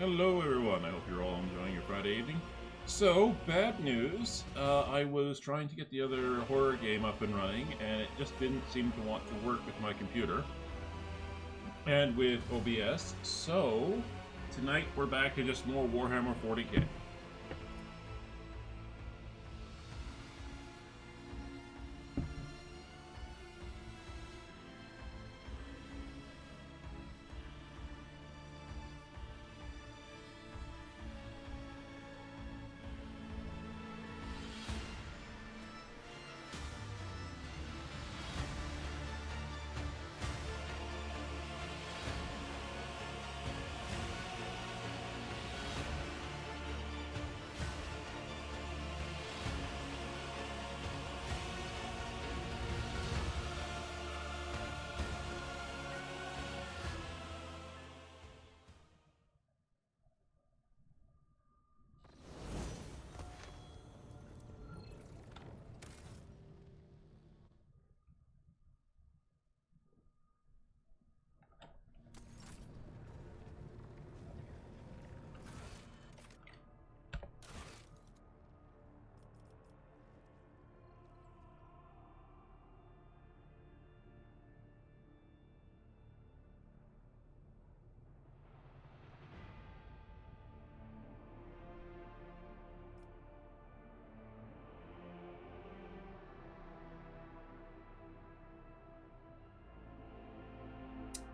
Hello everyone, I hope you're all enjoying your Friday evening. So, bad news. I was trying to get the other horror game up and running, and it just didn't seem to want to work with my computer and with OBS. So, tonight we're back to just more Warhammer 40k.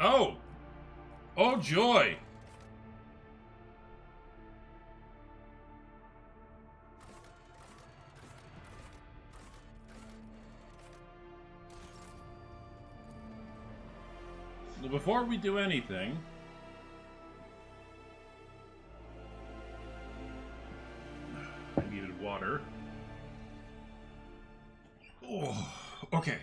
Oh! Oh joy! Well, before we do anything, I needed water. Oh, okay.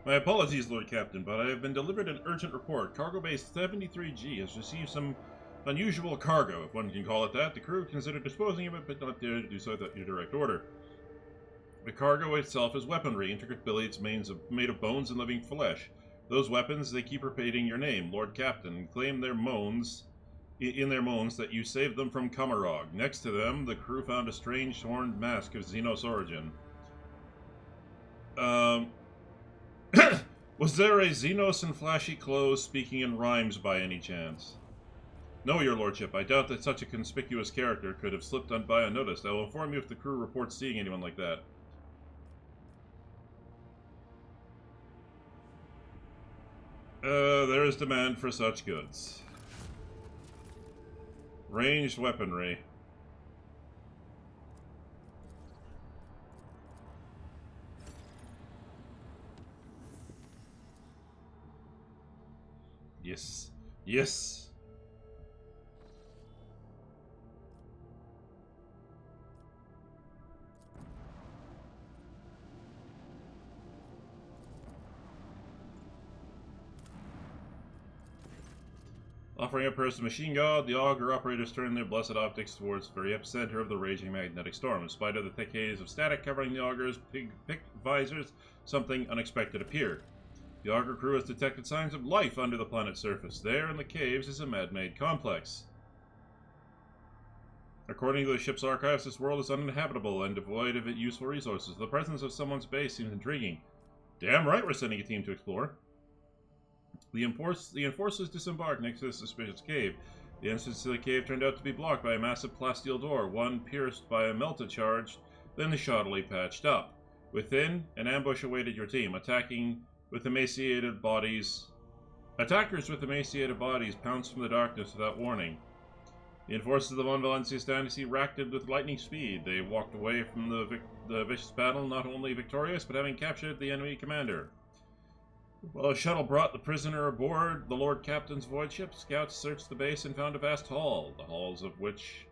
My apologies, Lord Captain, but I have been delivered an urgent report. Cargo Base 73G has received some unusual cargo, if one can call it that. The crew considered disposing of it, but not dare to do so without your direct order. The cargo itself is weaponry, intricate blades made of bones and living flesh. Those weapons, they keep repeating your name, Lord Captain, and claim their moans in their moans that you saved them from Kamarog. Next to them, the crew found a strange horned mask of Xenos origin. Was there a Xenos in flashy clothes speaking in rhymes by any chance? No, your lordship. I doubt that such a conspicuous character could have slipped on by unnoticed. I will inform you if the crew reports seeing anyone like that. There is demand for such goods. Ranged weaponry. Yes. Yes. Offering up first machine god, the auger operators turn their blessed optics towards the very epicenter of the raging magnetic storm. In spite of the thick haze of static covering the auger's picked visors, something unexpected appeared. The auger crew has detected signs of life under the planet's surface. There in the caves is a man-made complex. According to the ship's archives, this world is uninhabitable and devoid of useful resources. The presence of someone's base seems intriguing. Damn right we're sending a team to explore. The enforcers disembarked next to the suspicious cave. The entrance to the cave turned out to be blocked by a massive plasteel door, one pierced by a melta charge, then shoddily patched up. Within, an ambush awaited your team. Attackers with emaciated bodies pounced from the darkness without warning. The enforcers of the Von Valencia's dynasty reacted with lightning speed. They walked away from the vicious battle, not only victorious, but having captured the enemy commander. While a shuttle brought the prisoner aboard the Lord Captain's void ship, scouts searched the base and found a vast hall, the walls of which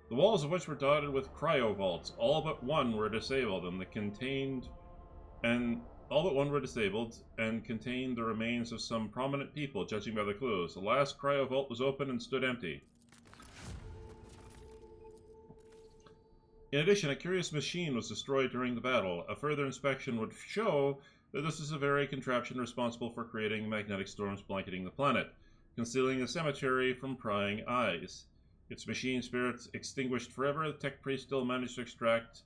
were dotted with cryo vaults. All but one were disabled, and All but one were disabled and contained the remains of some prominent people, judging by the clues. The last cryo vault was open and stood empty. In addition, a curious machine was destroyed during the battle. A further inspection would show that this is a very contraption responsible for creating magnetic storms blanketing the planet, concealing the cemetery from prying eyes. Its machine spirits extinguished forever, the tech priest still managed to extract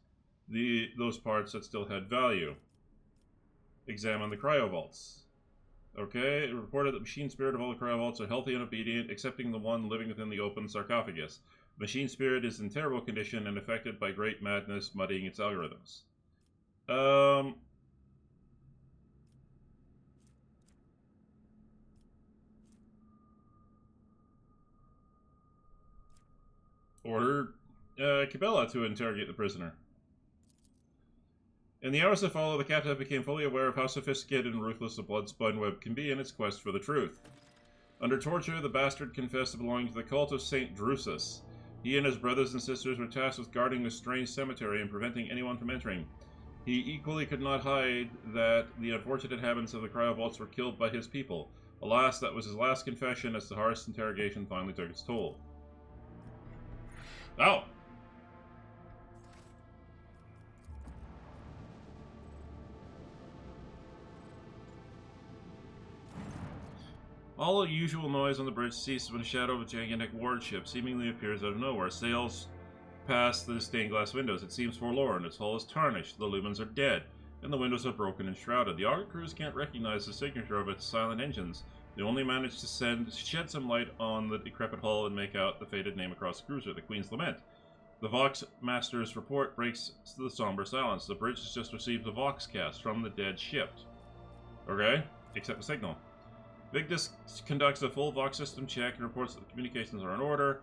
those parts that still had value. Examine the cryovaults. Okay, it reported that the machine spirit of all the cryovaults are healthy and obedient, excepting the one living within the open sarcophagus. The machine spirit is in terrible condition and affected by great madness, muddying its algorithms. Order Cabela to interrogate the prisoner. In the hours that follow, the captive became fully aware of how sophisticated and ruthless the blood-spun web can be in its quest for the truth. Under torture, the bastard confessed to belonging to the cult of Saint Drusus. He and his brothers and sisters were tasked with guarding this strange cemetery and preventing anyone from entering. He equally could not hide that the unfortunate inhabitants of the cryovaults were killed by his people. Alas, that was his last confession as the harsh interrogation finally took its toll. Oh! All the usual noise on the bridge ceases when a shadow of a gigantic warship seemingly appears out of nowhere. Sails past the stained glass windows. It seems forlorn. Its hull is tarnished. The lumens are dead, and the windows are broken and shrouded. The auger crews can't recognize the signature of its silent engines. They only manage to shed some light on the decrepit hull and make out the faded name across the cruiser, the Queen's Lament. The Vox Master's report breaks the somber silence. The bridge has just received a Voxcast from the dead ship. Okay, accept the signal. Vigdis conducts a full Vox system check and reports that the communications are in order,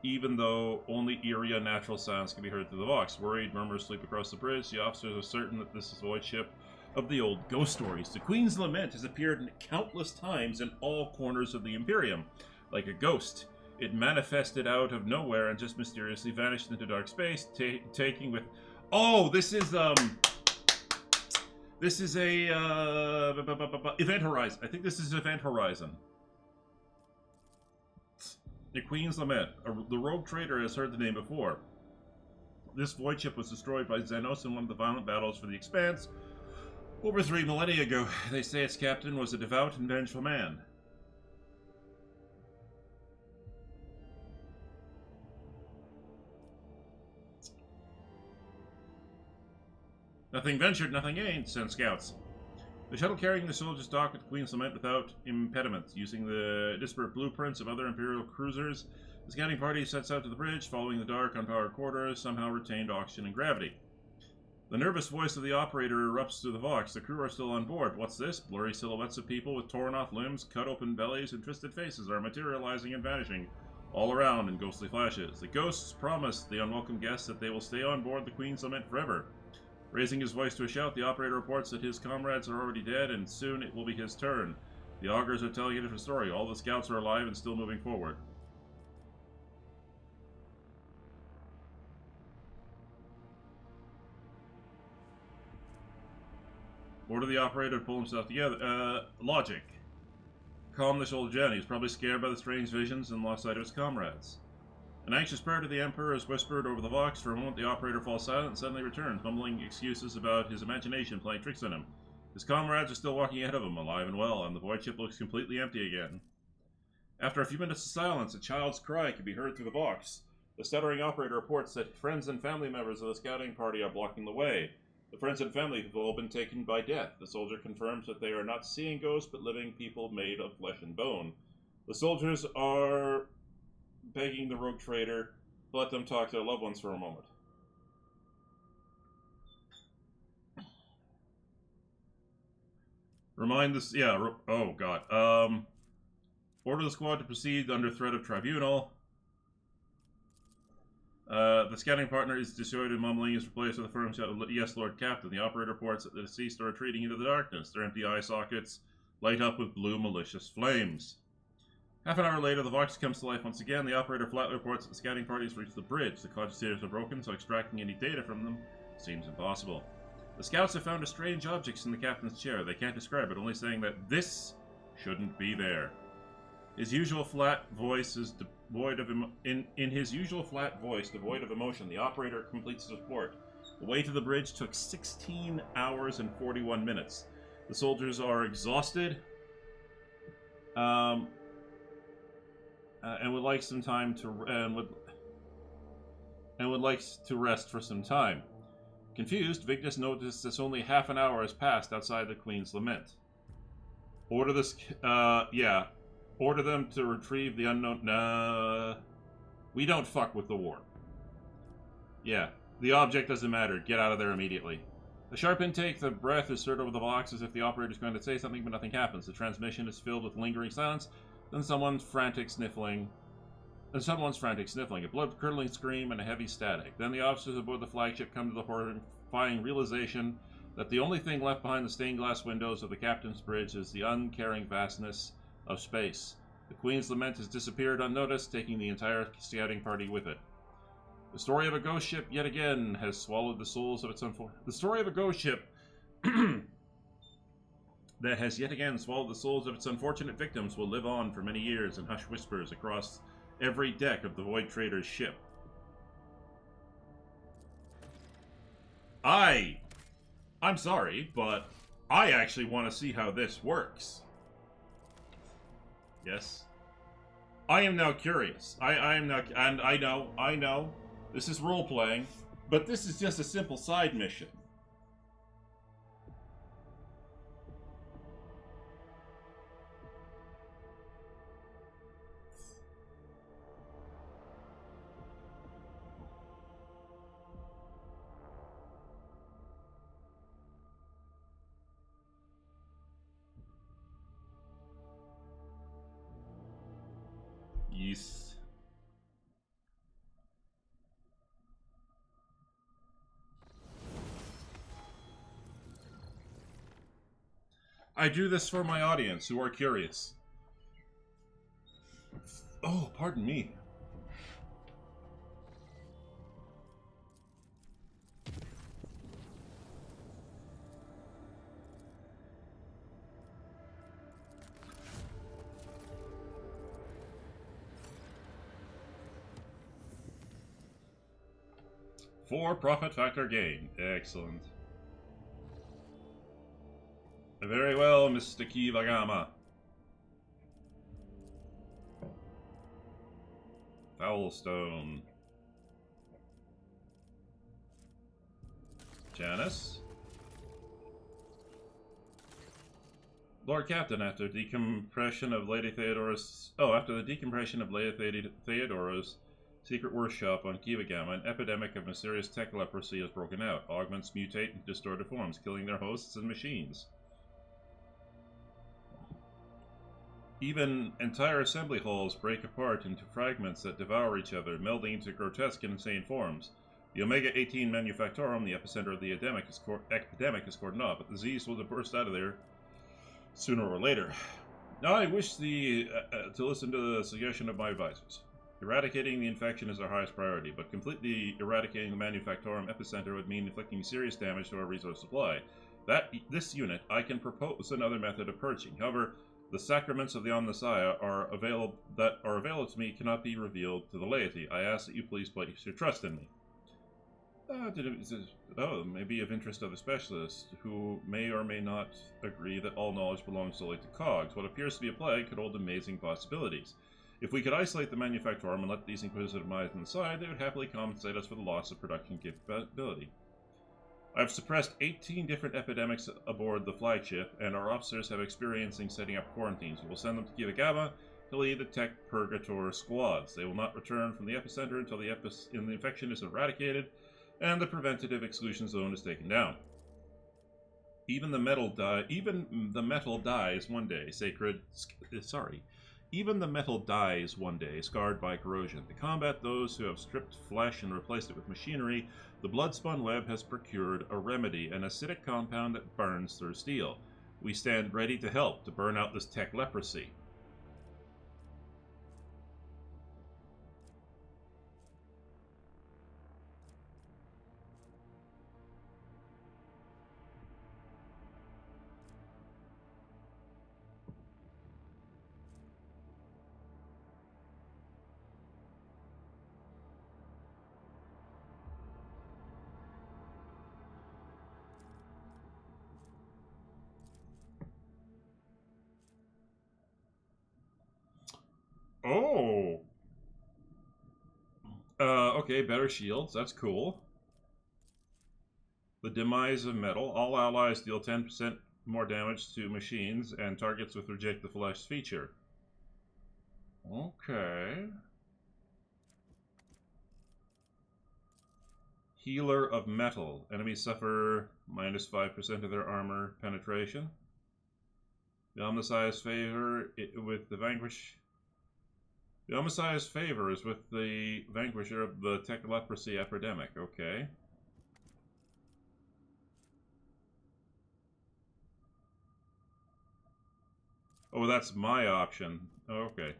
even though only eerie, unnatural sounds can be heard through the Vox. Worried murmurs sweep across the bridge. The officers are certain that this is the void ship of the old ghost stories. The Queen's Lament has appeared countless times in all corners of the Imperium. Like a ghost, it manifested out of nowhere and just mysteriously vanished into dark space, taking with... Oh, this is a Event Horizon. I think this is Event Horizon. The Queen's Lament. The rogue trader has heard the name before. This void ship was destroyed by Xenos in one of the violent battles for the Expanse over 3 millennia ago. They say its captain was a devout and vengeful man. Nothing ventured, nothing gained, sent scouts. The shuttle carrying the soldiers docked at the Queen's Lament without impediment. Using the disparate blueprints of other Imperial cruisers, the scouting party sets out to the bridge, following the dark, unpowered corridors, somehow retained oxygen and gravity. The nervous voice of the operator erupts through the Vox. The crew are still on board. What's this? Blurry silhouettes of people with torn off limbs, cut open bellies, and twisted faces are materializing and vanishing all around in ghostly flashes. The ghosts promise the unwelcome guests that they will stay on board the Queen's Lament forever. Raising his voice to a shout, the operator reports that his comrades are already dead, and soon it will be his turn. The augurs are telling a different story. All the scouts are alive and still moving forward. Order the operator to pull himself together. Logic. Calm this old Jen. He's probably scared by the strange visions and lost sight of his comrades. An anxious prayer to the Emperor is whispered over the Vox. For a moment, the operator falls silent and suddenly returns, mumbling excuses about his imagination playing tricks on him. His comrades are still walking ahead of him, alive and well, and the void ship looks completely empty again. After a few minutes of silence, a child's cry can be heard through the Vox. The stuttering operator reports that friends and family members of the scouting party are blocking the way. The friends and family have all been taken by death. The soldier confirms that they are not seeing ghosts, but living people made of flesh and bone. The soldiers are begging the rogue trader to let them talk to their loved ones for a moment. Remind this, yeah, oh god. Order the squad to proceed under threat of tribunal. The scouting partner is destroyed and mumbling is replaced with a firm shout of, "Yes, Lord Captain." The operator reports that the deceased are retreating into the darkness. Their empty eye sockets light up with blue malicious flames. Half an hour later, the Vox comes to life once again. The operator flatly reports that the scouting party has reached the bridge. The cogitators are broken, so extracting any data from them seems impossible. The scouts have found a strange object in the captain's chair. They can't describe it, only saying that this shouldn't be there. His usual flat voice is devoid of in his usual flat voice, devoid of emotion. The operator completes his report. The way to the bridge took 16 hours and 41 minutes. The soldiers are exhausted, and would like some time to would like to rest for some time. Confused, Vigdis noticed that only half an hour has passed outside the Queen's Lament. Order this. Order them to retrieve the unknown. Nah. We don't fuck with the war. Yeah. The object doesn't matter. Get out of there immediately. A sharp intake of breath is heard over the box as if the operator is going to say something, but nothing happens. The transmission is filled with lingering silence, then someone's frantic sniffling. A blood-curdling scream, and a heavy static. Then the officers aboard the flagship come to the horrifying realization that the only thing left behind the stained glass windows of the captain's bridge is the uncaring vastness of space. The Queen's Lament has disappeared unnoticed, taking the entire scouting party with it. The story of a ghost ship, yet again, has swallowed the souls of its The story of a ghost ship that has yet again swallowed the souls of its unfortunate victims will live on for many years in hushed whispers across every deck of the Void Trader's ship. I'm sorry, but I actually want to see how this works. Yes. I am now curious. I am now, and I know, this is role-playing, but this is just a simple side mission. Yes. I do this for my audience who are curious. Oh, pardon me. For profit factor gain. Excellent. Very well, Mr. Kivagama. Foulstone. Janice. Lord Captain, after decompression of Lady Theodora's... after the decompression of Lady Theodora's secret workshop on Kivagama, an epidemic of mysterious tech leprosy has broken out. Augments mutate into distorted forms, killing their hosts and machines. Even entire assembly halls break apart into fragments that devour each other, melding into grotesque and insane forms. The Omega-18 Manufactorum, the epicenter of the epidemic, is cordoned off, but the disease will burst out of there sooner or later. Now I wish to listen to the suggestion of my advisors. Eradicating the infection is our highest priority, but completely eradicating the Manufactorum epicenter would mean inflicting serious damage to our resource supply. This unit, I can propose another method of purging. However, the sacraments of the Omnissiah are available to me cannot be revealed to the laity. I ask that you please place your trust in me. Maybe of interest of a specialist who may or may not agree that all knowledge belongs solely to cogs. What appears to be a plague could hold amazing possibilities. If we could isolate the Manufactorum and let these inquisitive minds inside, they would happily compensate us for the loss of production capability. I've suppressed 18 different epidemics aboard the flagship, and our officers have experience in setting up quarantines. We will send them to Kivagama to lead the Tech Purgator squads. They will not return from the epicenter until the infection is eradicated and the preventative exclusion zone is taken down. Even the metal dies one day, Even the metal dies one day, scarred by corrosion. To combat those who have stripped flesh and replaced it with machinery, the Bloodspun Web has procured a remedy, an acidic compound that burns through steel. We stand ready to help to burn out this tech leprosy. Oh! Okay, better shields. That's cool. The demise of metal. All allies deal 10% more damage to machines and targets with reject the flesh feature. Okay. Healer of metal. Enemies suffer minus 5% of their armor penetration. The Omnisci's favor with the vanquish. The Omnisci's favor is with the vanquisher of the tech leprosy epidemic. Okay. Oh, that's my option. Okay.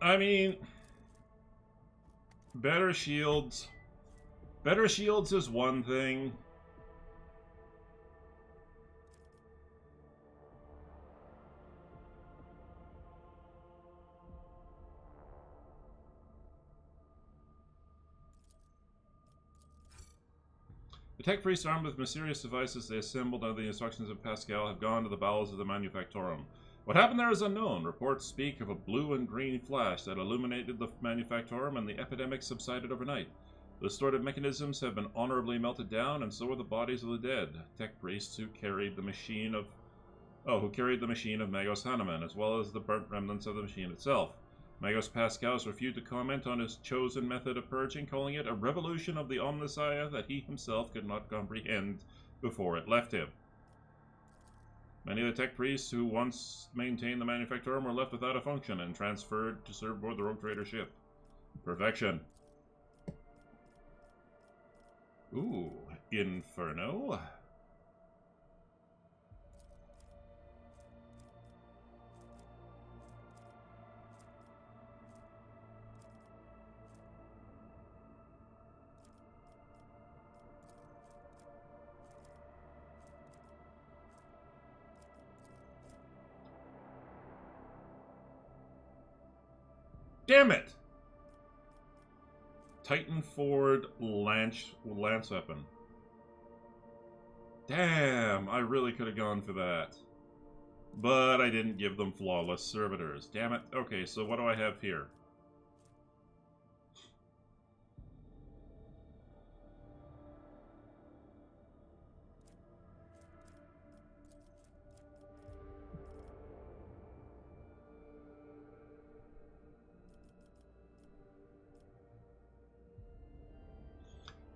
I mean, better shields. Better shields is one thing. The tech priests armed with mysterious devices they assembled under the instructions of Pascal have gone to the bowels of the Manufactorum. What happened there is unknown. Reports speak of a blue and green flash that illuminated the Manufactorum, and the epidemic subsided overnight. The distorted mechanisms have been honorably melted down, and so are the bodies of the dead. Tech priests who carried the machine of Magos Hanuman, as well as the burnt remnants of the machine itself. Magos Pascal refused to comment on his chosen method of purging, calling it a revolution of the Omnissiah that he himself could not comprehend before it left him. Many of the tech priests who once maintained the Manufactorum were left without a function and transferred to serve aboard the Rogue Trader ship. Perfection. Ooh, Inferno. Damn it! Titan Ford lance weapon. Damn, I really could have gone for that. But I didn't give them flawless servitors. Damn it. Okay, so what do I have here?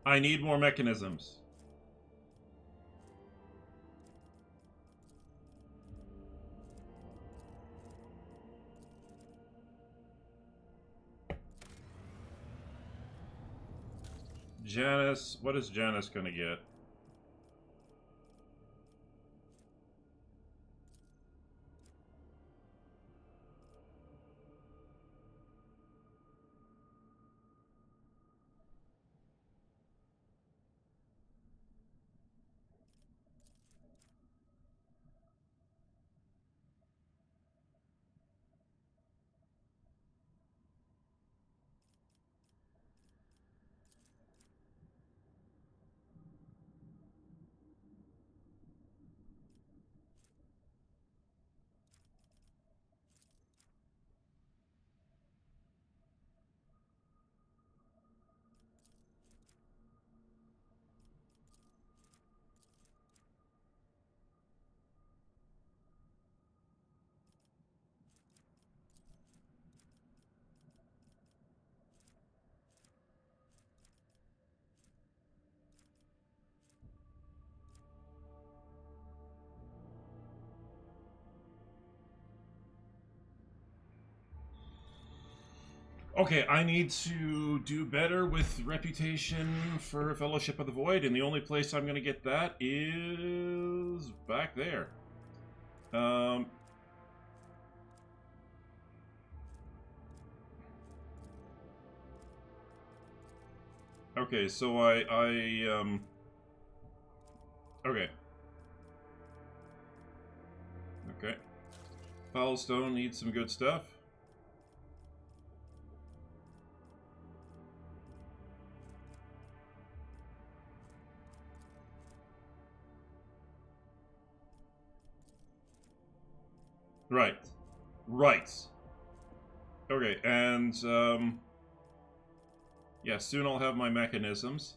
I need more mechanisms. Janice, what is Janice gonna get? Okay, I need to do better with reputation for Fellowship of the Void, and the only place I'm going to get that is back there. Okay, so okay. Okay. Foulstone needs some good stuff. Right. Right. Okay, and, yeah, soon I'll have my mechanisms.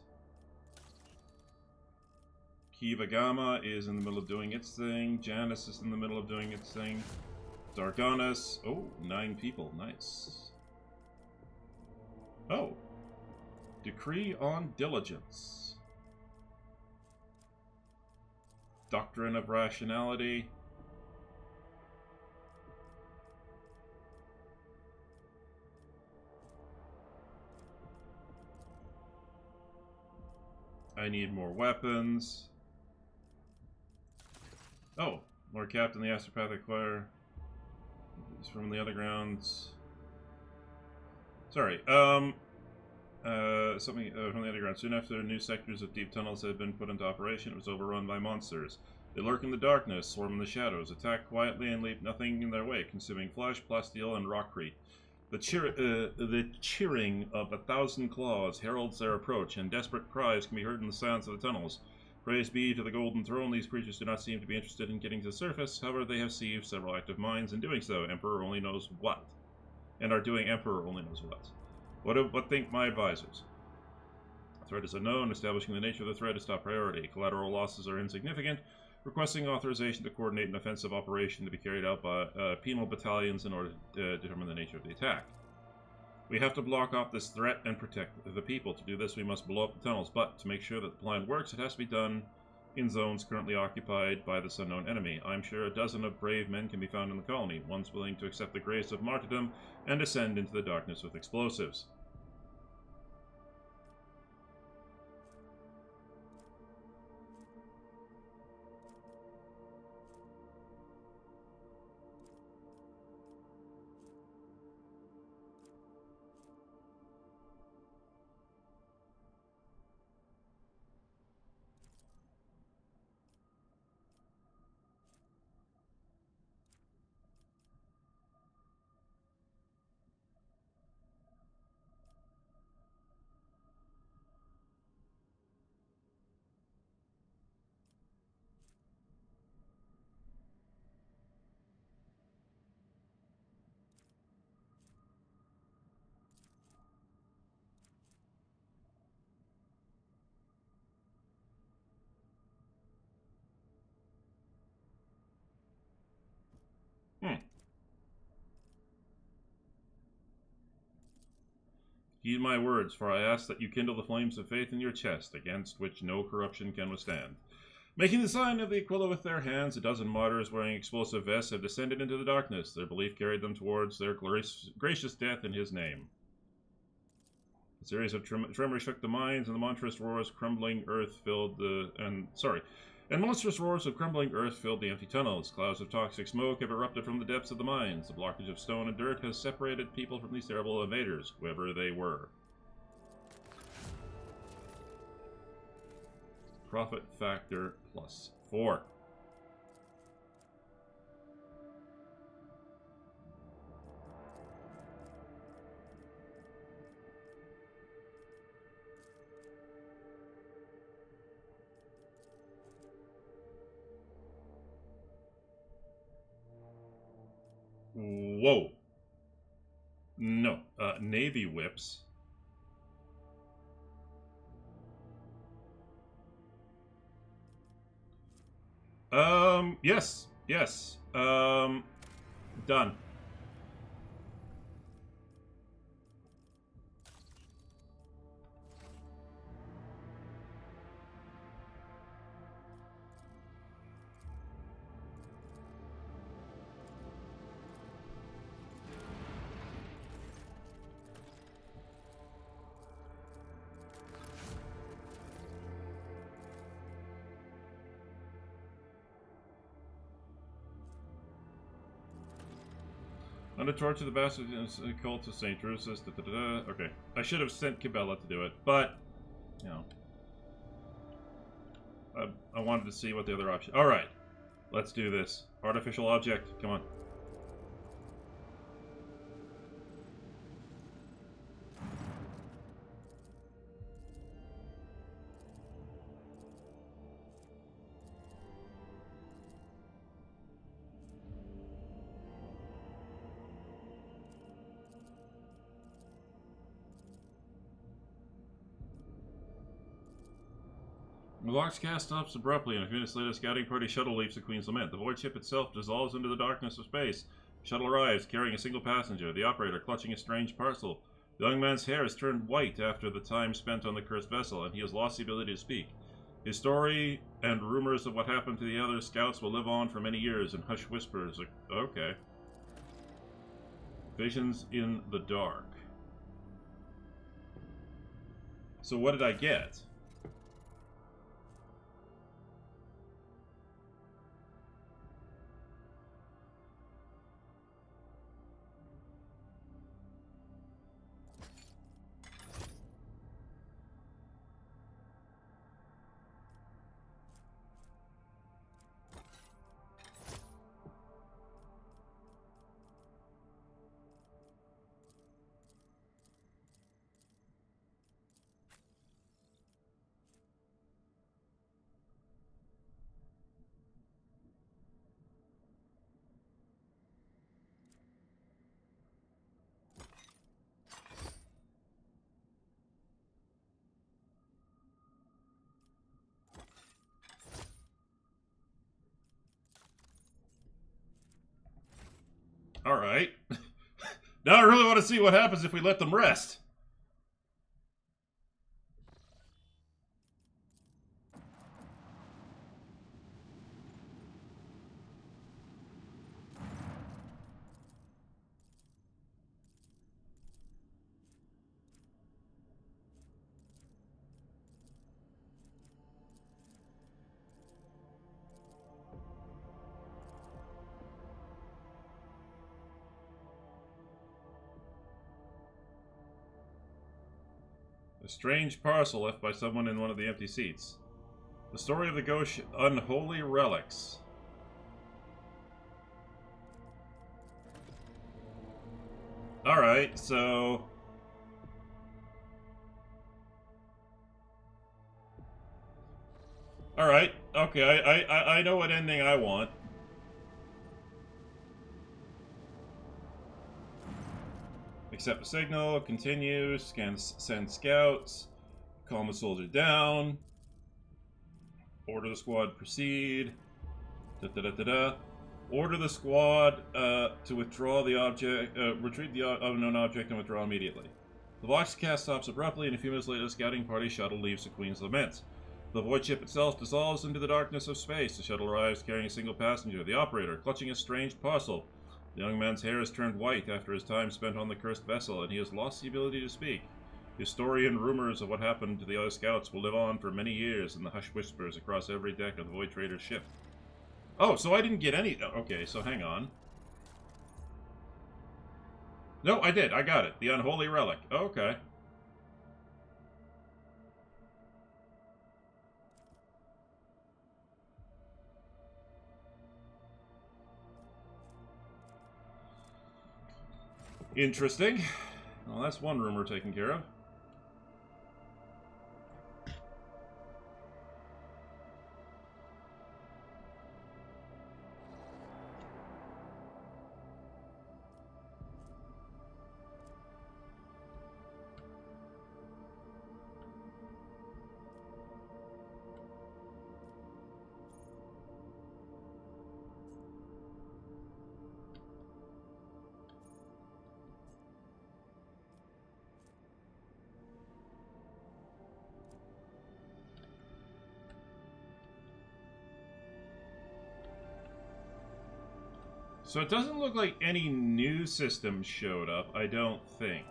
Kiva Gamma is in the middle of doing its thing. Janus is in the middle of doing its thing. Darganus. Oh, 9 people. Nice. Oh. Decree on Diligence. Doctrine of Rationality. I need more weapons. Oh, more Captain the Astropathic Choir. He's from the Undergrounds. Sorry, something from the underground. Soon after new sectors of deep tunnels had been put into operation, it was overrun by monsters. They lurk in the darkness, swarm in the shadows, attack quietly, and leave nothing in their way, consuming flesh, plasteel, and rockcrete. The cheering of 1,000 claws heralds their approach, and desperate cries can be heard in the sounds of the tunnels. Praise be to the Golden Throne, these creatures do not seem to be interested in getting to the surface. However, they have seized several active mines in doing so. Emperor only knows what. And are doing Emperor only knows what. What think my advisors? The threat is unknown. Establishing the nature of the threat is top priority. Collateral losses are insignificant. Requesting authorization to coordinate an offensive operation to be carried out by penal battalions in order to determine the nature of the attack. We have to block off this threat and protect the people. To do this, we must blow up the tunnels, but to make sure that the plan works, it has to be done in zones currently occupied by this unknown enemy. I'm sure a dozen of brave men can be found in the colony, ones willing to accept the grace of martyrdom and descend into the darkness with explosives. Heed my words, for I ask that you kindle the flames of faith in your chest, against which no corruption can withstand. Making the sign of the Aquila with their hands, a dozen martyrs wearing explosive vests have descended into the darkness. Their belief carried them towards their gracious death in his name. A series of tremors shook the mines, and the monstrous roars crumbling earth filled the monstrous roars of crumbling earth filled the empty tunnels. Clouds of toxic smoke have erupted from the depths of the mines. The blockage of stone and dirt has separated people from these terrible invaders, whoever they were. Profit factor +4. Whoa. No. Navy whips. Yes. Yes. Done. Under torture, the bastard is a cult to St. Drusus. Okay. I should have sent Cabela to do it, but, you know. I wanted to see what the other option. Alright. Let's do this. Artificial object. Come on. The Lock's cast stops abruptly, and a few minutes later, a scouting party shuttle leaves the Queen's Lament. The void ship itself dissolves into the darkness of space. Shuttle arrives, carrying a single passenger, the operator clutching a strange parcel. The young man's hair has turned white after the time spent on the cursed vessel, and he has lost the ability to speak. His story and rumors of what happened to the other scouts will live on for many years in hushed whispers. Okay. Visions in the dark. So what did I get? Alright. Now I really want to see what happens if we let them rest. A strange parcel left by someone in one of the empty seats. The story of the ghost unholy relics. Alright, so... Alright, okay, I know what ending I want. Accept the signal, continue, send scouts, calm the soldier down, order the squad proceed, Order the squad to withdraw the object, retrieve the unknown object and withdraw immediately. The Vox cast stops abruptly, and a few minutes later, the scouting party shuttle leaves the Queen's Lament. The void ship itself dissolves into the darkness of space. The shuttle arrives carrying a single passenger, the operator, clutching a strange parcel. The young man's hair has turned white after his time spent on the cursed vessel, and he has lost the ability to speak. His story and rumors of what happened to the other scouts will live on for many years in the hushed whispers across every deck of the Void Trader's ship. Oh, so I didn't get any... Okay, so hang on. No, I did. I got it. The Unholy Relic. Okay. Interesting. Well, that's one rumor taken care of. So it doesn't look like any new systems showed up, I don't think.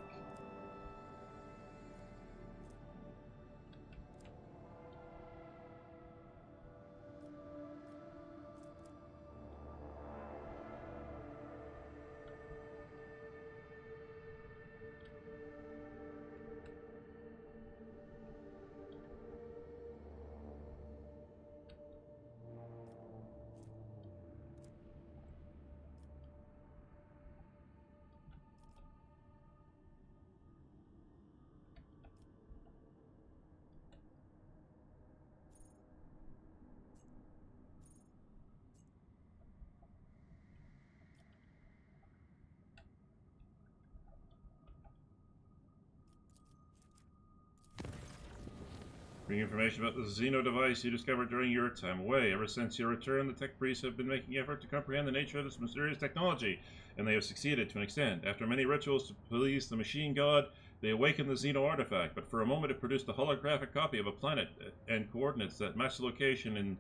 Bring information about the Xeno device you discovered during your time away. Ever since your return, the tech priests have been making effort to comprehend the nature of this mysterious technology, and they have succeeded to an extent. After many rituals to please the machine god, they awakened the Xeno artifact, but for a moment it produced a holographic copy of a planet and coordinates that match the location in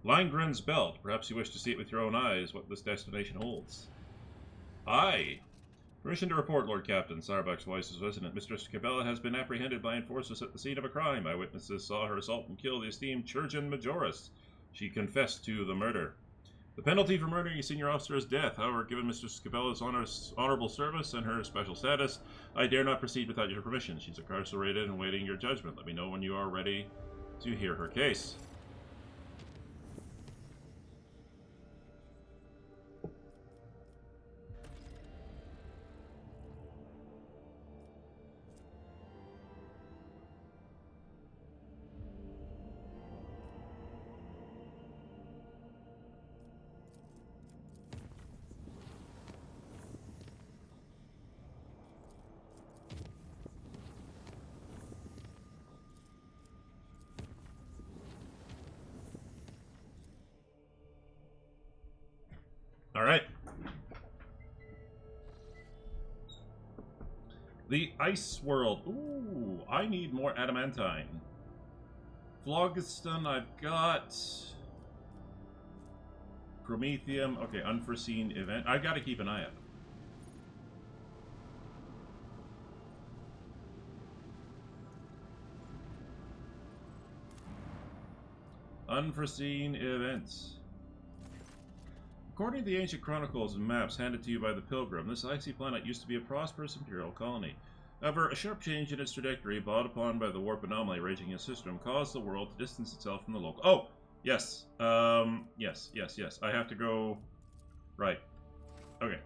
Langren's belt. Perhaps you wish to see it with your own eyes what this destination holds. Aye. Permission to report, Lord Captain. Sarbuck's voice is resonant. Mistress Cabela has been apprehended by enforcers at the scene of a crime. Eyewitnesses saw her assault and kill the esteemed Chirurgeon Majoris. She confessed to the murder. The penalty for murdering a senior officer is death. However, given Mistress Cabela's honorable service and her special status, I dare not proceed without your permission. She's incarcerated and waiting your judgment. Let me know when you are ready to hear her case. All right. The Ice World. Ooh, I need more adamantine. Phlogiston, I've got. Promethium. Okay, unforeseen event. I've got to keep an eye out. Unforeseen events. According to the ancient chronicles and maps handed to you by the Pilgrim, this icy planet used to be a prosperous imperial colony. However, a sharp change in its trajectory, brought upon by the warp anomaly raging in its system, caused the world to distance itself from the local... Oh! Yes. Yes. I have to go... Right. Okay.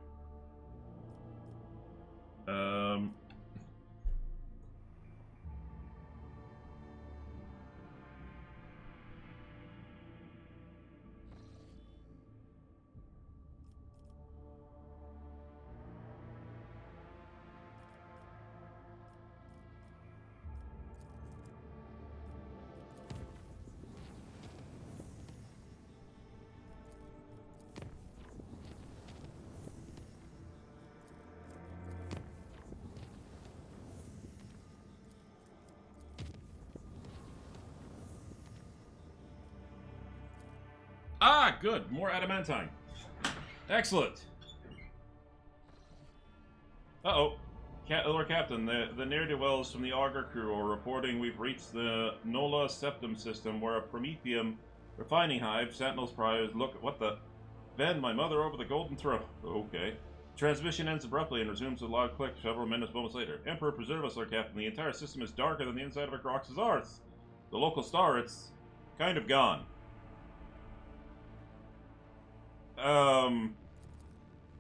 Ah, good. More adamantine. Excellent. Uh-oh. Lord Captain, the ne'er-do-wells from the Augur crew are reporting we've reached the Nola Septum system, where a Promethium refining hive, Sentinel's prize. Look, what the... Then my mother over the golden throne. Okay. Transmission ends abruptly and resumes with a loud click several moments later. Emperor preserve us, Lord Captain. The entire system is darker than the inside of a Crox's Arth. The local star, it's kind of gone.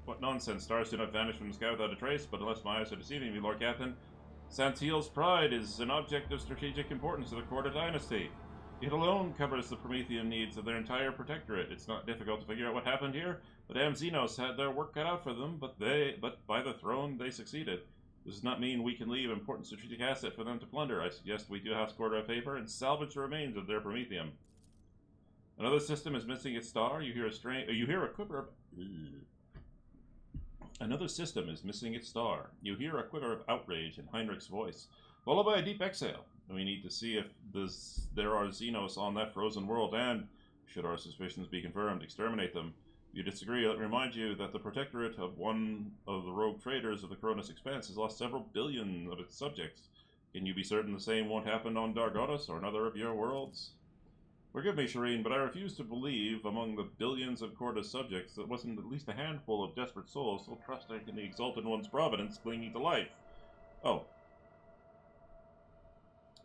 What nonsense. Stars do not vanish from the sky without a trace, but unless my eyes are deceiving me, Lord Captain, Santil's pride is an object of strategic importance to the Korda dynasty. It alone covers the Promethean needs of their entire protectorate. It's not difficult to figure out what happened here. The damn Xenos had their work cut out for them, but by the throne, they succeeded. This does not mean we can leave important strategic asset for them to plunder. I suggest we do house Korda a favor and salvage the remains of their Prometheum. Another system is missing its star. You hear a quiver of... Another system is missing its star. You hear a quiver of outrage in Heinrich's voice, followed by a deep exhale. We need to see if there are Xenos on that frozen world, and, should our suspicions be confirmed, exterminate them. If you disagree, let me remind you that the protectorate of one of the rogue traders of the Cronus Expanse has lost several billion of its subjects. Can you be certain the same won't happen on Dargonis or another of your worlds? Forgive me, Shireen, but I refuse to believe among the billions of Korda's subjects there wasn't at least a handful of desperate souls still trusting in the Exalted One's providence clinging to life. Oh.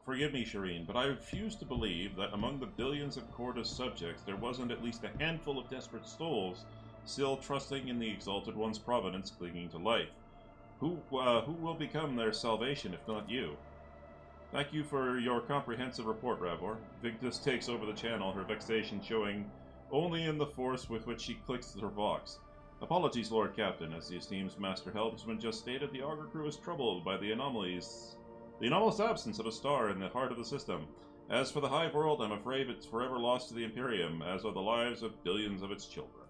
Forgive me, Shireen, but I refuse to believe that among the billions of Korda's subjects there wasn't at least a handful of desperate souls still trusting in the Exalted One's providence clinging to life. Who will become their salvation if not you? Thank you for your comprehensive report, Ravor. Victus takes over the channel, her vexation showing only in the force with which she clicks her vox. Apologies, Lord Captain. As the esteemed Master Helmsman just stated, the Augur crew is troubled by the anomalous absence of a star in the heart of the system. As for the Hive World, I'm afraid it's forever lost to the Imperium, as are the lives of billions of its children.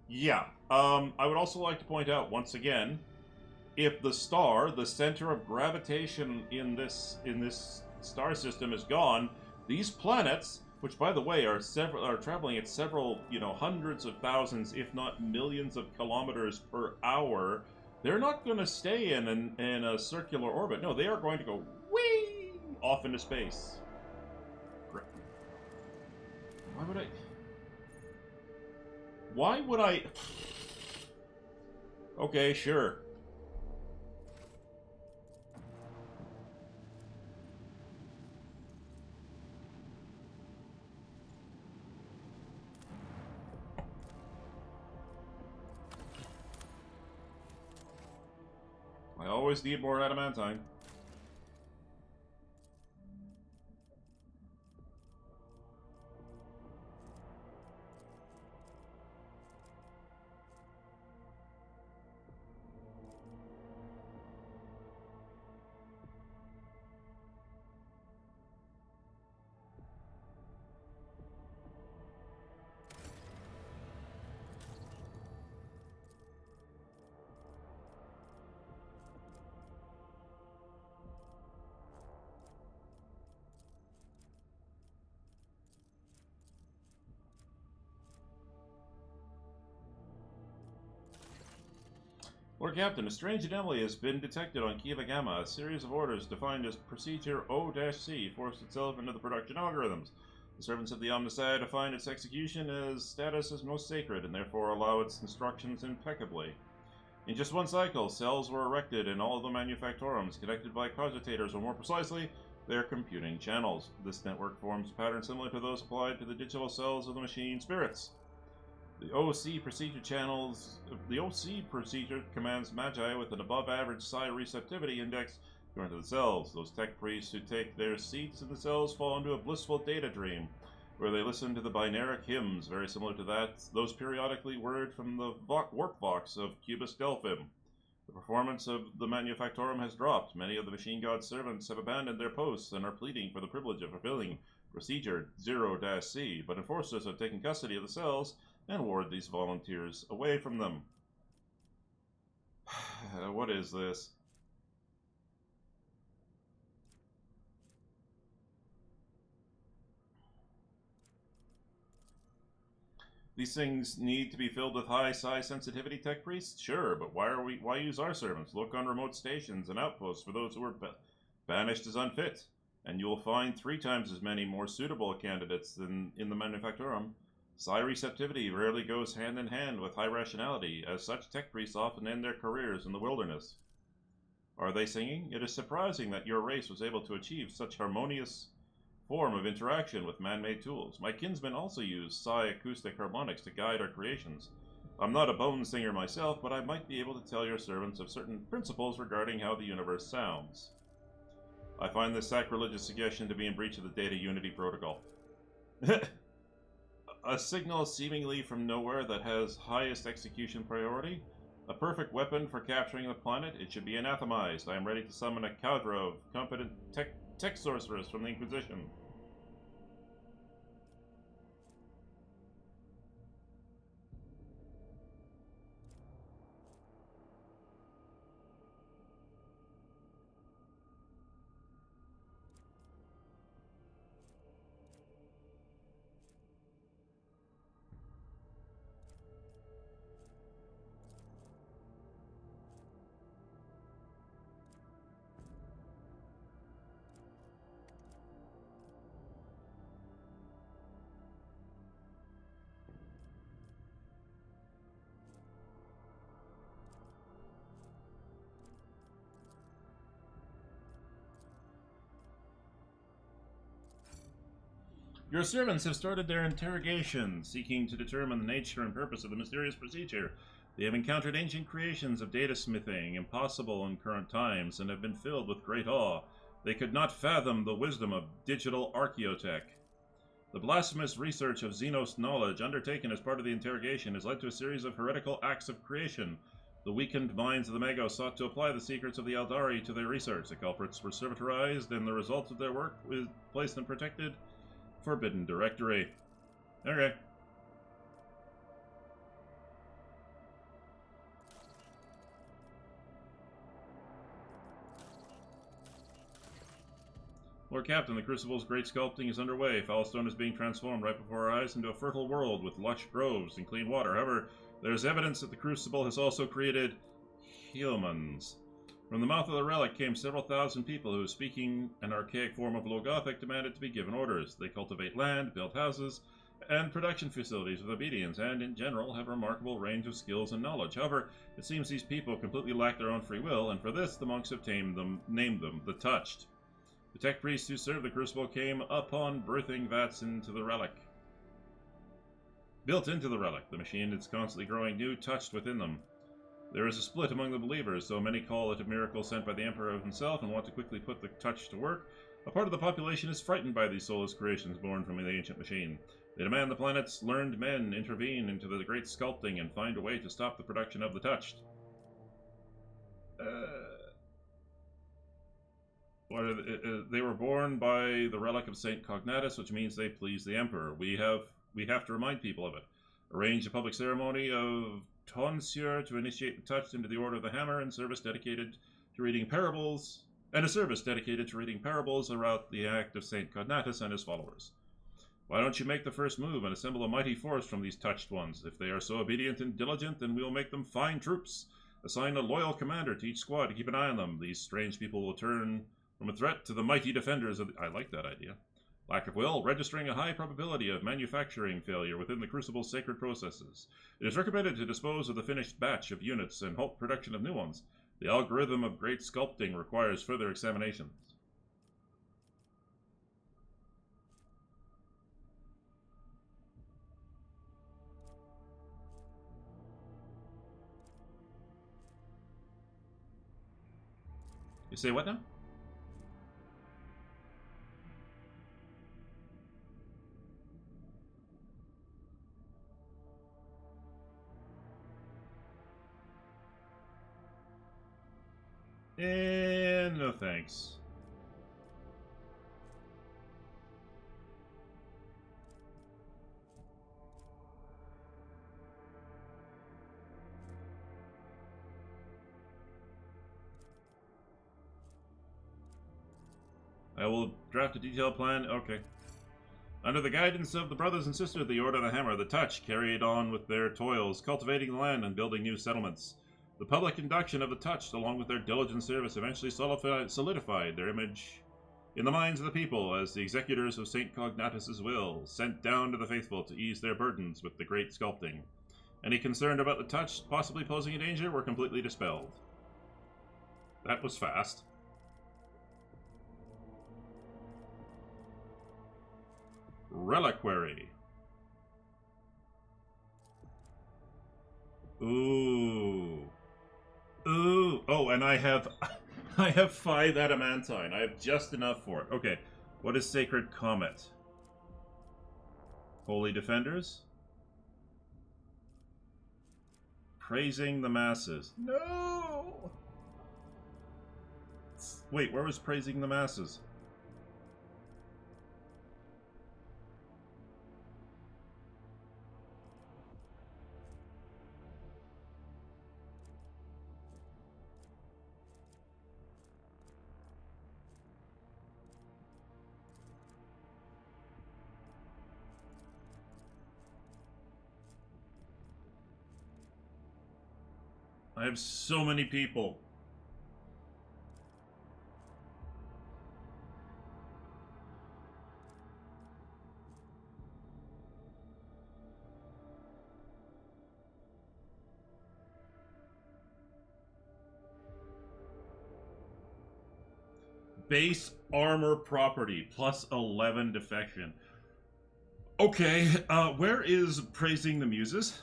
Yeah, I would also like to point out, once again, if the star, the center of gravitation in this star system, is gone, these planets, which by the way are traveling at several, hundreds of thousands, if not millions of kilometers per hour, they're not going to stay in a circular orbit. No, they are going to go whee off into space. Why would I? Why would I? Okay, sure. I always need more adamantine. Lord Captain, a strange anomaly has been detected on Kiva Gamma. A series of orders defined as Procedure O-C forced itself into the production algorithms. The servants of the Omnissiah define its execution as status as most sacred, and therefore allow its instructions impeccably. In just one cycle, cells were erected in all of the manufactorums, connected by cogitators, or more precisely, their computing channels. This network forms a pattern similar to those applied to the digital cells of the machine spirits. The OC procedure commands Magi with an above-average psi receptivity index to enter the cells. Those tech priests who take their seats in the cells fall into a blissful data dream, where they listen to the binaric hymns, very similar to those periodically word from the work vox of Cubus Delphim. The performance of the Manufactorum has dropped. Many of the machine god servants have abandoned their posts and are pleading for the privilege of fulfilling Procedure 0-C, but enforcers have taken custody of the cells and ward these volunteers away from them. What is this? These things need to be filled with high psi sensitivity tech priests? Sure, but why use our servants? Look on remote stations and outposts for those who are banished as unfit, and you will find 3 times as many more suitable candidates than in the Manufactorum. Psi receptivity rarely goes hand in hand with high rationality, as such tech priests often end their careers in the wilderness. Are they singing? It is surprising that your race was able to achieve such harmonious form of interaction with man-made tools. My kinsmen also use psi acoustic harmonics to guide our creations. I'm not a bone singer myself, but I might be able to tell your servants of certain principles regarding how the universe sounds. I find this sacrilegious suggestion to be in breach of the Data Unity Protocol. A signal seemingly from nowhere that has highest execution priority? A perfect weapon for capturing the planet? It should be anathemized. I am ready to summon a cadre of competent tech sorcerers from the Inquisition. Your servants have started their interrogation, seeking to determine the nature and purpose of the mysterious procedure. They have encountered ancient creations of data smithing, impossible in current times, and have been filled with great awe. They could not fathom the wisdom of digital archaeotech. The blasphemous research of Xenos knowledge undertaken as part of the interrogation has led to a series of heretical acts of creation. The weakened minds of the Magos sought to apply the secrets of the Eldari to their research. The culprits were servitorized, and the results of their work was placed in protected, forbidden directory. Okay. Lord Captain, the Crucible's great sculpting is underway. Foulstone is being transformed right before our eyes into a fertile world with lush groves and clean water. However, there is evidence that the Crucible has also created humans. From the mouth of the relic came several thousand people who, speaking an archaic form of Low Gothic, demanded to be given orders. They cultivate land, build houses, and production facilities with obedience, and in general have a remarkable range of skills and knowledge. However, it seems these people completely lack their own free will, and for this the monks have named them the Touched. The tech priests who served the Crucible came upon birthing vats into the relic. Built into the relic, the machine is constantly growing new, touched within them. There is a split among the believers, though many call it a miracle sent by the Emperor himself and want to quickly put the touch to work. A part of the population is frightened by these soulless creations born from the ancient machine. They demand the planet's learned men intervene into the great sculpting and find a way to stop the production of the touched. They were born by the relic of Saint Cognatus, which means they please the Emperor. We have to remind people of it. Arrange a public ceremony of tonsure to initiate the touched into the Order of the Hammer, and service dedicated to reading parables, about the act of Saint Cognatus and his followers. Why don't you make the first move and assemble a mighty force from these touched ones? If they are so obedient and diligent, then we'll make them fine troops. Assign a loyal commander to each squad to keep an eye on them. These strange people will turn from a threat to the mighty defenders of I like that idea. Lack of will, registering a high probability of manufacturing failure within the Crucible's sacred processes. It is recommended to dispose of the finished batch of units and halt production of new ones. The algorithm of great sculpting requires further examinations. You say what now? And no thanks. I will draft a detailed plan. Okay. Under the guidance of the brothers and sisters of the Order of the Hammer, the Touch carried on with their toils, cultivating the land and building new settlements. The public induction of the Touched, along with their diligent service, eventually solidified their image in the minds of the people as the executors of St. Cognatus' will, sent down to the faithful to ease their burdens with the great sculpting. Any concern about the Touched possibly posing a danger were completely dispelled. That was fast. Reliquary. Ooh. Ooh. Oh, and I have 5 adamantine. I have just enough for it. Okay. What is Sacred Comet? Holy Defenders? Praising the Masses. No! Wait, where was Praising the Masses? I have so many people. Base armor property, plus 11 defection. Okay, where is Praising the Muses?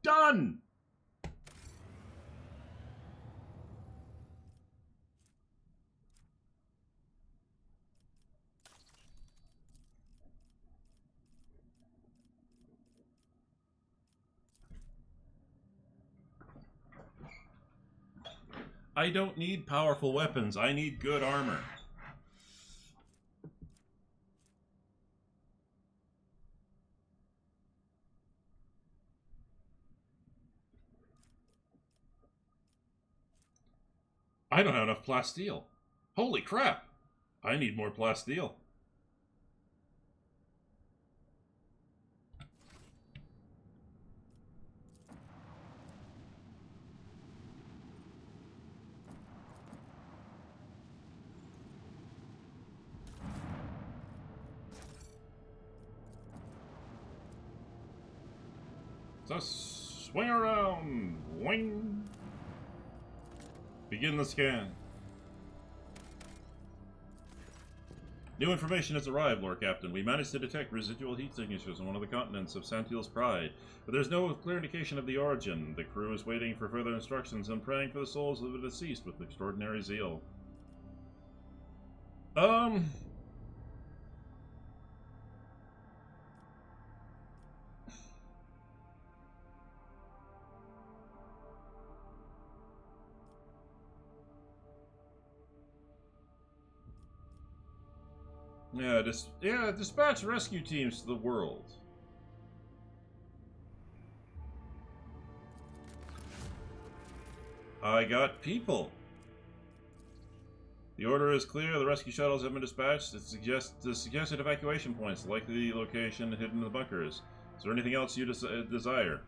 done! I don't need powerful weapons. I need good armor. I don't have enough plasteel. Holy crap! I need more plasteel. Just swing around. Wing. Begin the scan. New information has arrived, Lord Captain. We managed to detect residual heat signatures on one of the continents of Santil's Pride, but there's no clear indication of the origin. The crew is waiting for further instructions and praying for the souls of the deceased with extraordinary zeal. Yeah, dispatch rescue teams to the world. I got people. The order is clear. The rescue shuttles have been dispatched. It suggests the suggested evacuation points, likely location hidden in the bunkers. Is there anything else you desire?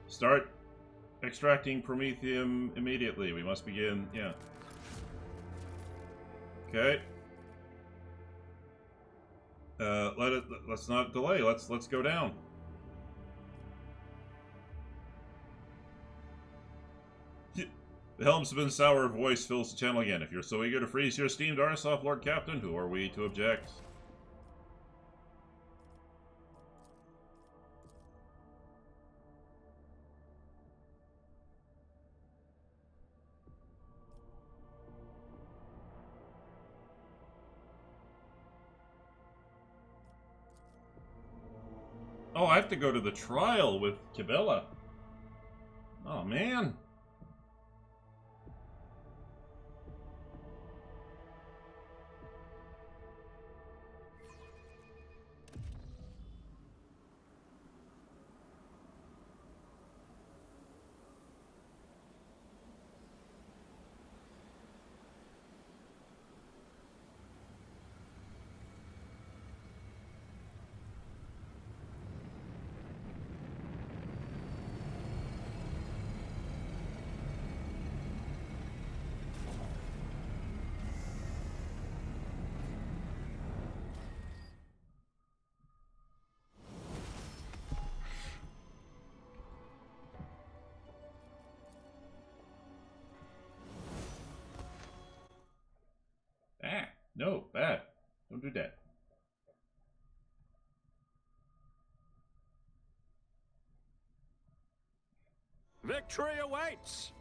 Start extracting promethium immediately. We must begin. Yeah. Okay. Let's not delay. Let's go down. The helmsman's sour voice fills the channel again. If you're so eager to freeze your steamed arse off, Lord Captain, who are we to object? Oh, I have to go to the trial with Cabela. Oh, man. Ah, no, bad. Don't do that. Victory awaits!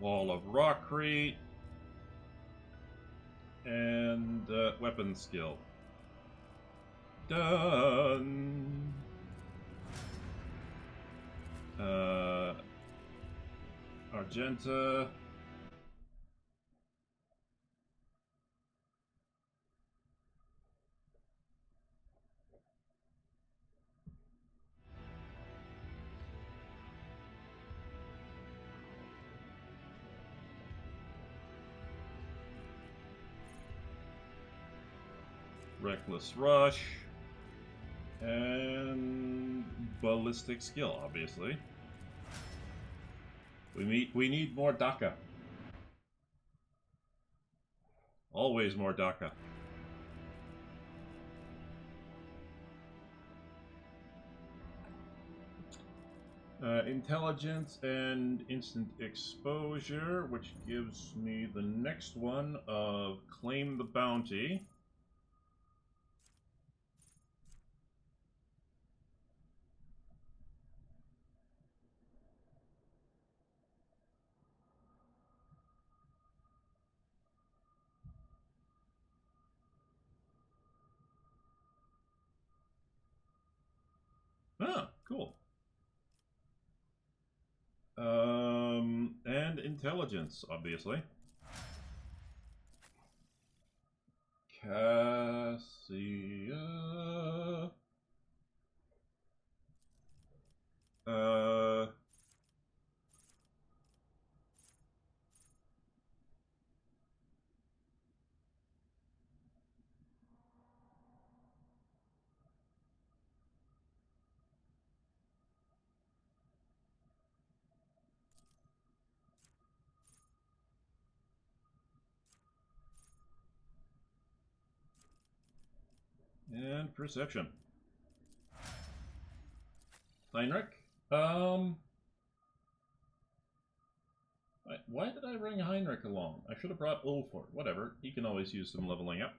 Wall of Rockcrete. And weapon skill. Done. Argenta. Reckless Rush. And ballistic skill, obviously. We need more DACA. Always more DACA. Intelligence and instant exposure, which gives me the next one of claim the bounty. Ah, cool. And intelligence, obviously. Cassia. And perception. Heinrich? Why did I bring Heinrich along? I should have brought Ulford. Whatever. He can always use some leveling up.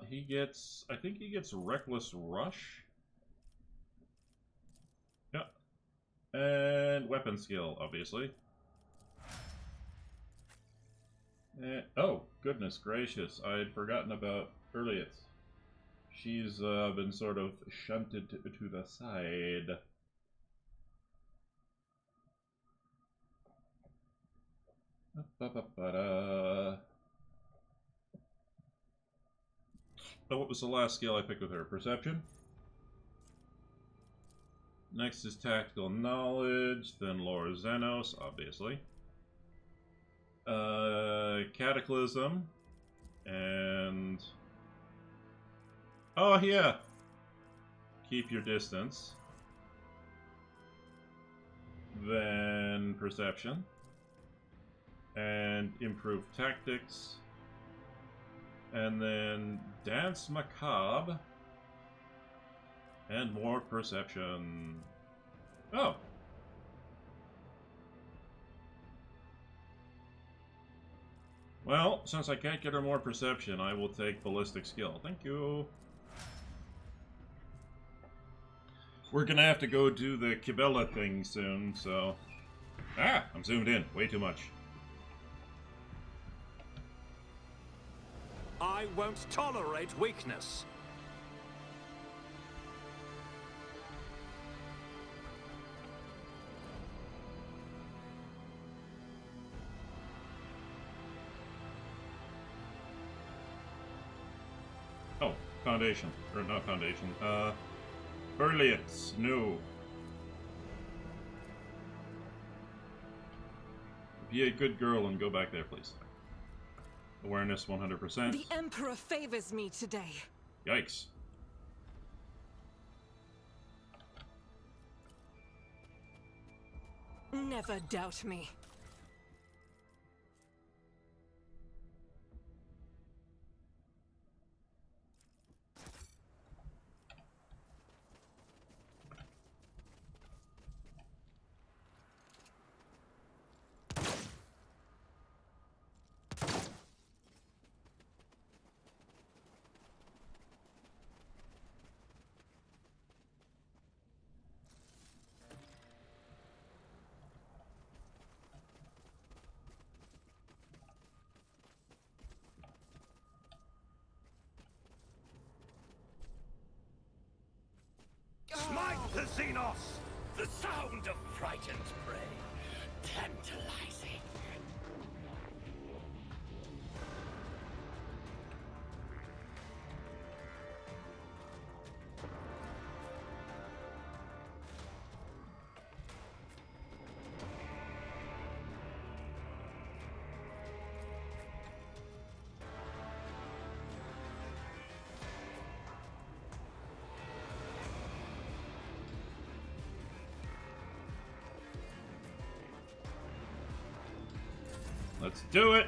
He gets... I think he gets Reckless Rush. Yeah. And weapon skill, obviously. Oh, goodness gracious. I had forgotten about Earliet. She's been sort of shunted to the side. Oh, what was the last skill I picked with her? Perception? Next is Tactical Knowledge, then Lore Xenos, obviously. Cataclysm. And... oh, yeah! Keep your distance. Then Perception. And Improve Tactics. And then Dance Macabre. And more Perception. Oh. Well, since I can't get her more Perception, I will take Ballistic Skill. Thank you. We're gonna have to go do the Kibella thing soon, so... ah! I'm zoomed in. Way too much. I won't tolerate weakness. Oh, Foundation. Or not Foundation. Earliets. No. Be a good girl and go back there, please. Awareness 100%. The Emperor favors me today. Yikes. Never doubt me. Smite the Xenos! The sound of frightened prey. Tantalizing. Let's do it.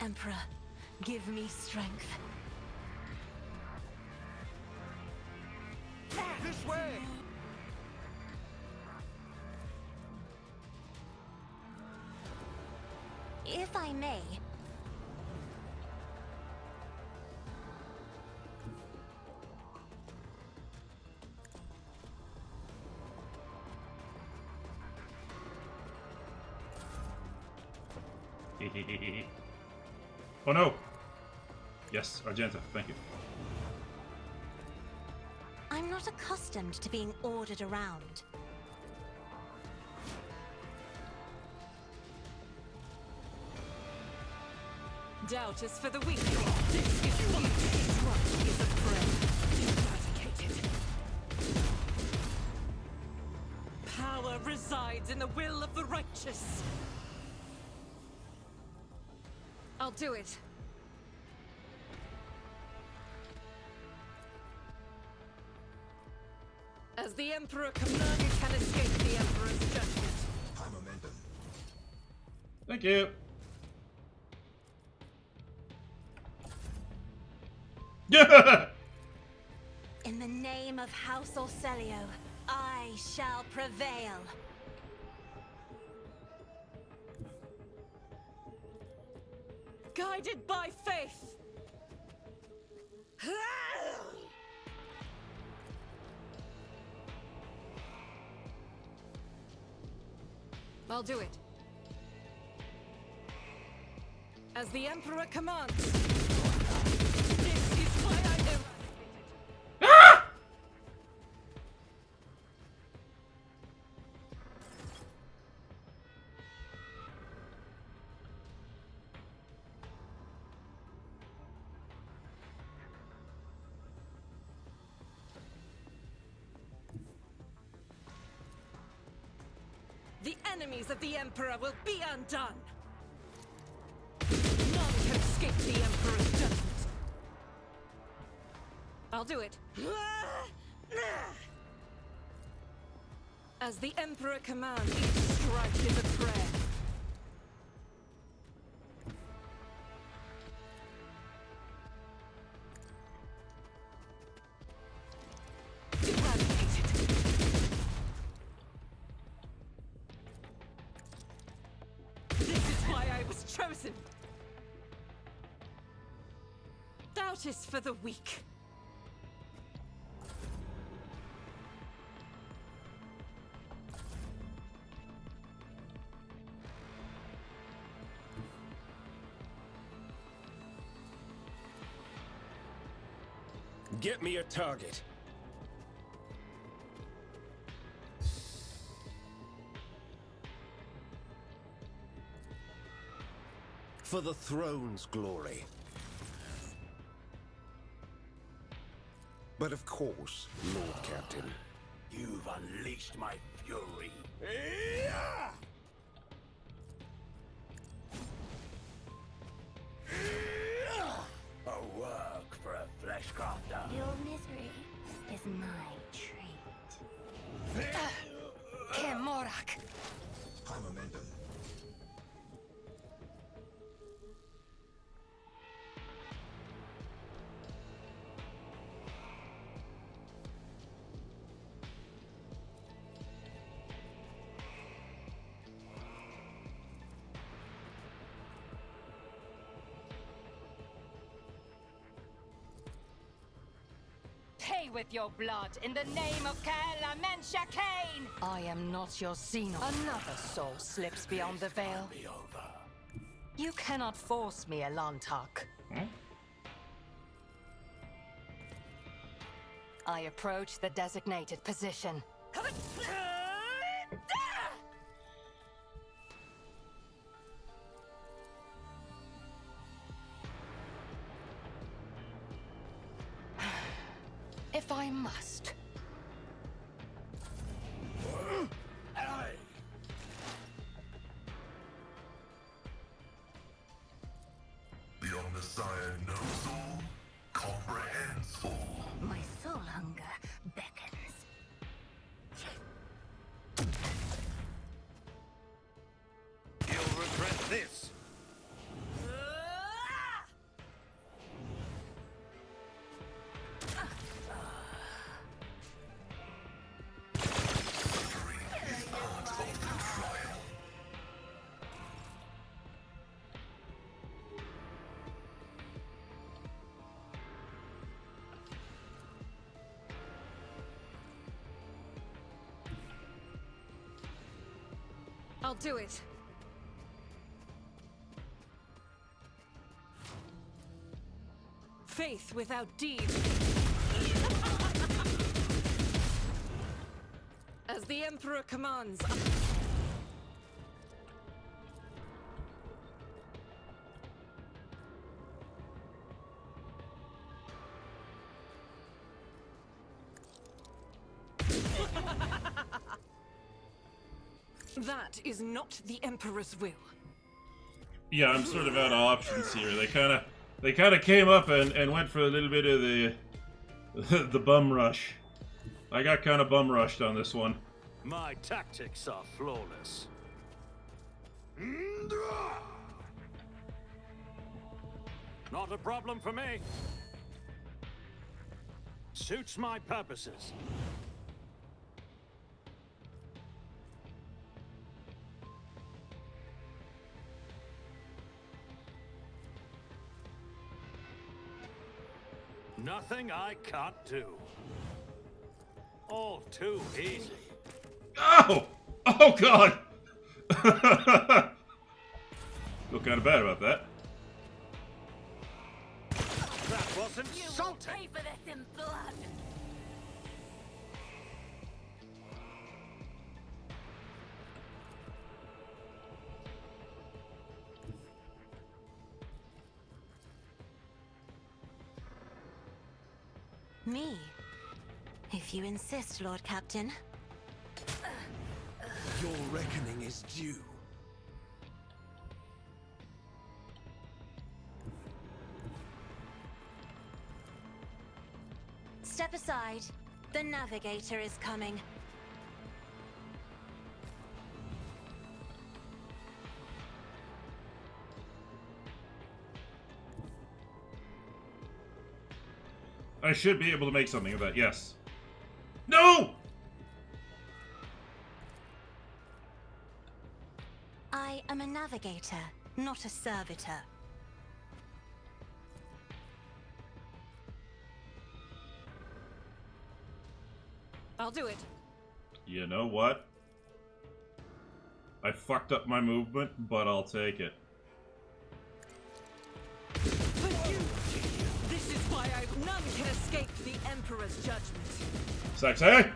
Emperor, give me strength. This way! If I may. Oh no! Yes, Argenta, thank you. I'm not accustomed to being ordered around. Doubt is for the weak. This is what is a prey. Eradicated. Power resides in the will of the righteous. I'll do it. As the Emperor commands, you can escape the Emperor's judgment. High momentum. Thank you. Yeah! In the name of House Orselio, I shall prevail. Guided by faith. I'll do it. As the Emperor commands. This is why I do. The enemies of the Emperor will be undone. None can escape the Emperor's judgment. I'll do it. As the Emperor commands, each strike is a prayer. Eradicated. This is why I was chosen. Doubt is for the weak. Get me a target. For the throne's glory. But of course, Lord Captain. You've unleashed my fury. A work for a flesh crafter. Your misery is my treat. Kemorak. High momentum. Pay with your blood in the name of Kaela Mensha Kane! I am not your Xenon. Another soul slips beyond the veil. Be over. You cannot force me, Elantak. I approach the designated position. if I must. The Omnissiah knows all, comprehends all. My soul hunger beckons. You'll regret this. Suffering is part of the trial. I'll do it. Faith without deed. As the Emperor commands. That is not the Emperor's will. Yeah, I'm sort of out of options here. They kind of came up and went for a little bit of the bum rush. I got kind of bum rushed on this one. My tactics are flawless. Not a problem for me. Suits my purposes. Nothing I can't do. All too easy. Oh! Oh God! Feel kind of bad about that. That was You will insulting. pay for this in blood. Me? If you insist, Lord Captain. Your reckoning is due. Step aside. The navigator is coming. I should be able to make something of that, yes. No! I am a navigator, not a servitor. I'll do it. You know what? I fucked up my movement, but I'll take it. But you! This is why none can escape the Emperor's judgment. Sexy!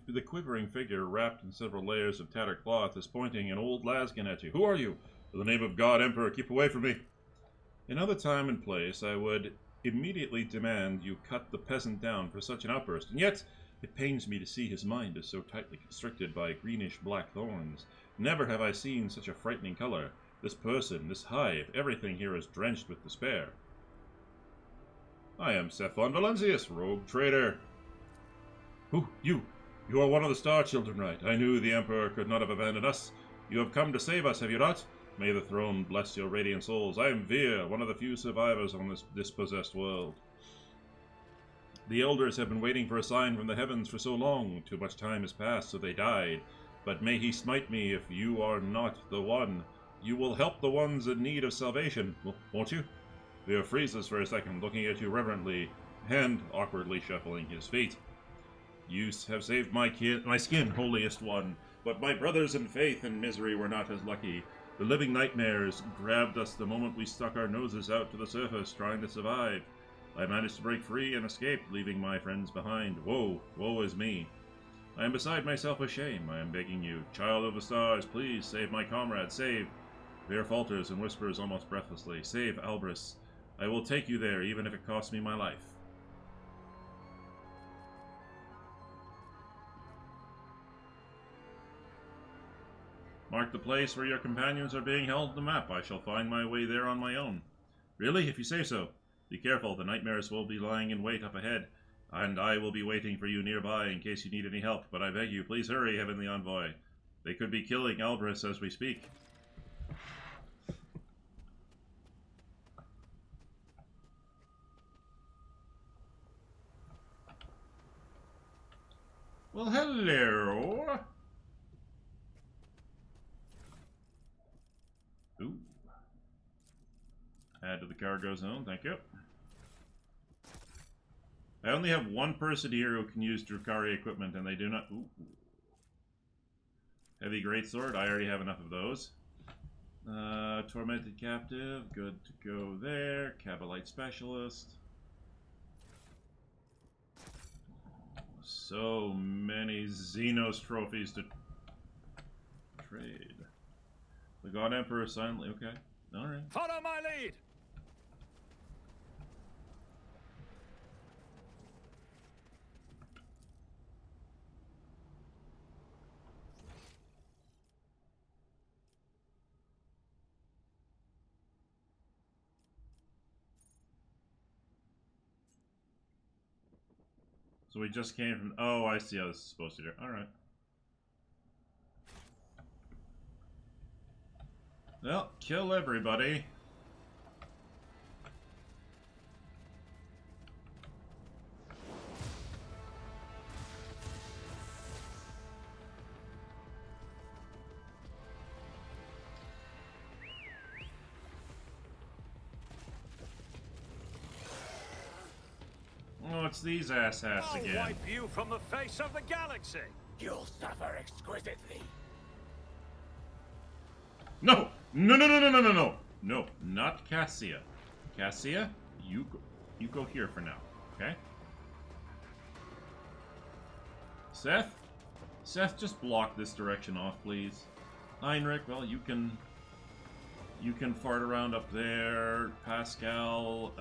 The quivering figure, wrapped in several layers of tattered cloth, is pointing an old laskin at you. Who are you? For the name of God, Emperor, keep away from me. In other time and place, I would immediately demand you cut the peasant down for such an outburst, and yet it pains me to see his mind is so tightly constricted by greenish-black thorns. Never have I seen such a frightening color. This person, this hive, everything here is drenched with despair. I am Seth von Valencius, rogue trader. Who? You? You are one of the Star Children, right? I knew the Emperor could not have abandoned us. You have come to save us, have you not? May the throne bless your radiant souls. I am Vir, one of the few survivors on this dispossessed world. The elders have been waiting for a sign from the heavens for so long. Too much time has passed, so they died. But may he smite me if you are not the one. You will help the ones in need of salvation, won't you? Vir freezes for a second, looking at you reverently, and awkwardly shuffling his feet. You have saved my skin, holiest one, but my brothers in faith and misery were not as lucky. The living nightmares grabbed us the moment we stuck our noses out to the surface, trying to survive. I managed to break free and escape, leaving my friends behind. Woe is me. I am beside myself with shame. I am begging you, child of the stars, please save my comrade. Save. Veer falters and whispers almost breathlessly. Save Albris. I will take you there, even if it costs me my life. Mark the place where your companions are being held on the map. I shall find my way there on my own. Really? If you say so. Be careful, the nightmares will be lying in wait up ahead, and I will be waiting for you nearby in case you need any help, but I beg you, please hurry, Heavenly Envoy. They could be killing Albris as we speak. Well, hello. Ooh. Add to the cargo zone, thank you. I only have one person here who can use Drukhari equipment, and they do not... Ooh. Heavy Greatsword, I already have enough of those. Tormented Captive, good to go there. Cabalite Specialist. So many Xenos trophies to trade. The God Emperor silently, okay. Alright. Follow my lead! So we just came from... Oh, I see how this is supposed to do. Alright. Well, kill everybody. Oh, it's these asshats I'll again. wipe you from the face of the galaxy! You'll suffer exquisitely. No! No, no, no, no, no, no, no! No, not Cassia. Cassia, you go here for now, okay? Seth? Seth, just block this direction off, please. Heinrich, well, you can fart around up there. Pascal,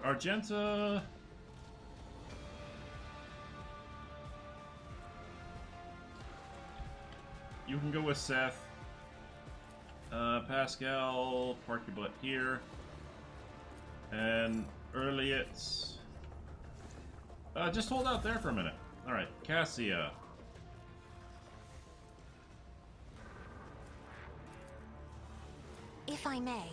Argenta... You can go with Seth. Pascal, park your butt here. And Earliot... just hold out there for a minute. Alright, Cassia. If I may.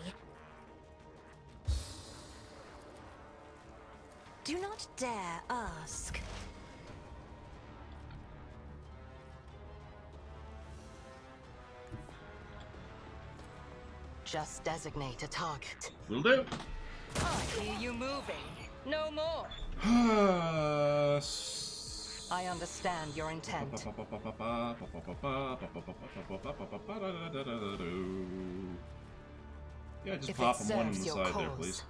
Do not dare ask. Just designate a target. Will do. I hear you moving. No more. I understand your intent. Yeah, just If pop it them one on the serves your side there, cause. please.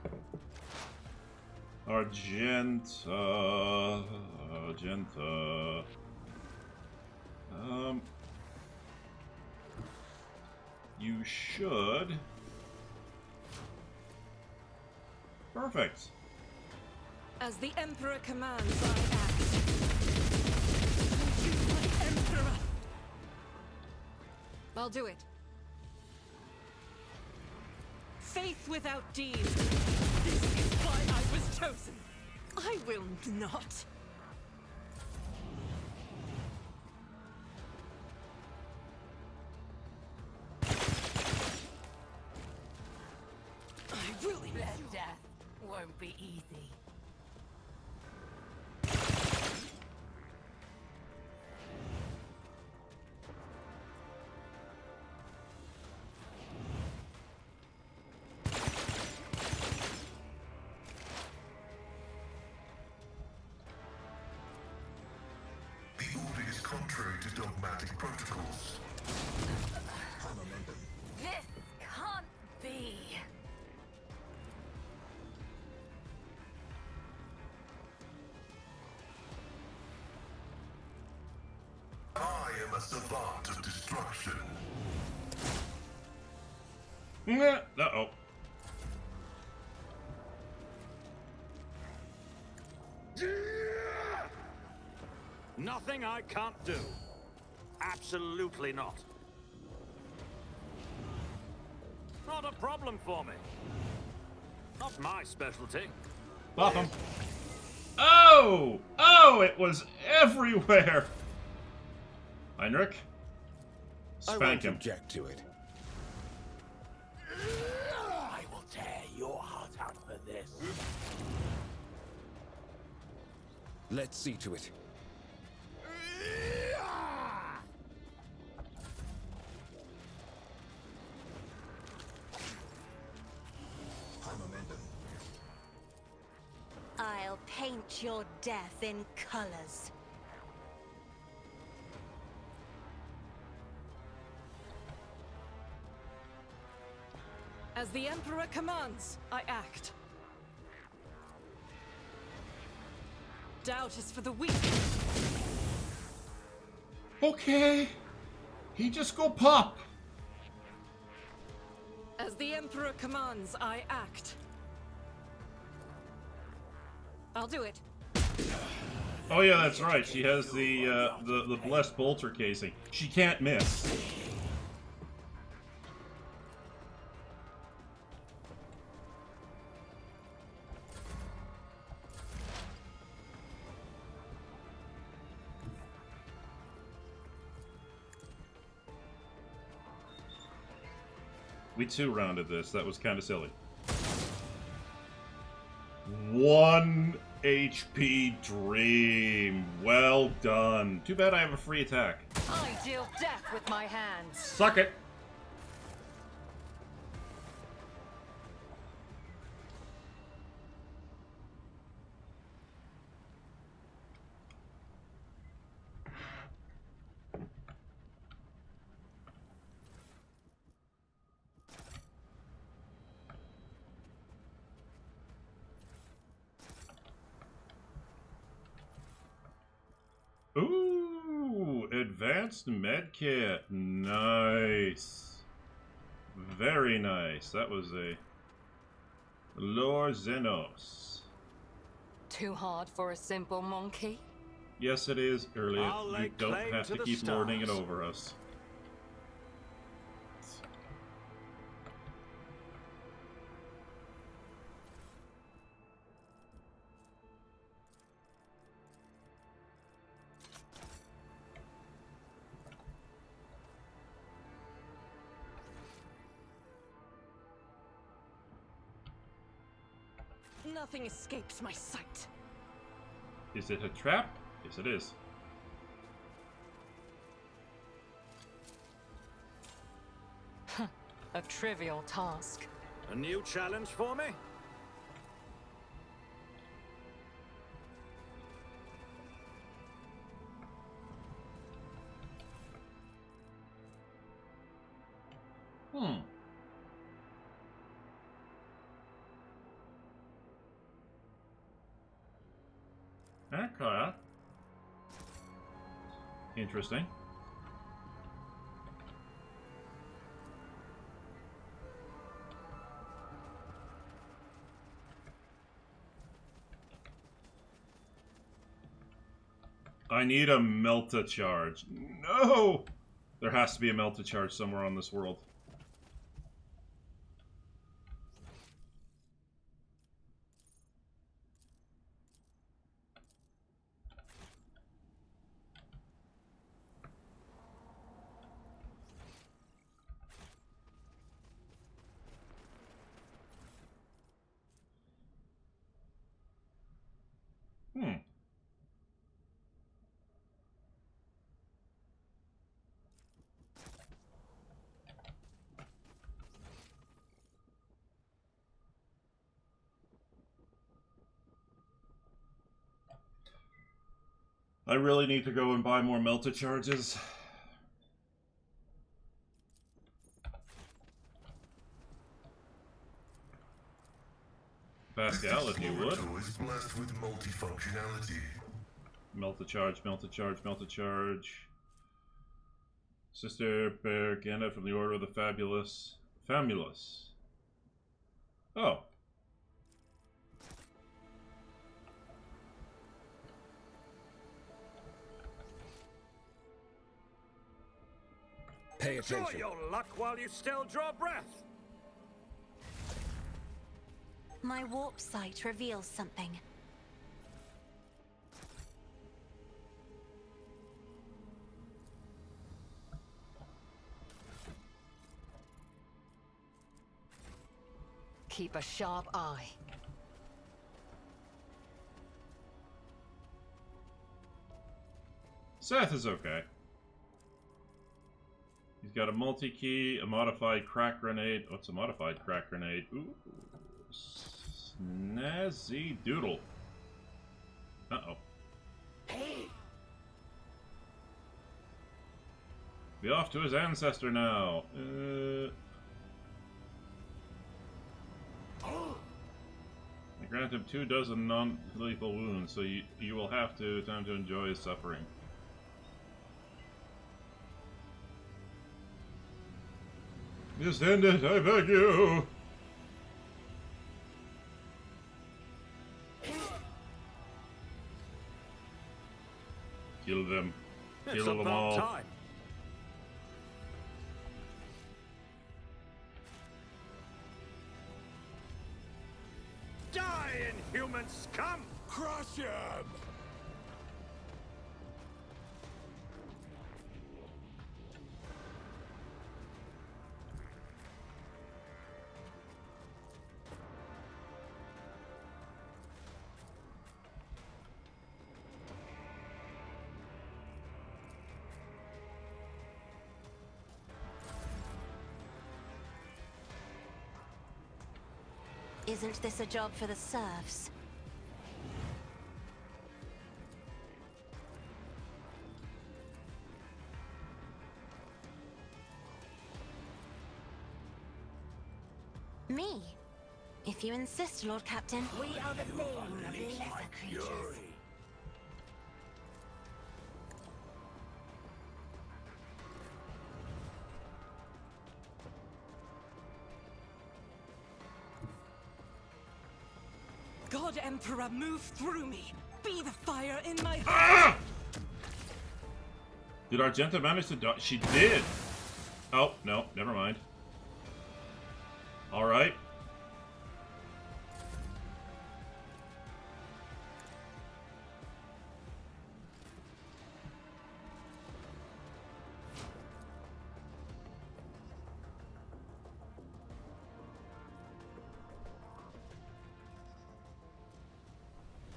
Argenta. You should. Perfect. As the Emperor commands, I act. You, my Emperor! I'll do it. Faith without deeds. This is why I was chosen. I will not. I will Their death won't be easy. The order is contrary to dogmatic protocols. This can't be. am a savant of destruction. Uh-oh. Nothing I can't do. Absolutely not. Not a problem for me. Not my specialty. Pop him. Oh! Oh, it was everywhere! Heinrich? I Spank won't him. object to it. I will tear your heart out for this. Let's see to it. High momentum. I'll paint your death in colors. As the Emperor commands, I act. Doubt is for the weak. Okay. He just go pop. As the Emperor commands, I act. I'll do it. Oh yeah, that's right. She has the blessed bolter casing. She can't miss. We two-rounded this. That was kind of silly. 1 HP dream. Well done. Too bad I have a free attack. I deal death with my hands. Suck it. Ooh, advanced medkit. Nice. Very nice. That was a Lord Xenos. Too hard for a simple monkey? Yes, it is, Elliot. I'll You lay don't claim have to to the keep lording it stars. over us. Nothing escapes my sight. Is it a trap? Yes, it is. A trivial task. A new challenge for me? Hmm. Okay. Interesting. I need a Melta charge. No! There has to be a Melta charge somewhere on this world. Hmm. I really need to go and buy more Melta charges. Pascal, if you would. Explorator is blessed with multifunctionality. Melta charge, Melta charge, Melta charge. Sister Bergana from the Order of the Fabulous. Famulous. Oh. Pay Enjoy attention. your luck while you still draw breath. My warp sight reveals something. Keep a sharp eye. Seth is okay. He's got a multi-key, a modified crack grenade. What's a modified crack grenade? Ooh. Snazzy doodle. Uh-oh. Be off to his ancestor now. I grant him 2 dozen non-lethal wounds, so you will have time to enjoy his suffering. Just end it, I beg you! Kill them. It's Kill them about all. time. Die, inhuman scum! Crush him! Isn't this a job for the serfs? Me? If you insist, Lord Captain. We are the bane of lesser creatures. God Emperor, move through me. Be the fire in my heart. Ah! Did Argenta manage to die? She did! Oh, no, never mind. Alright.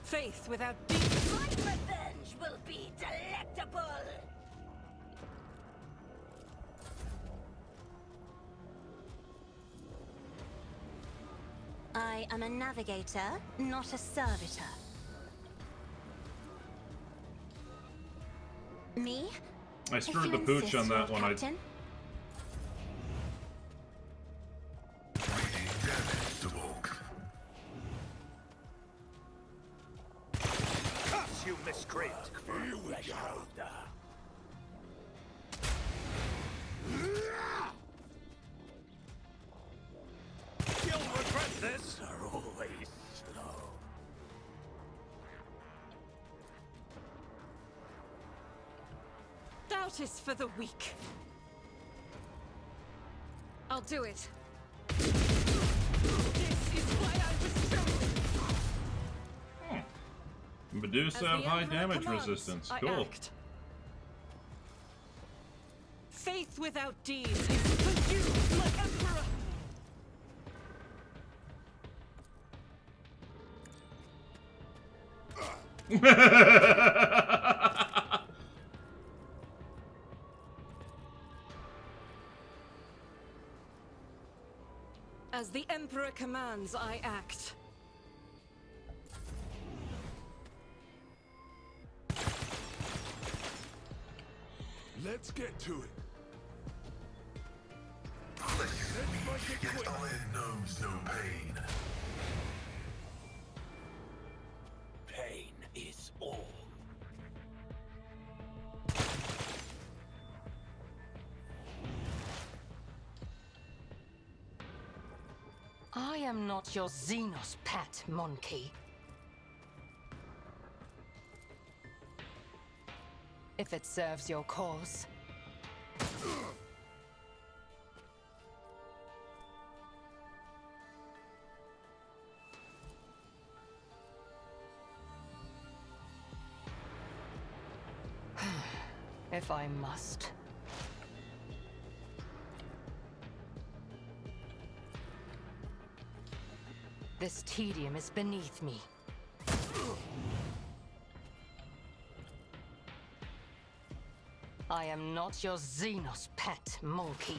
Faith without deed. My revenge will be delectable! I am a navigator, not a servitor. Me? I If screwed you the pooch insist, on that Lord one. Captain. Reading damage to Volk. Curse you, miscreant! Here we go. You'll regret this. Are always slow. Doubt is for the weak. I'll do it. This is why I was chosen. Medusa As have the high Emperor damage commands, resistance. I Cool. act. Faith without deeds is for you, my Emperor. As the Emperor commands, I act. Let's get to it. Flesh is weak, yet iron knows no pain. Pain is all. I am not your Xenos pet, monkey. If it serves your cause. If I must. This tedium is beneath me. I am not your Xenos pet, monkey.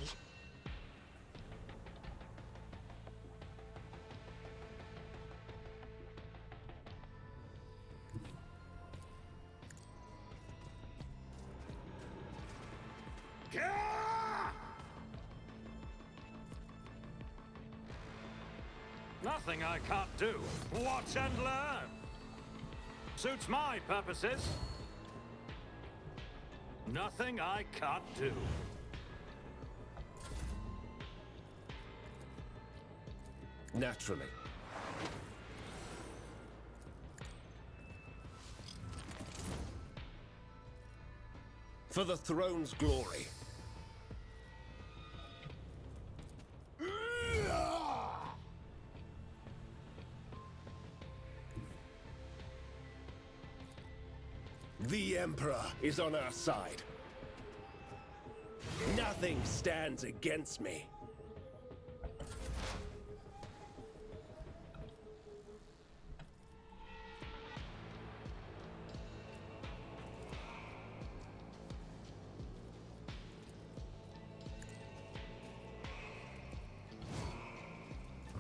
Nothing I can't do. Watch and learn. Suits my purposes. Nothing I can't do. Naturally. For the throne's glory. The Emperor is on our side. Nothing stands against me.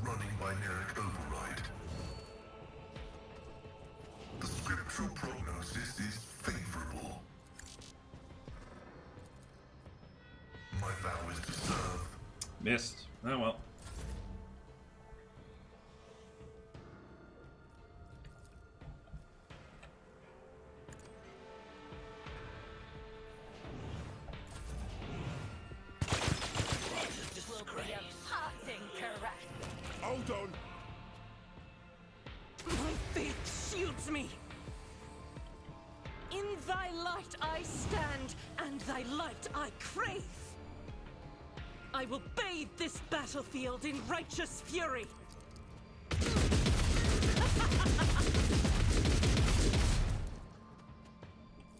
Running binaric override. The scriptural prognosis is favorable. My vow is to serve. Missed. Oh well. Hold on. My faith shields me. In thy light I stand, and thy light I crave. I will bathe this battlefield in righteous fury.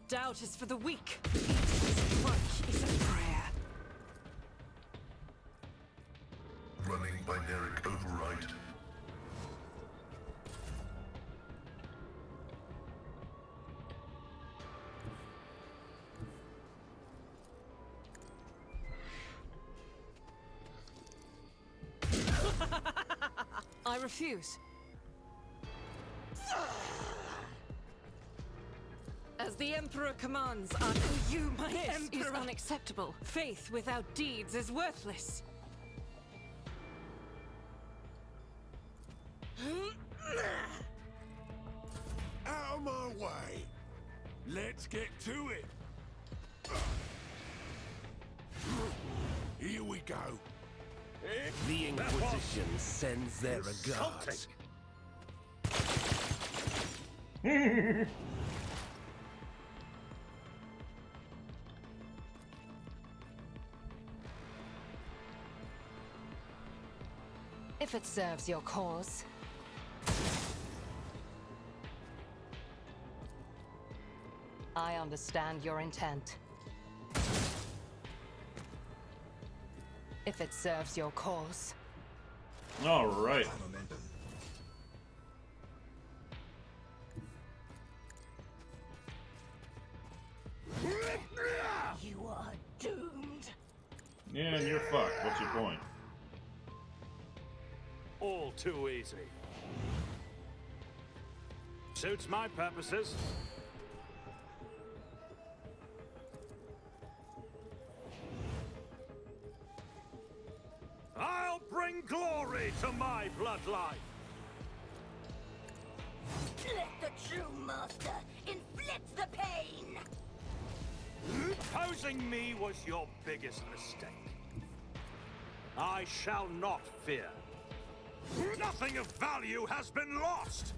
Doubt is for the weak. Each strike is a prayer. Running binaric override. I refuse. As the Emperor commands, you, my Emperor, is unacceptable. Faith without deeds is worthless. Out of my way. Let's get to it. Here we go. The Inquisition sends their regards. If it serves your cause. I understand your intent. If it serves your cause. All right. You are doomed. Yeah, and you're fucked. What's your point? All too easy. Suits my purposes. I'll bring glory to my bloodline. Let the true master inflict the pain. Opposing me was your biggest mistake. I shall not fear. Nothing of value has been lost!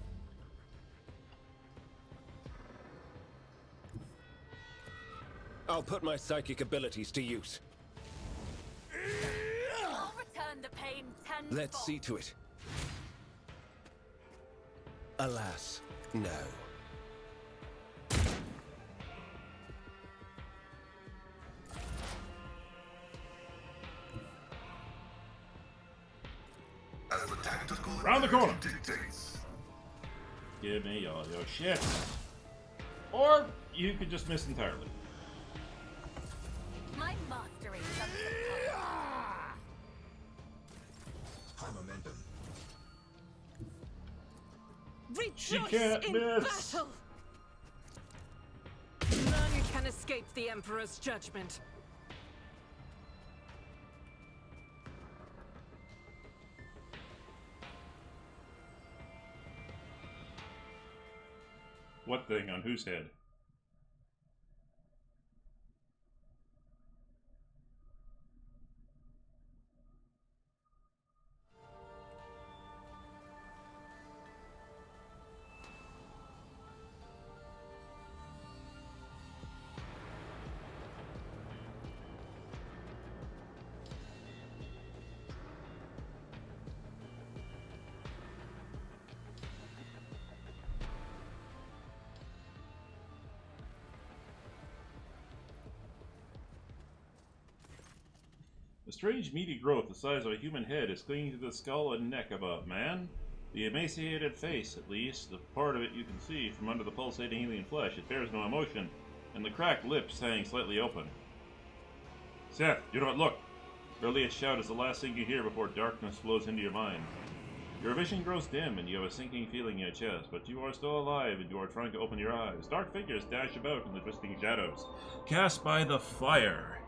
I'll put my psychic abilities to use. I'll return the pain tenfold. Let's see to it. Alas, no. As the tactical Round the corner. dictates. Give me all your shit. Or you could just miss entirely. My mastery comes High momentum. Rejoice can't in miss. battle! None can escape the Emperor's judgment. What thing on whose head? A strange meaty growth the size of a human head is clinging to the skull and neck of a man. The emaciated face, at least, the part of it you can see from under the pulsating alien flesh, it bears no emotion, and the cracked lips hang slightly open. Seth, do not look! Barely a shout is the last thing you hear before darkness flows into your mind. Your vision grows dim and you have a sinking feeling in your chest, but you are still alive and you are trying to open your eyes. Dark figures dash about in the twisting shadows, cast by the fire.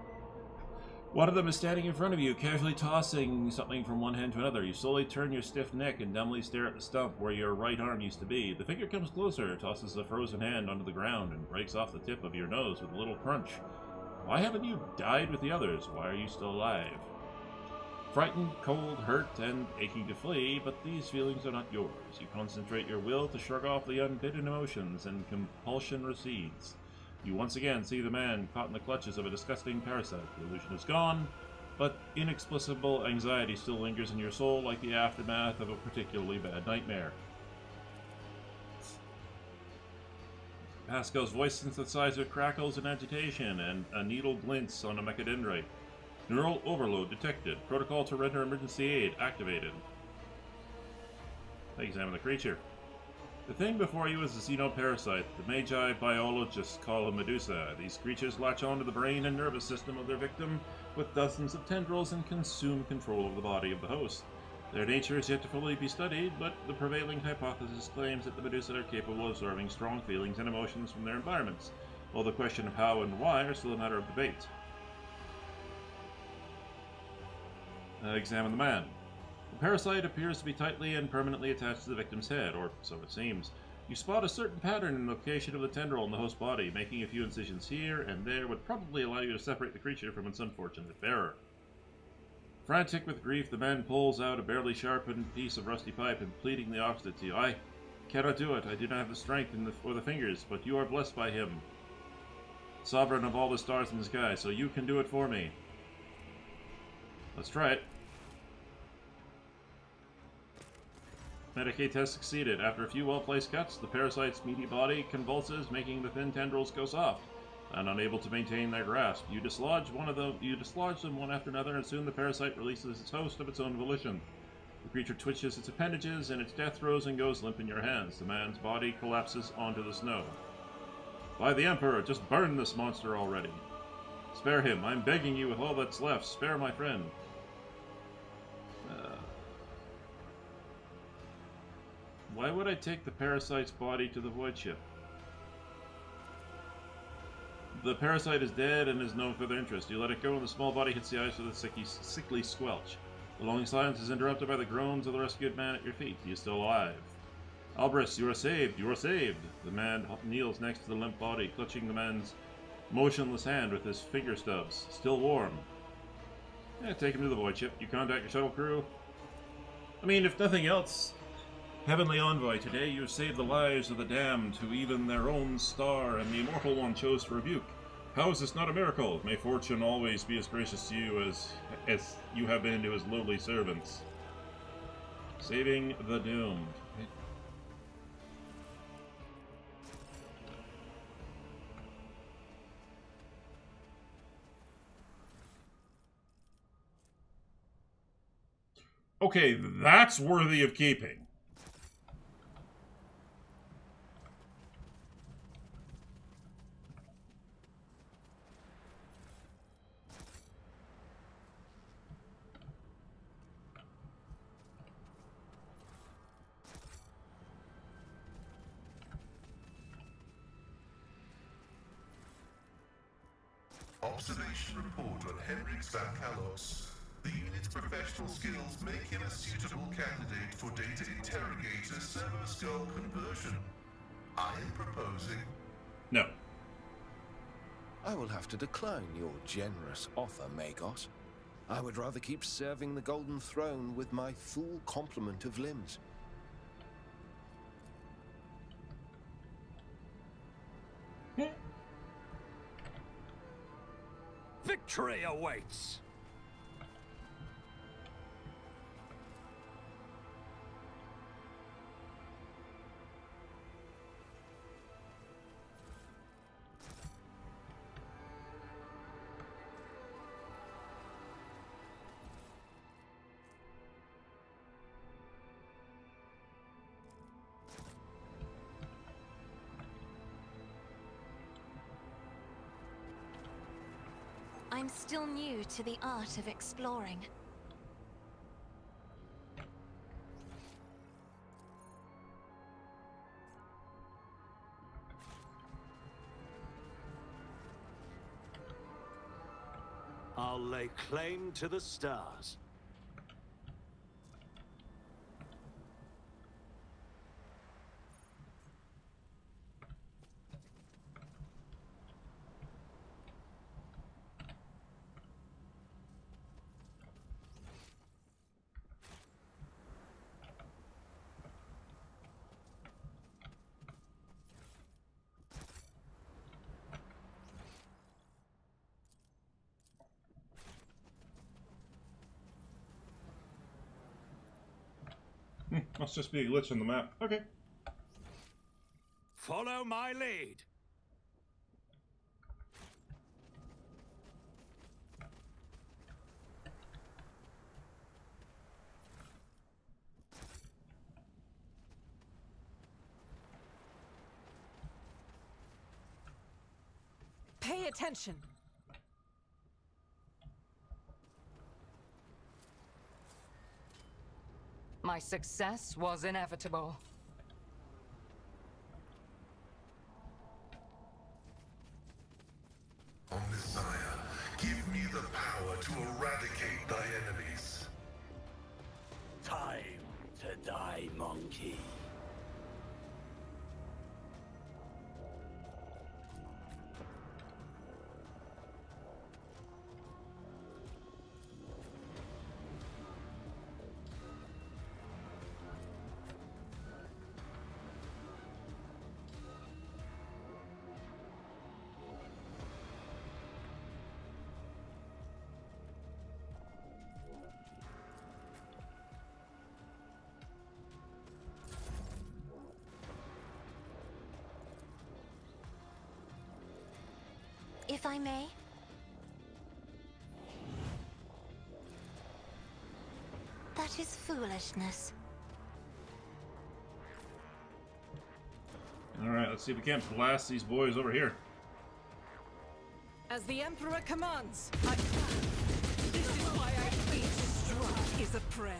One of them is standing in front of you, casually tossing something from one hand to another. You slowly turn your stiff neck and dumbly stare at the stump where your right arm used to be. The figure comes closer, tosses a frozen hand onto the ground, and breaks off the tip of your nose with a little crunch. Why haven't you died with the others? Why are you still alive? Frightened, cold, hurt, and aching to flee, but these feelings are not yours. You concentrate your will to shrug off the unbidden emotions, and compulsion recedes. You once again see the man caught in the clutches of a disgusting parasite. The illusion is gone, but inexplicable anxiety still lingers in your soul like the aftermath of a particularly bad nightmare. Pascal's voice synthesizer crackles in agitation, and a needle glints on a mechadendrite. Neural overload detected. Protocol to render emergency aid activated. Examine the creature. The thing before you is a xenoparasite. The Magi biologists call a Medusa. These creatures latch onto the brain and nervous system of their victim with dozens of tendrils and consume control of the body of the host. Their nature is yet to fully be studied, but the prevailing hypothesis claims that the Medusa are capable of absorbing strong feelings and emotions from their environments, while the question of how and why are still a matter of debate. Examine the man. The parasite appears to be tightly and permanently attached to the victim's head, or so it seems. You spot a certain pattern in the location of the tendril in the host body. Making a few incisions here and there would probably allow you to separate the creature from its unfortunate bearer. Frantic with grief, the man pulls out a barely sharpened piece of rusty pipe and pleading the opposite to you. I cannot do it. I do not have the strength or the fingers, but you are blessed by him, sovereign of all the stars in the sky, so you can do it for me. Let's try it. Medicaid test succeeded. After a few well-placed cuts, the parasite's meaty body convulses, making the thin tendrils go soft. And unable to maintain their grasp, you dislodge them one after another, and soon the parasite releases its host of its own volition. The creature twitches its appendages, and its death throes and goes limp in your hands. The man's body collapses onto the snow. By the Emperor, just burn this monster already. Spare him. I'm begging you with all that's left. Spare my friend. Why would I take the parasite's body to the void ship? The parasite is dead and is no further interest. You let it go and the small body hits the ice with a sickly squelch. The long silence is interrupted by the groans of the rescued man at your feet. He is still alive. Albris, you are saved! You are saved! The man kneels next to the limp body, clutching the man's motionless hand with his finger stubs. Still warm. Yeah, take him to the void ship. You contact your shuttle crew. I mean, if nothing else, Heavenly Envoy, today you saved the lives of the damned, who even their own star and the Immortal One chose to rebuke. How is this not a miracle? May fortune always be as gracious to you as you have been to his lowly servants. Saving the doomed. Okay, that's worthy of keeping. Observation report on Henrix Van Kalos. The unit's professional skills make him a suitable candidate for data interrogator servo skull conversion. I am proposing... No. I will have to decline your generous offer, Magos. I would rather keep serving the Golden Throne with my full complement of limbs. Victory awaits! I'm still new to the art of exploring. I'll lay claim to the stars. Must just be a glitch on the map. Okay. Follow my lead. Pay attention. My success was inevitable. Omnissiah, give me the power to eradicate thy enemies. Time to die, monkey. If I may? That is foolishness. Alright, let's see if we can't blast these boys over here. As the Emperor commands, I plan. This is why each strike is a prayer.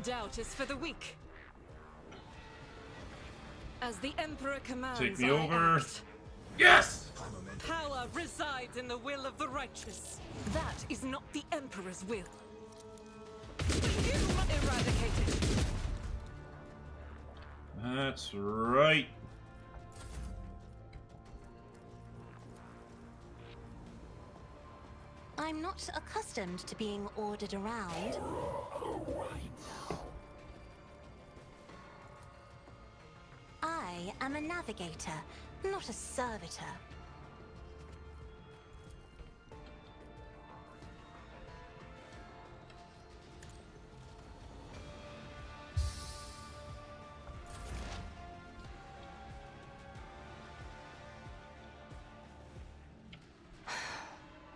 Doubt is for the weak. As the Emperor commands, Take me I over. act. Yes! Power resides in the will of the righteous. That is not the Emperor's will. Eradicated. That's right. I'm not accustomed to being ordered around. I am a navigator, not a servitor.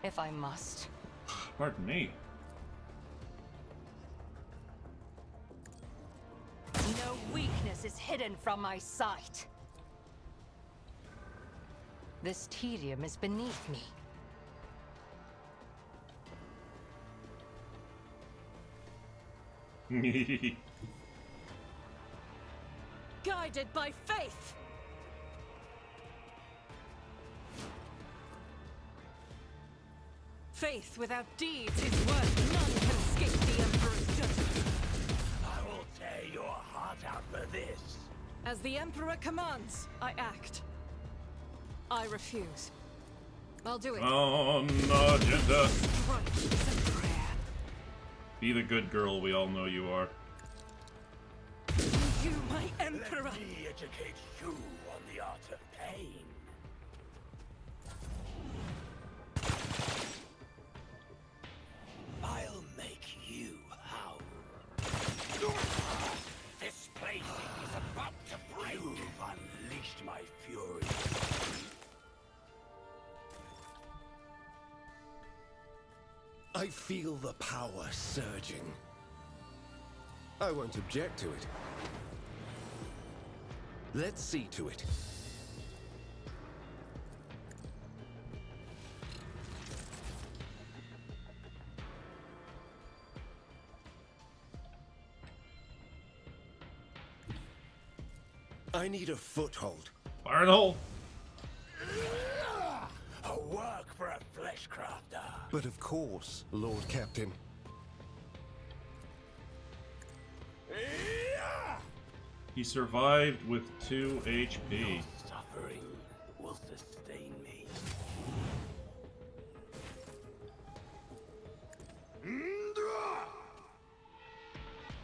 If I must. Pardon me. No weakness is hidden from my sight. This tedium is beneath me. Guided by faith! Faith without deeds is worth none can escape the Emperor's judgment. I will tear your heart out for this. As the Emperor commands, I act. I refuse. I'll do it. On agenda. Strike is a prayer. Be the good girl we all know you are. You, my Emperor! Let me educate you on the art of pain. I'll make you howl. This place is about to break. You've unleashed my fury. I feel the power surging. I won't object to it. Let's see to it. I need a foothold. Fire in the hole. A work for a flesh crafter. But of course, Lord Captain. He survived with 2 HP. Suffering will sustain me.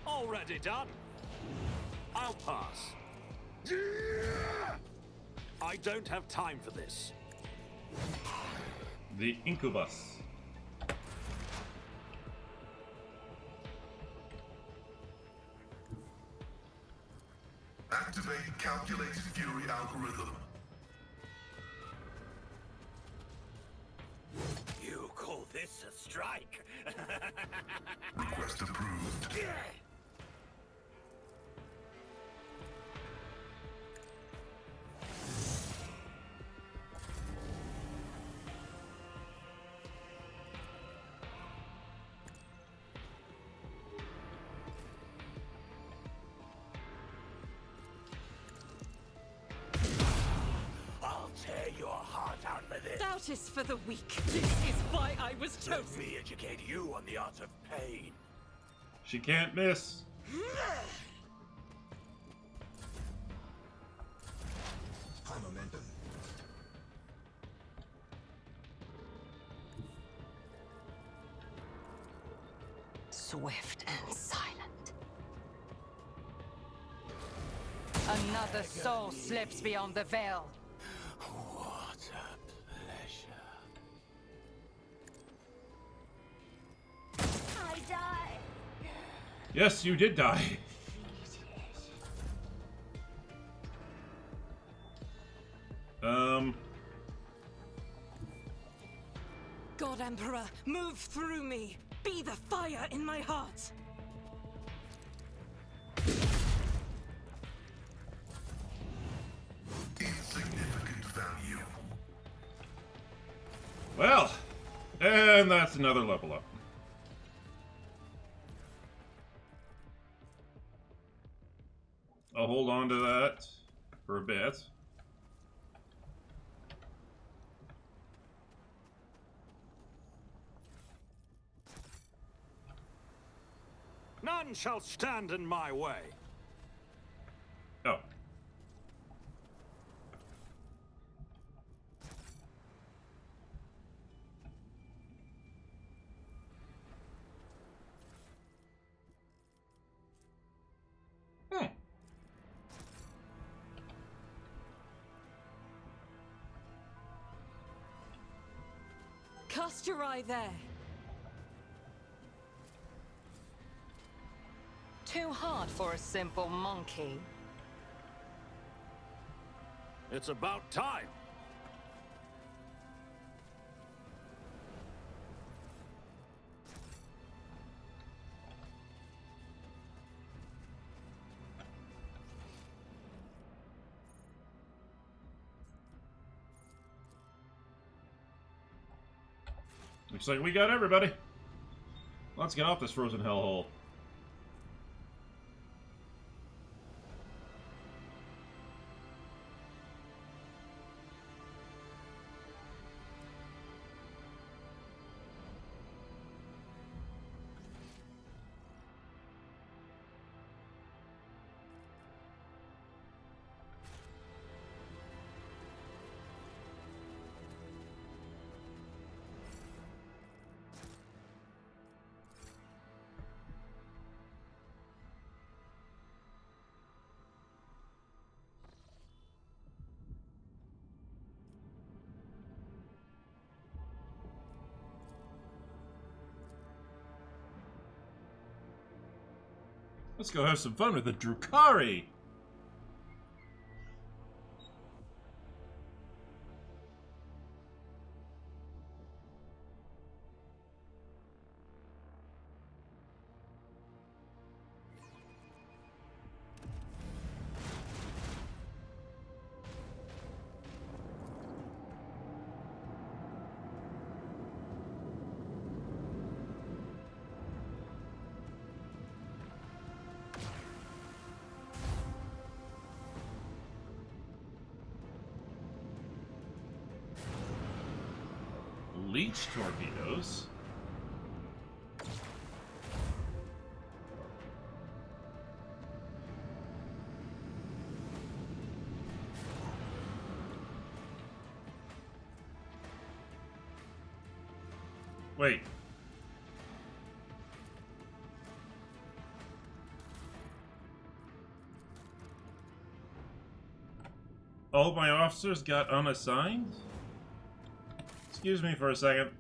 Already done. I'll pass. I don't have time for this. The Incubus. Activate calculated fury algorithm. You call this a strike? Request approved. I'll tear your heart out for this. Doubt is for the weak. This is why I was Let chosen. me educate you on the art of pain. She can't miss. High momentum. Swift and silent. Another soul slips beyond the veil. What a pleasure. I die. Yes, you did die. God Emperor, move through me. Be the fire in my heart. Insignificant value. Well, and that's another level up. I'll hold on to that for a bit. None shall stand in my way. Oh. Cast your eye there. Too hard for a simple monkey. It's about time. Looks like we got everybody. Let's get off this frozen hellhole. Let's go have some fun with the Drukari! Leech torpedoes. Wait. All my officers got unassigned? Excuse me for a second.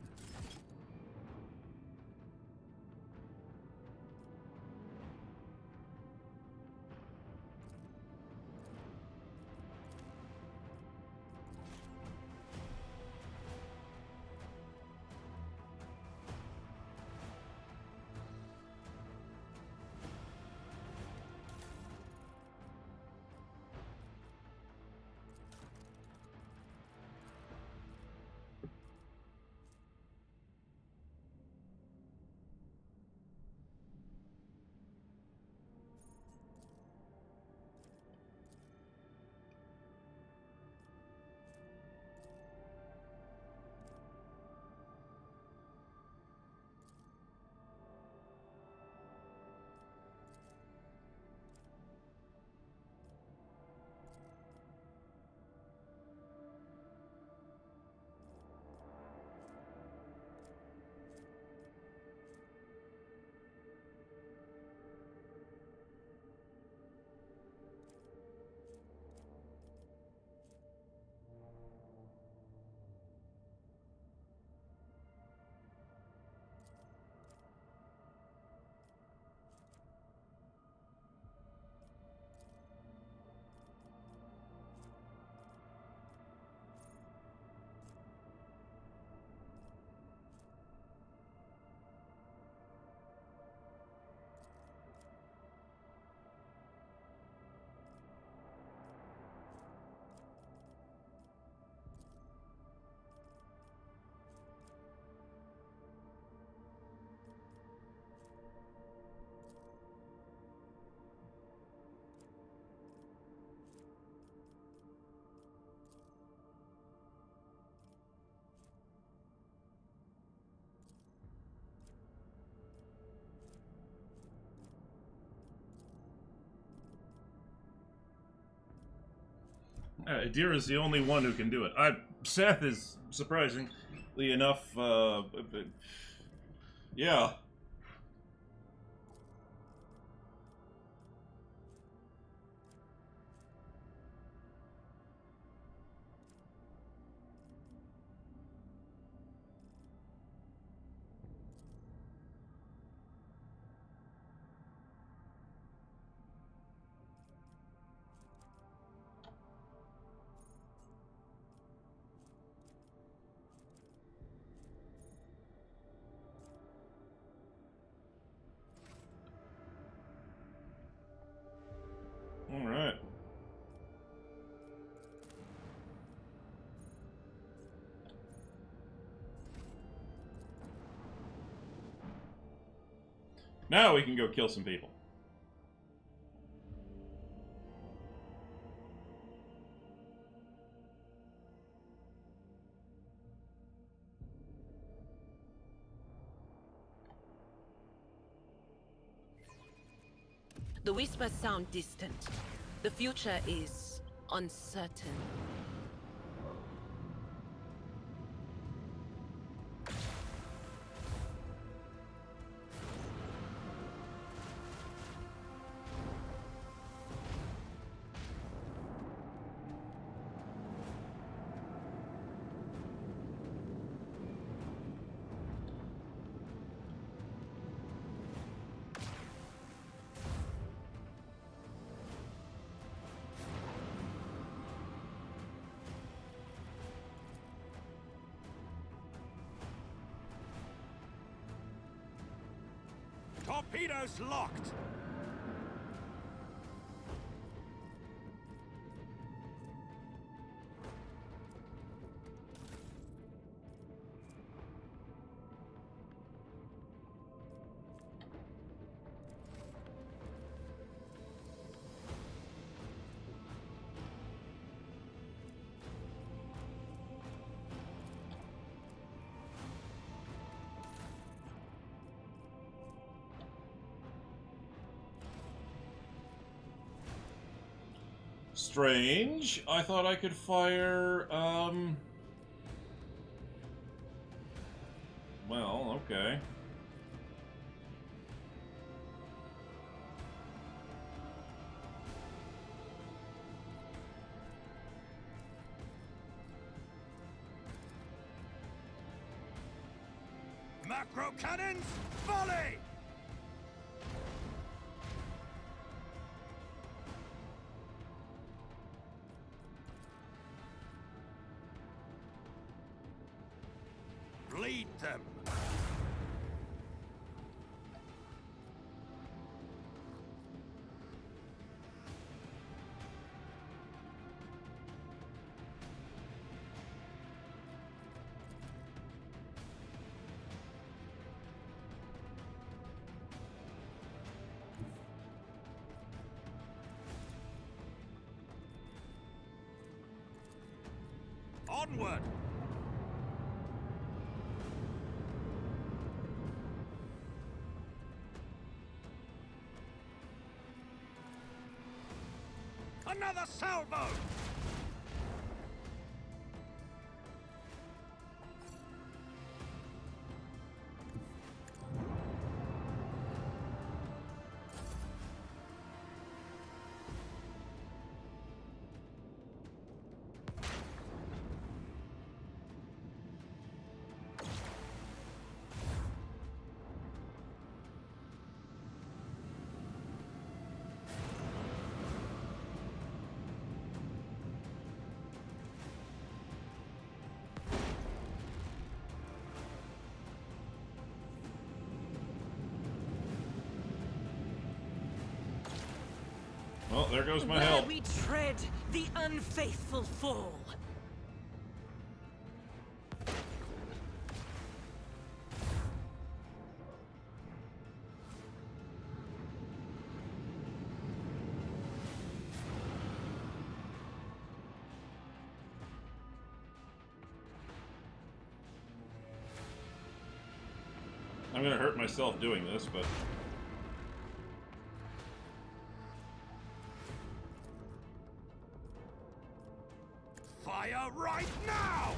Deer is the only one who can do it. Seth is, surprisingly enough, yeah. Now we can go kill some people. The whispers sound distant. The future is uncertain. Torpedoes locked! Strange. I thought I could fire, well, okay. Macro cannons, volley! Bleed them! Onward! Another salvo! Well, there goes my Where help. we tread the unfaithful fall. I'm gonna hurt myself doing this, but... Fire right now!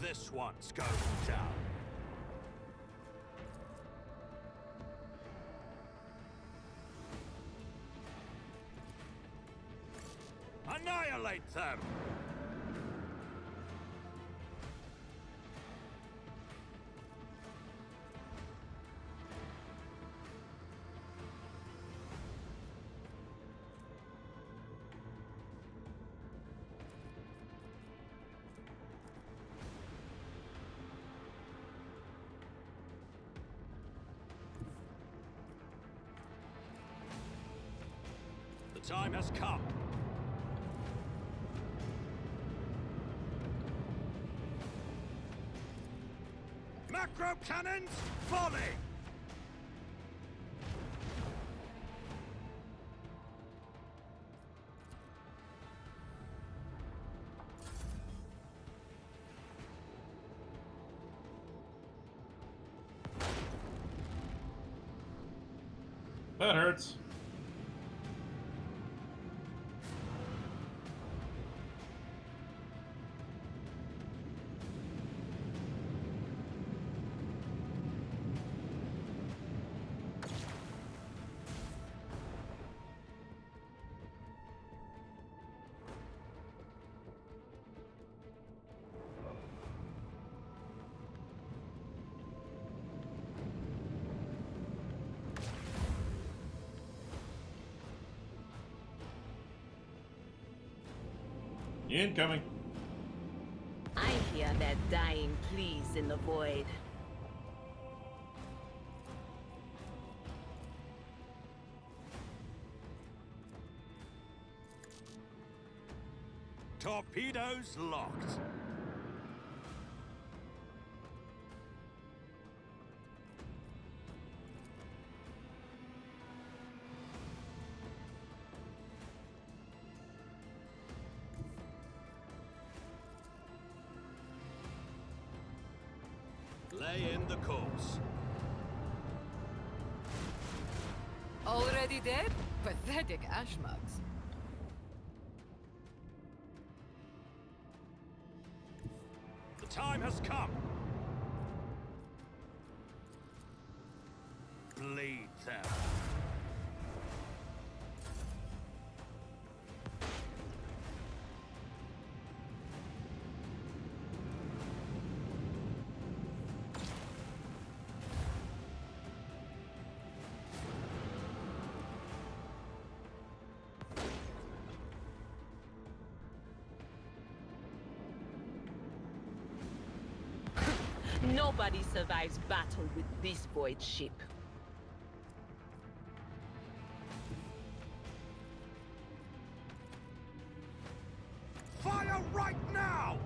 This one's going down. Annihilate them! The time has come. Macro cannons, volley! That hurts. Incoming. I hear their dying pleas in the void. Torpedoes locked. Lay in the course. Already dead? Pathetic ashmugs. The time has come. Bleed them. Nobody survives battle with this void ship. Fire right now!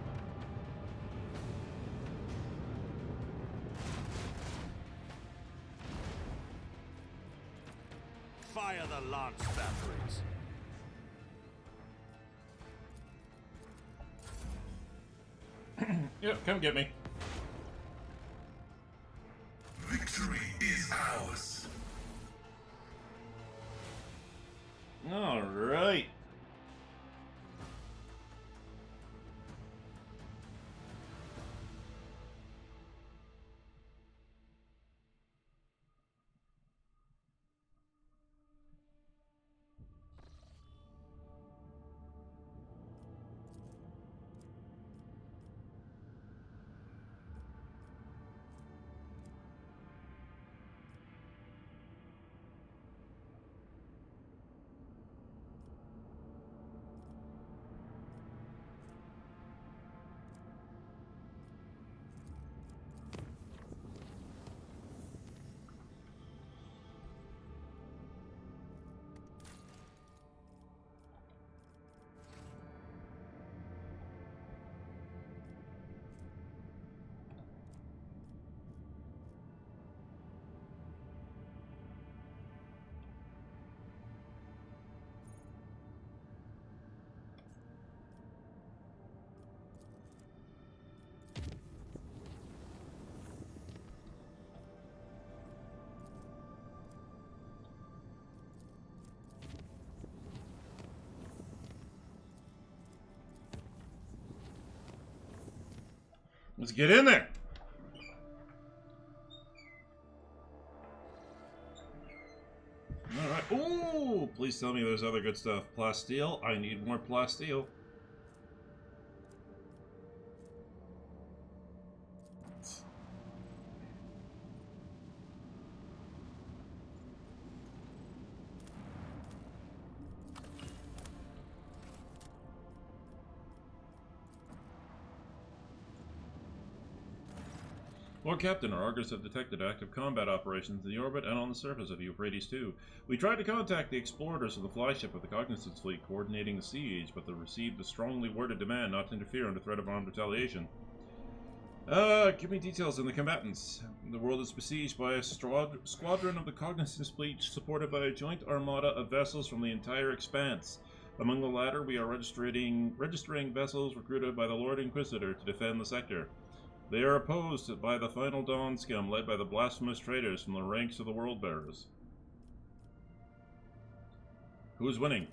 Fire the lance batteries. Yep, come get me. Victory is ours. All right. Let's get in there. Alright. Ooh, please tell me there's other good stuff. Plasteel. I need more plasteel. Lord Captain, our Argos have detected active combat operations in the orbit and on the surface of Euphrates II. We tried to contact the explorers of the flyship of the Cognizance Fleet coordinating the siege, but they received a strongly worded demand not to interfere under threat of armed retaliation. Give me details on the combatants. The world is besieged by a squadron of the Cognizance Fleet, supported by a joint armada of vessels from the entire expanse. Among the latter, we are registering vessels recruited by the Lord Inquisitor to defend the sector. They are opposed by the Final Dawn scum, led by the blasphemous traitors from the ranks of the World Bearers. Who is winning?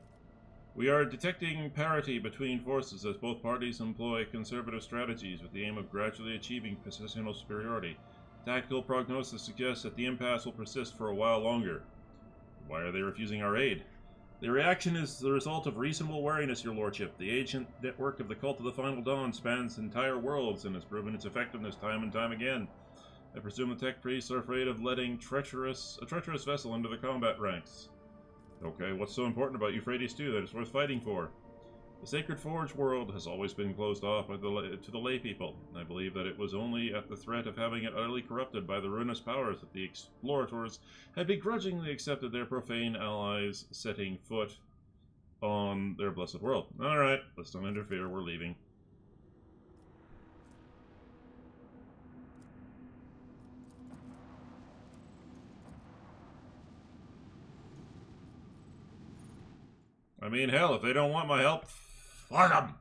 We are detecting parity between forces as both parties employ conservative strategies with the aim of gradually achieving positional superiority. Tactical prognosis suggests that the impasse will persist for a while longer. Why are they refusing our aid? The reaction is the result of reasonable wariness, your lordship. The ancient network of the Cult of the Final Dawn spans entire worlds and has proven its effectiveness time and time again. I presume the tech priests are afraid of letting a treacherous vessel into the combat ranks. Okay, what's so important about Euphrates II that it's worth fighting for? The Sacred Forge world has always been closed off to the lay people. I believe that it was only at the threat of having it utterly corrupted by the ruinous powers that the explorators had begrudgingly accepted their profane allies setting foot on their blessed world. Alright, let's not interfere, we're leaving. I mean, hell, if they don't want my help, fuck them!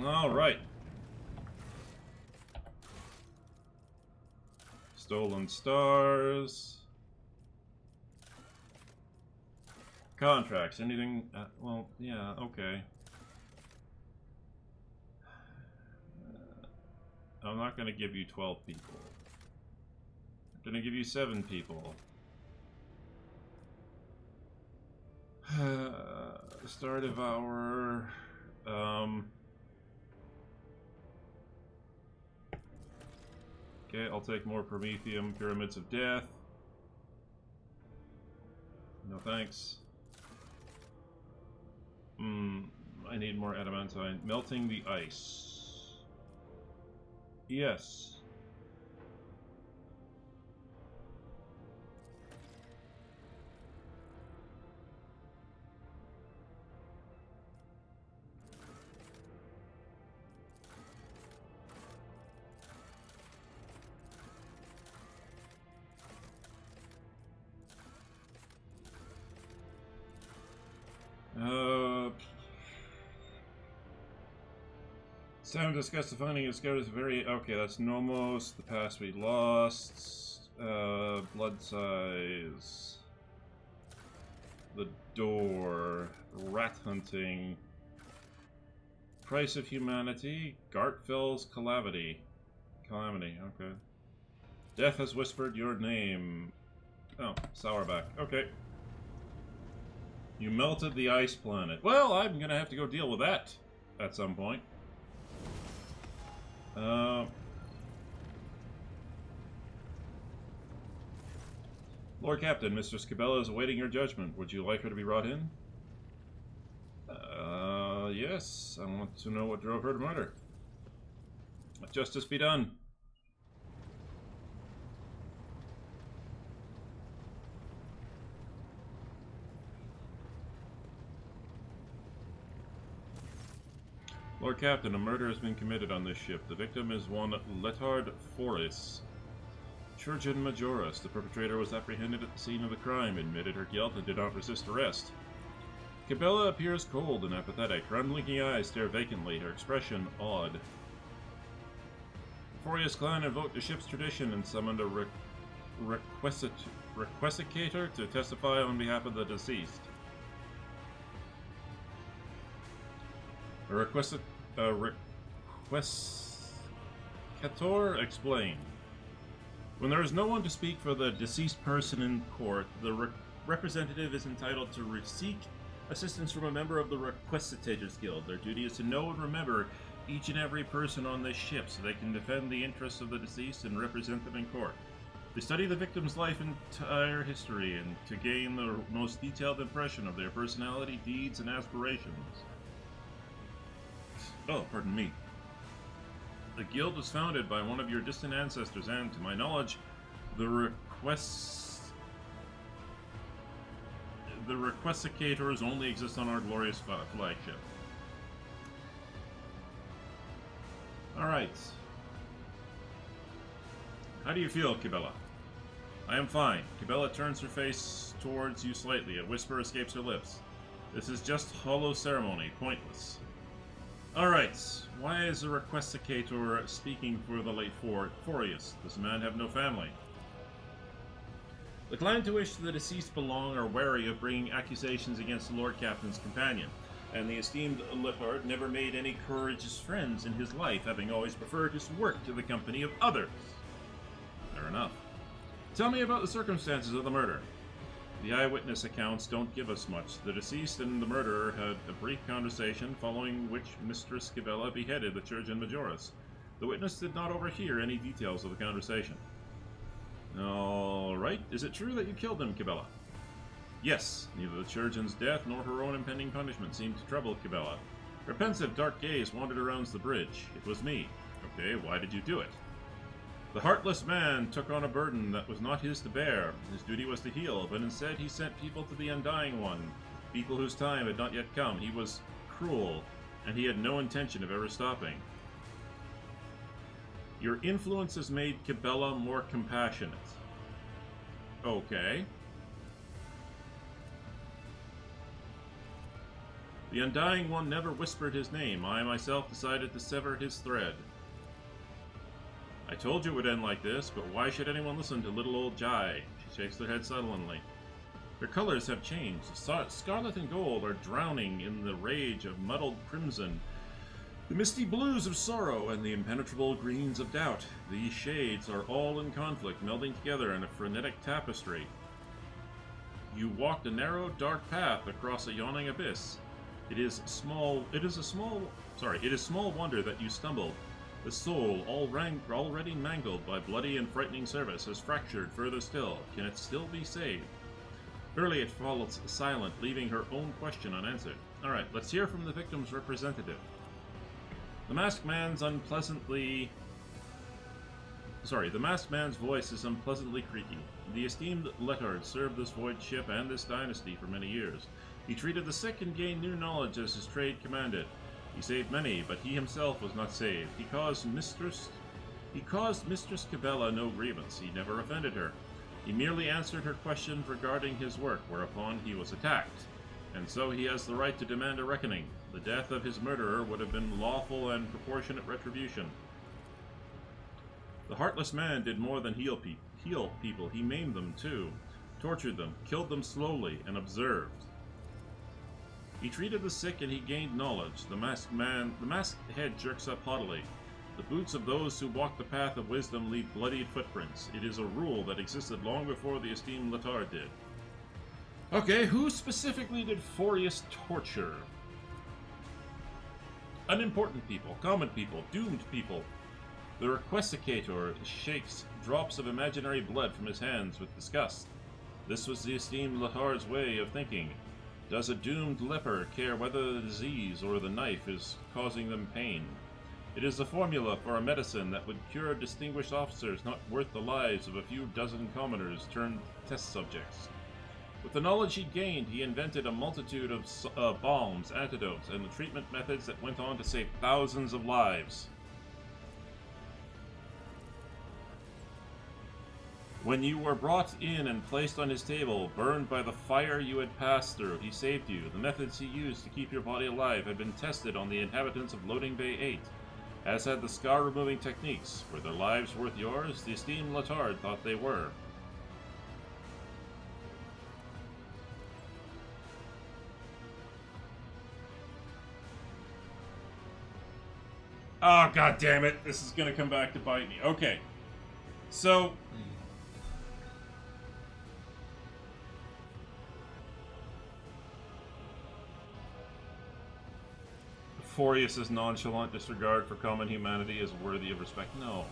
All right. Stolen stars. Contracts. Anything? Well, yeah, okay. I'm not going to give you 12 people. I'm going to give you 7 people. Star Devourer. Okay, I'll take more Prometheum, Pyramids of Death. No thanks. I need more adamantine. Melting the ice. Yes. It's time to discuss the finding of Scout's very... Okay, that's Nomos, the past we lost, blood size, the door, rat hunting, price of humanity, Gartfell's calamity, okay. Death has whispered your name. Oh, Sourback, okay. You melted the ice planet. Well, I'm gonna have to go deal with that at some point. Lord Captain, Mistress Cabela is awaiting your judgment. Would you like her to be brought in? Yes. I want to know what drove her to murder. Let justice be done. Lord Captain, a murder has been committed on this ship. The victim is one Letard Foris, Chirurgeon Majoris. The perpetrator was apprehended at the scene of the crime, admitted her guilt, and did not resist arrest. Cabela appears cold and apathetic. Her unblinking eyes stare vacantly, her expression odd. The Forius clan invoked the ship's tradition and summoned a requisicator to testify on behalf of the deceased. Cator explained. When there is no one to speak for the deceased person in court, the representative is entitled to seek assistance from a member of the Requisitators Guild. Their duty is to know and remember each and every person on this ship so they can defend the interests of the deceased and represent them in court. They study the victim's life and entire history and to gain the most detailed impression of their personality, deeds, and aspirations. Oh, pardon me. The guild was founded by one of your distant ancestors, and, to my knowledge, the Requesicators only exist on our glorious flagship. Alright. How do you feel, Kibella? I am fine. Kibella turns her face towards you slightly. A whisper escapes her lips. This is just hollow ceremony, pointless. Alright, why is a Requesticator speaking for the late Forius? Does the man have no family? The clan to which the deceased belong are wary of bringing accusations against the Lord Captain's companion, and the esteemed Lippard never made any courageous friends in his life, having always preferred his work to the company of others. Fair enough. Tell me about the circumstances of the murder. The eyewitness accounts don't give us much. The deceased and the murderer had a brief conversation, following which Mistress Kibella beheaded the Chirurgeon Majoris. The witness did not overhear any details of the conversation. Alright, is it true that you killed him, Kibella? Yes, neither the Chirurgeon's death nor her own impending punishment seemed to trouble Kibella. Her pensive, dark gaze wandered around the bridge. It was me. Okay, why did you do it? The heartless man took on a burden that was not his to bear. His duty was to heal, but instead he sent people to the Undying One, people whose time had not yet come. He was cruel, and he had no intention of ever stopping. Your influence has made Kibella more compassionate. Okay. The Undying One never whispered his name. I myself decided to sever his thread. I told you it would end like this, but why should anyone listen to little old Jai? She shakes her head sullenly. Her colors have changed. Scarlet and gold are drowning in the rage of muddled crimson, the misty blues of sorrow, and the impenetrable greens of doubt. These shades are all in conflict, melding together in a frenetic tapestry. You walked a narrow, dark path across a yawning abyss. It is small wonder that you stumbled. The soul, already mangled by bloody and frightening service, has fractured further still. Can it still be saved? Early it falls silent, leaving her own question unanswered. Alright, let's hear from the victim's representative. The masked man's voice is unpleasantly creaky. The esteemed Lettard served this void ship and this dynasty for many years. He treated the sick and gained new knowledge as his trade commanded. He saved many, but he himself was not saved. He caused Mistress Kibella no grievance. He never offended her. He merely answered her questions regarding his work, whereupon he was attacked. And so he has the right to demand a reckoning. The death of his murderer would have been lawful and proportionate retribution. The heartless man did more than heal people. He maimed them too, tortured them, killed them slowly, and observed. He treated the sick and he gained knowledge. The masked head jerks up haughtily. The boots of those who walk the path of wisdom leave bloodied footprints. It is a rule that existed long before the esteemed Letard did. Okay, who specifically did Forius torture? Unimportant people, common people, doomed people. The Requesticator shakes drops of imaginary blood from his hands with disgust. This was the esteemed Letard's way of thinking. Does a doomed leper care whether the disease or the knife is causing them pain? It is the formula for a medicine that would cure distinguished officers not worth the lives of a few dozen commoners turned test subjects. With the knowledge he gained, he invented a multitude of balms, antidotes, and the treatment methods that went on to save thousands of lives. When you were brought in and placed on his table, burned by the fire you had passed through, he saved you. The methods he used to keep your body alive had been tested on the inhabitants of Loading Bay 8, as had the scar-removing techniques. Were their lives worth yours? The esteemed Letard thought they were. Oh, god damn it. This is gonna come back to bite me. Okay. So... Forius's nonchalant disregard for common humanity is worthy of respect. No.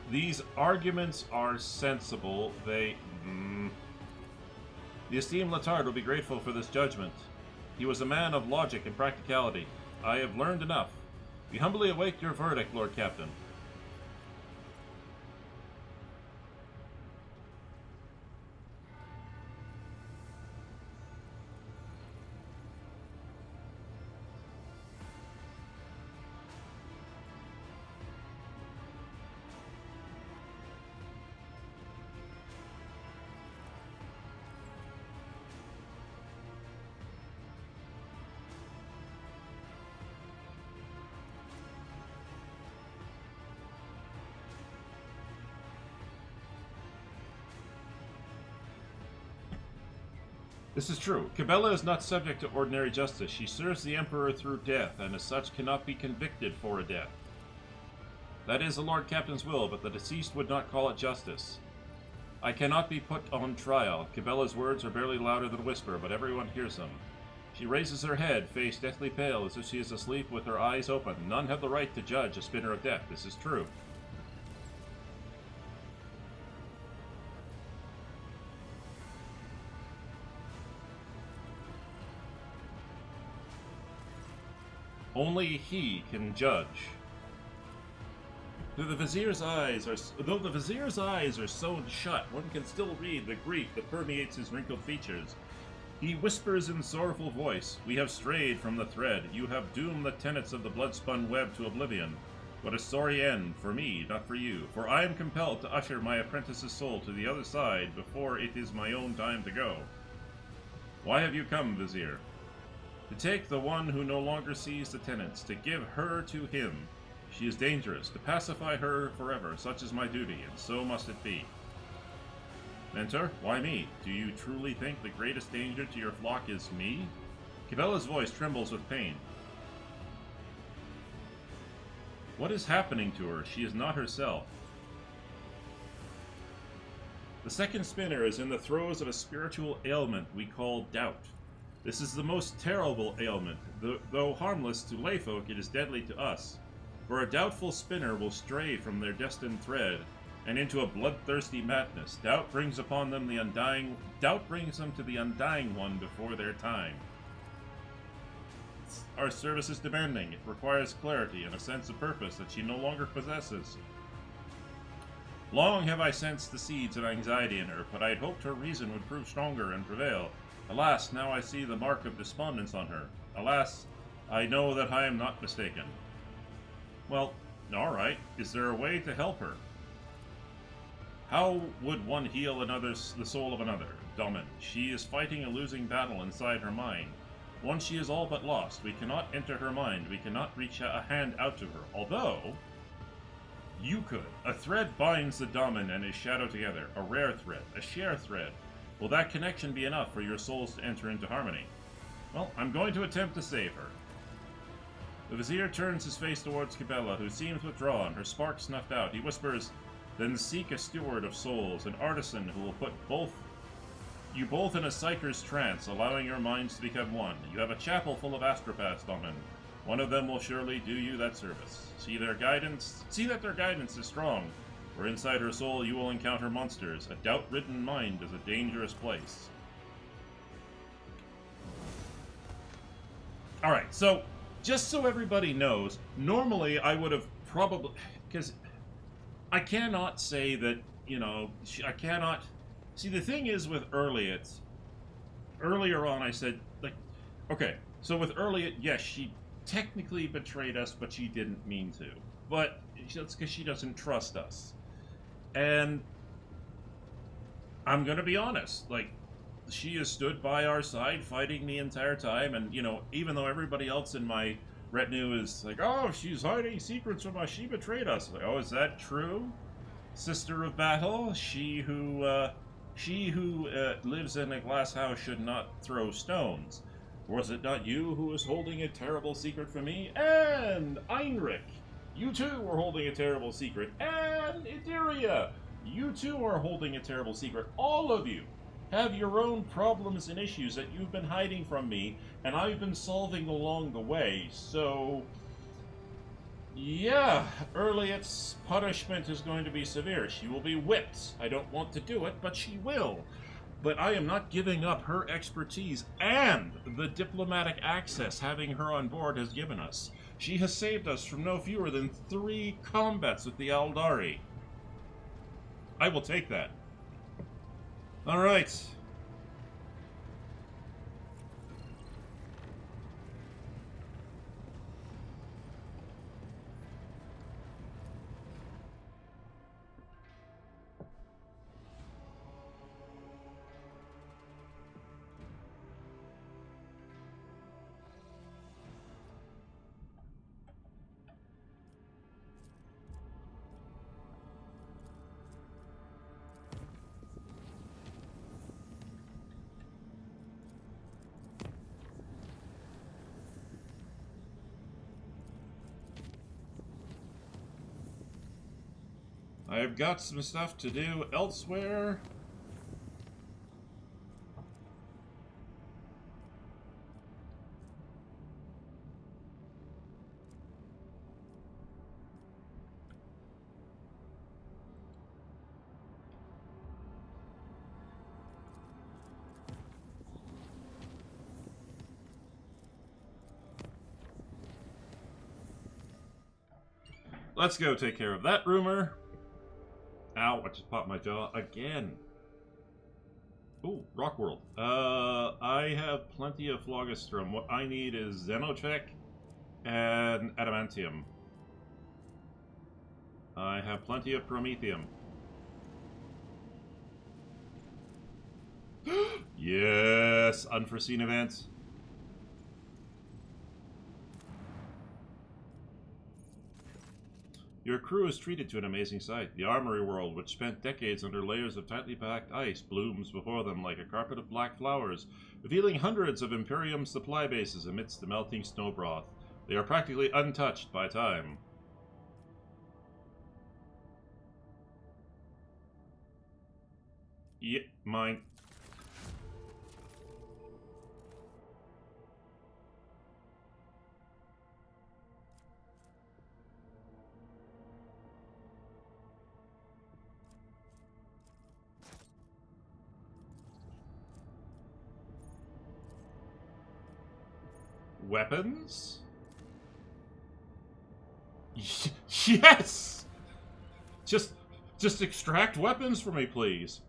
These arguments are sensible. They... The esteemed Letard will be grateful for this judgment. He was a man of logic and practicality. I have learned enough. We humbly await your verdict, Lord Captain. This is true. Cabela is not subject to ordinary justice. She serves the Emperor through death, and as such cannot be convicted for a death. That is the Lord Captain's will, but the deceased would not call it justice. I cannot be put on trial. Cabela's words are barely louder than a whisper, but everyone hears them. She raises her head, face deathly pale, as if she is asleep with her eyes open. None have the right to judge a spinner of death. This is true. Only he can judge. Though the vizier's eyes are sewn shut, one can still read the grief that permeates his wrinkled features. He whispers in sorrowful voice, "We have strayed from the thread. You have doomed the tenets of the blood-spun web to oblivion. What a sorry end, for me, not for you. For I am compelled to usher my apprentice's soul to the other side before it is my own time to go. Why have you come, Vizier? To take the one who no longer sees the tenets, to give her to him. She is dangerous. To pacify her forever, such is my duty, and so must it be." Mentor, why me? Do you truly think the greatest danger to your flock is me? Cabela's voice trembles with pain. What is happening to her? She is not herself. The second spinner is in the throes of a spiritual ailment we call doubt. This is the most terrible ailment. Though harmless to layfolk, it is deadly to us. For a doubtful spinner will stray from their destined thread, and into a bloodthirsty madness. Doubt brings them to the undying one before their time. Our service is demanding. It requires clarity and a sense of purpose that she no longer possesses. Long have I sensed the seeds of anxiety in her, but I had hoped her reason would prove stronger and prevail. Alas, now I see the mark of despondence on her. Alas, I know that I am not mistaken. Well, alright. Is there a way to help her? How would one heal the soul of another? Domin. She is fighting a losing battle inside her mind. Once she is all but lost, we cannot enter her mind. We cannot reach a hand out to her. Although, you could. A thread binds the Domin and his shadow together. A rare thread. A share thread. Will that connection be enough for your souls to enter into harmony? Well, I'm going to attempt to save her. The Vizier turns his face towards Cabela, who seems withdrawn, her spark snuffed out. He whispers, "Then seek a steward of souls, an artisan who will put you both in a psycher's trance, allowing your minds to become one. You have a chapel full of astropaths, Domin. One of them will surely do you that service. See that their guidance is strong, for inside her soul you will encounter monsters. A doubt-ridden mind is a dangerous place." Alright, so, just so everybody knows, normally I would have probably... Because I cannot say that, I cannot... See, the thing is with Earliot, earlier on I said, okay, so with Earliot, yes, she technically betrayed us, but she didn't mean to. But that's because she doesn't trust us. And I'm going to be honest, she has stood by our side fighting the entire time, and, even though everybody else in my retinue is like, "Oh, she's hiding secrets from us, she betrayed us." Oh, is that true? Sister of battle, she who lives in a glass house should not throw stones. Was it not you who was holding a terrible secret from me? And Heinrich, you too were holding a terrible secret. And Idiria, you too are holding a terrible secret. All of you have your own problems and issues that you've been hiding from me, and I've been solving along the way. So, yeah, Erliet's punishment is going to be severe. She will be whipped. I don't want to do it, but she will. But I am not giving up her expertise and the diplomatic access having her on board has given us. She has saved us from no fewer than 3 combats with the Aldari. I will take that. All right. I've got some stuff to do elsewhere. Let's go take care of that rumor. Ow, I just popped my jaw again. Ooh, Rock World. I have plenty of Phlogiston. What I need is Xenocheck and Adamantium. I have plenty of Promethium. Yes, unforeseen events. Your crew is treated to an amazing sight. The armory world, which spent decades under layers of tightly packed ice, blooms before them like a carpet of black flowers, revealing hundreds of Imperium supply bases amidst the melting snow broth. They are practically untouched by time. Yeah, mine. Weapons? Yes! Just extract weapons for me, please.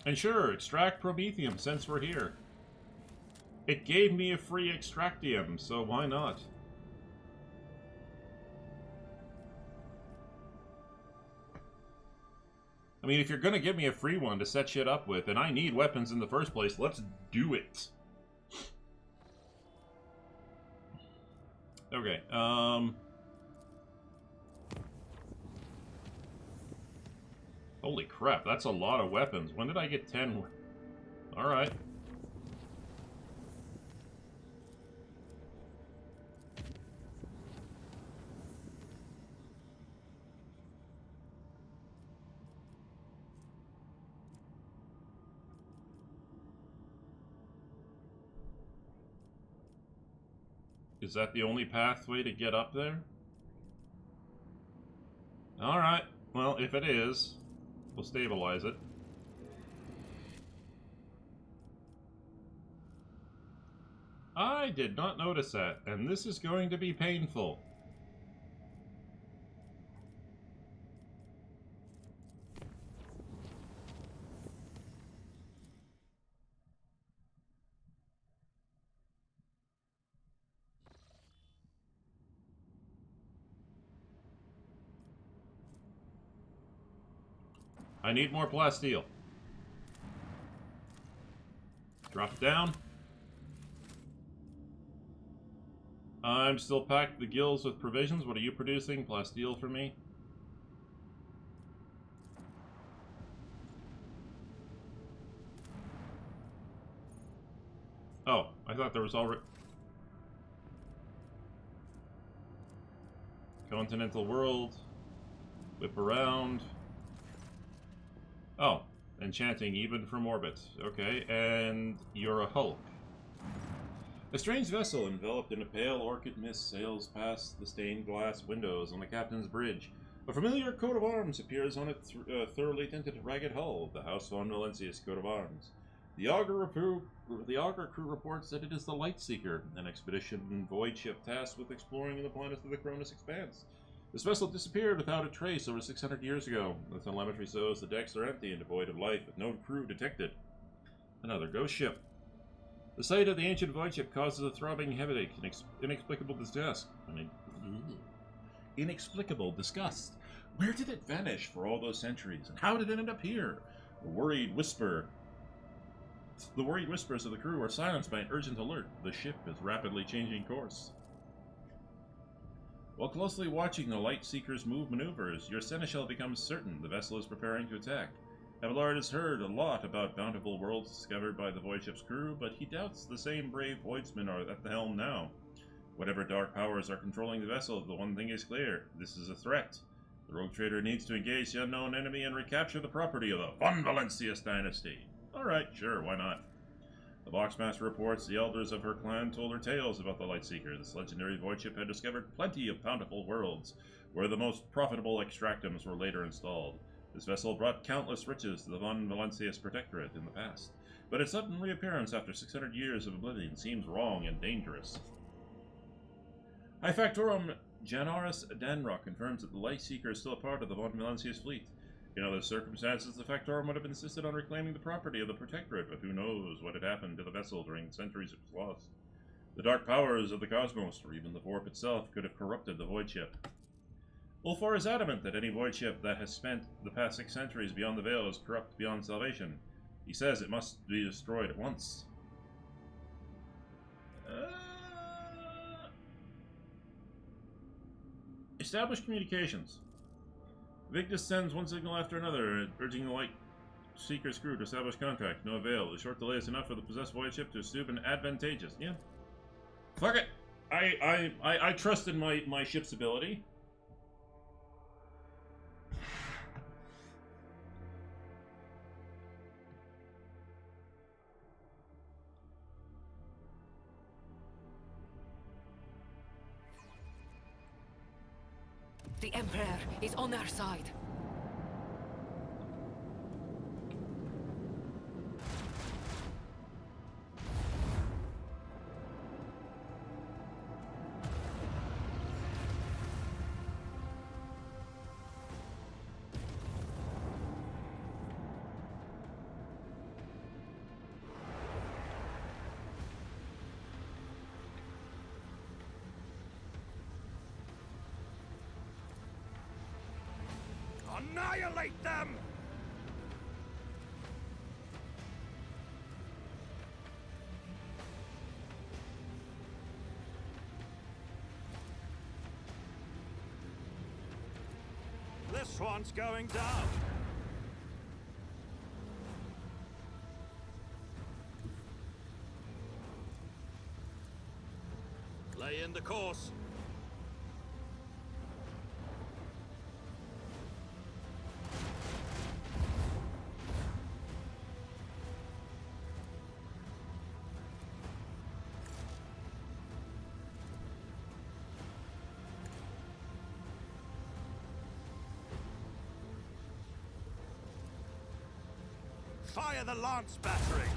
And sure, extract Promethium since we're here. It gave me a free Extractium, so why not? I mean, if you're gonna give me a free one to set shit up with, and I need weapons in the first place, let's do it. Okay, holy crap, that's a lot of weapons. When did I get 10? Alright. Is that the only pathway to get up there? Alright, well, if it is, we'll stabilize it. I did not notice that, and this is going to be painful. I need more plasteel. Drop it down. I'm still packed the gills with provisions. What are you producing? Plasteel for me? Oh, I thought there was already... Continental world. Whip around. Oh, enchanting even from orbit. Okay, and you're a Hulk. A strange vessel enveloped in a pale orchid mist sails past the stained glass windows on the captain's bridge. A familiar coat of arms appears on its thoroughly tinted ragged hull, the House von Valencia's coat of arms. The Augur crew reports that it is the Lightseeker, an expedition void ship tasked with exploring the planets of the Cronus Expanse. This vessel disappeared without a trace over 600 years ago. The telemetry shows the decks are empty and devoid of life, with no crew detected. Another ghost ship. The sight of the ancient void ship causes a throbbing headache, inexplicable disgust. Inexplicable disgust. Where did it vanish for all those centuries, and how did it end up here? The worried whispers of the crew are silenced by an urgent alert. The ship is rapidly changing course. While closely watching the Lightseeker's maneuvers, your seneschal becomes certain the vessel is preparing to attack. Abelard has heard a lot about bountiful worlds discovered by the void ship's crew, but he doubts the same brave voidsmen are at the helm now. Whatever dark powers are controlling the vessel, the one thing is clear: this is a threat. The rogue trader needs to engage the unknown enemy and recapture the property of the Von Valencius dynasty. Alright, sure, why not? The Boxmaster reports the elders of her clan told her tales about the Lightseeker. This legendary void ship had discovered plenty of bountiful worlds, where the most profitable extractums were later installed. This vessel brought countless riches to the Von Valencius Protectorate in the past, but its sudden reappearance after 600 years of oblivion seems wrong and dangerous. High Factorum Janaris Danrock confirms that the Lightseeker is still a part of the Von Valencius fleet. In other circumstances, the Factorum would have insisted on reclaiming the property of the Protectorate, but who knows what had happened to the vessel during the centuries it was lost. The dark powers of the cosmos, or even the warp itself, could have corrupted the void ship. Ulfar is adamant that any void ship that has spent the past 6 centuries beyond the Veil is corrupt beyond salvation. He says it must be destroyed at once. Establish communications. Victus sends one signal after another, urging the Lightseeker's crew to establish contact. No avail. The short delay is enough for the possessed void ship to assume an advantageous. Yeah. Fuck it. I trust in my ship's ability. The Emperor is on our side. Annihilate them! This one's going down. Lay in the course. Fire the lance batteries!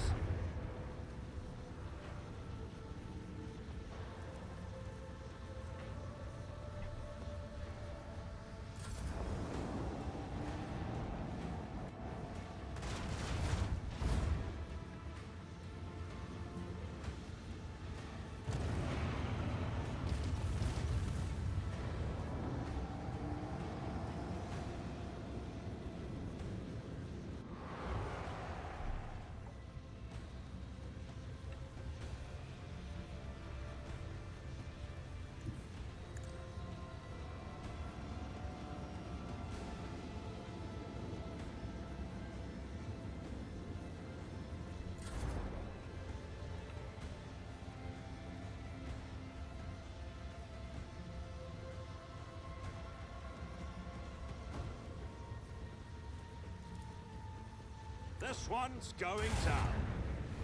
This one's going down.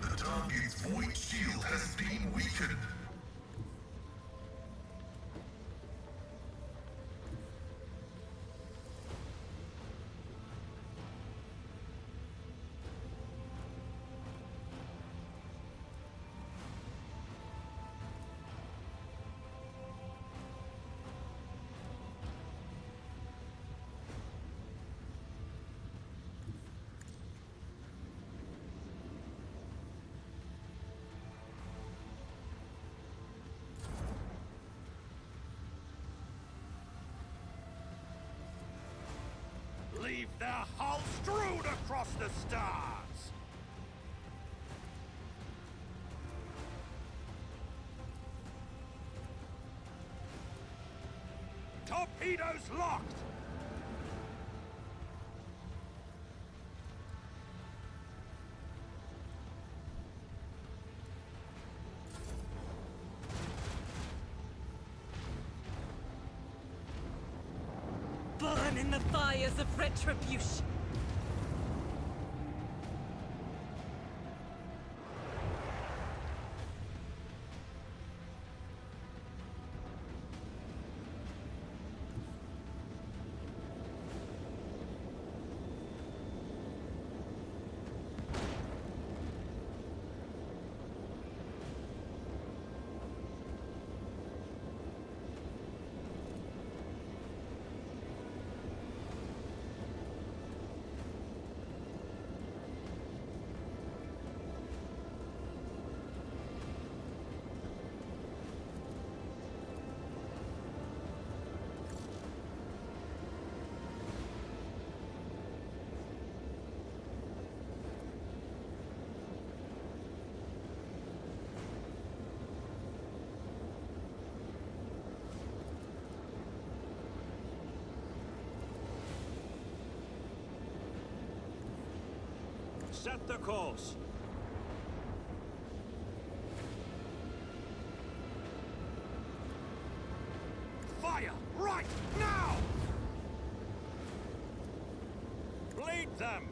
The target's void shield has been weakened. Leave their hull strewn across the stars! Torpedoes locked! Burn in the fires of retribution. Set the course. Fire! Right now! Lead them!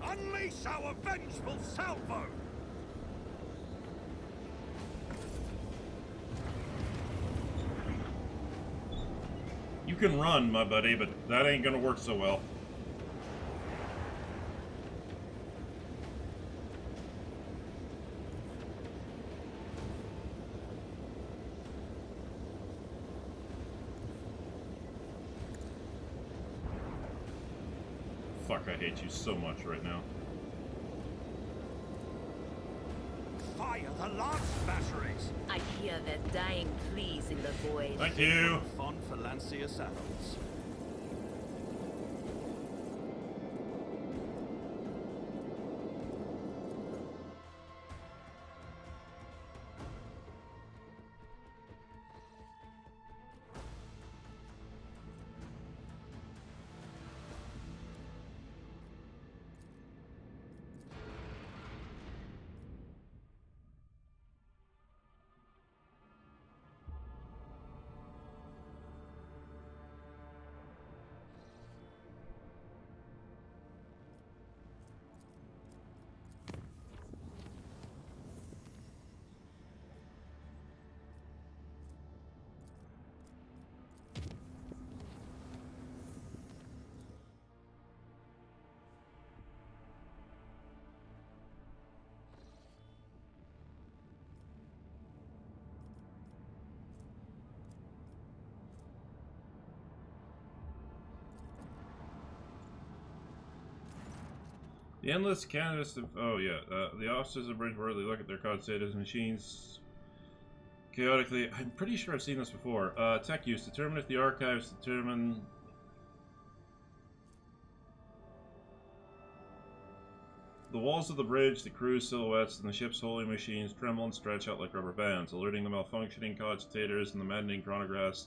Unleash our vengeful salvo! You can run, my buddy, but that ain't gonna work so well. Fuck, I hate you so much right now. Fire the lance batteries! I hear their dying pleas in the void. Thank you! Fun for Lancia saddles. The endless canvas of... Oh, yeah. The officers of Bridgeworthy look at their COD status machines chaotically. I'm pretty sure I've seen this before. Tech use. Determine if the archives determine... The walls of the bridge, the crew's silhouettes, and the ship's holy machines tremble and stretch out like rubber bands, alerting the malfunctioning cogitators and the maddening chronographs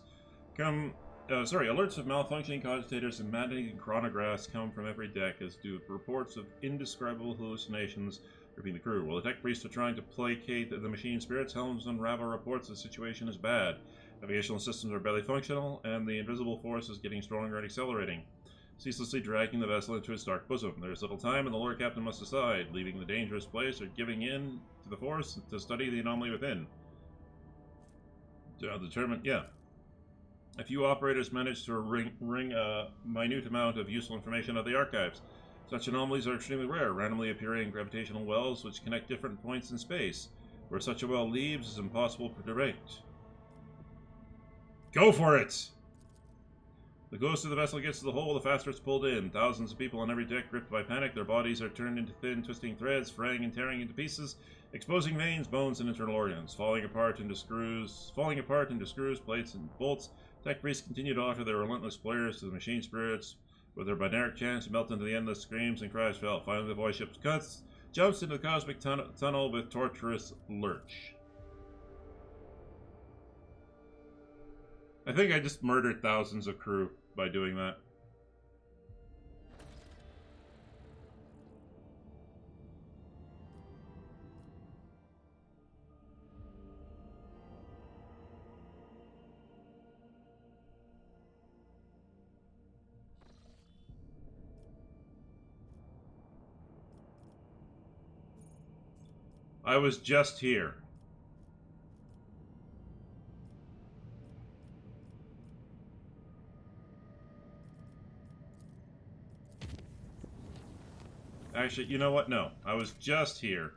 alerts of malfunctioning cogitators and maddening chronographs come from every deck, as do reports of indescribable hallucinations Gripping the crew. While the tech priests are trying to placate the machine spirits, Helmsman Rava reports the situation is bad. Navigational systems are barely functional, and the invisible force is getting stronger and accelerating, ceaselessly dragging the vessel into its dark bosom. There is little time, and the Lord Captain must decide, leaving the dangerous place or giving in to the force to study the anomaly within. Determined, yeah. A few operators managed to wring a minute amount of useful information out of the archives. Such anomalies are extremely rare, randomly appearing gravitational wells which connect different points in space. Where such a well leaves is impossible to predict. Go for it! The closer the vessel gets to the hole, the faster it's pulled in. Thousands of people on every deck, gripped by panic, their bodies are turned into thin, twisting threads, fraying and tearing into pieces, exposing veins, bones, and internal organs, falling apart into screws, plates, and bolts. Tech priests continue to offer their relentless flares to the machine spirits, with their binaric chants to melt into the endless screams and cries felt. Finally, the voice ship jumps into the cosmic tunnel with torturous lurch. I think I just murdered thousands of crew by doing that. I was just here. Actually, you know what? No, I was just here.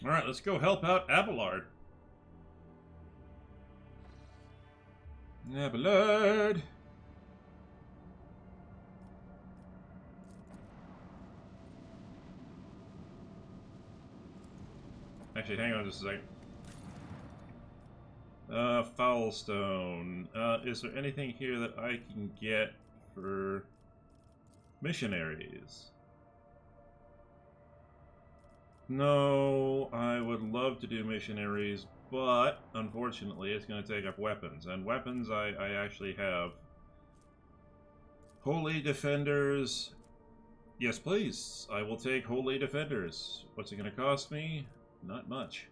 Alright, let's go help out Abelard. Abelard! Actually, hang on just a second. Foulstone. Is there anything here that I can get for missionaries? No, I would love to do missionaries, but unfortunately it's going to take up weapons. And weapons I actually have. Holy Defenders. Yes, please. I will take Holy Defenders. What's it going to cost me? Not much.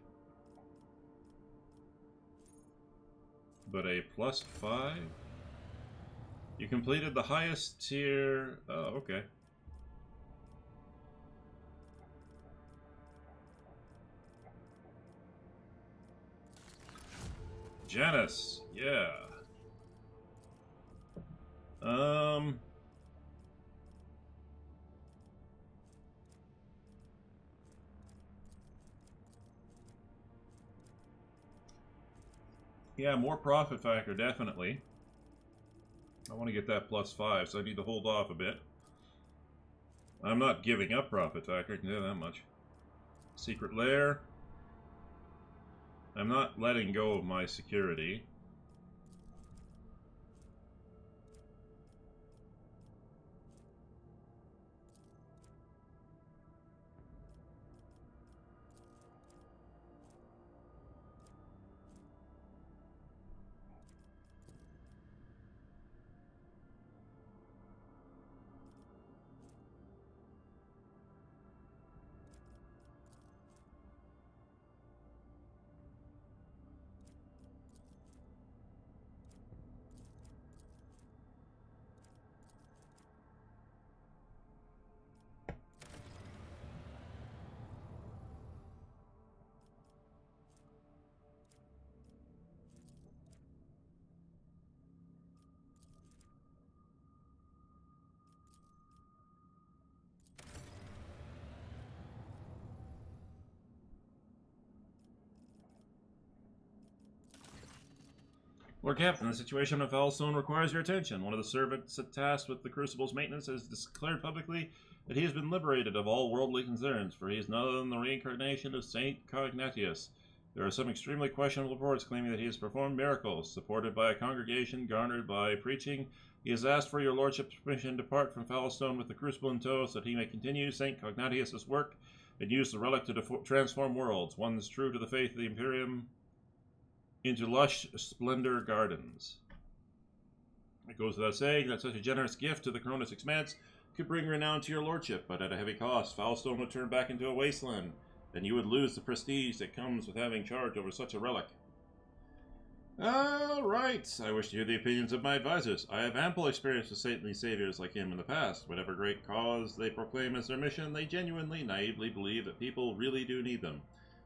But a +5? You completed the highest tier. Oh, okay. Janice, yeah. Yeah, more profit factor, definitely. I want to get that +5, so I need to hold off a bit. I'm not giving up profit factor, I can do that much. Secret lair. I'm not letting go of my security. Lord Captain, the situation of Valstone requires your attention. One of the servants tasked with the Crucible's maintenance has declared publicly that he has been liberated of all worldly concerns, for he is none other than the reincarnation of Saint Cognatius. There are some extremely questionable reports claiming that he has performed miracles. Supported by a congregation garnered by preaching, he has asked for your lordship's permission to depart from Valstone with the Crucible in tow, so that he may continue Saint Cognatius's work and use the relic to transform worlds, ones true to the faith of the Imperium, into lush splendor gardens. It goes without saying that such a generous gift to the Cronus Expanse could bring renown to your lordship, but at a heavy cost. Valstone would turn back into a wasteland, and you would lose the prestige that comes with having charge over such a relic. All right, I wish to hear the opinions of my advisors. I have ample experience with saintly saviors like him in the past. Whatever great cause they proclaim as their mission, they genuinely, naively believe that people really do need them.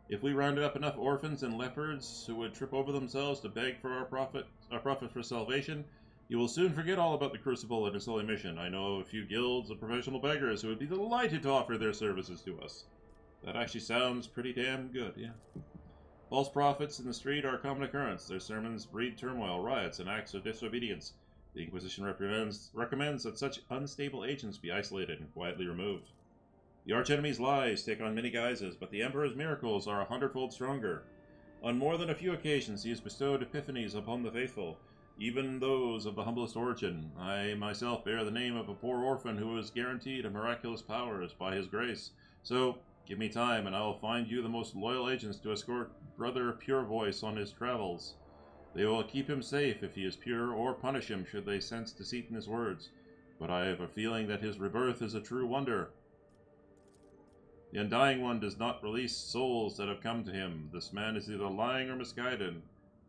If we rounded up enough orphans and lepers who would trip over themselves to beg for our prophet for salvation, you will soon forget all about the Crucible and its holy mission. I know of a few guilds of professional beggars who would be delighted to offer their services to us. That actually sounds pretty damn good, yeah. False prophets in the street are a common occurrence. Their sermons breed turmoil, riots, and acts of disobedience. The Inquisition recommends that such unstable agents be isolated and quietly removed. The archenemy's lies take on many guises, but the Emperor's miracles are 100-fold stronger. On more than a few occasions he has bestowed epiphanies upon the faithful, even those of the humblest origin. I myself bear the name of a poor orphan who is guaranteed of miraculous powers by his grace. So, give me time, and I will find you the most loyal agents to escort Brother Pure Voice on his travels. They will keep him safe if he is pure, or punish him should they sense deceit in his words. But I have a feeling that his rebirth is a true wonder. The Undying One does not release souls that have come to him. This man is either lying or misguided.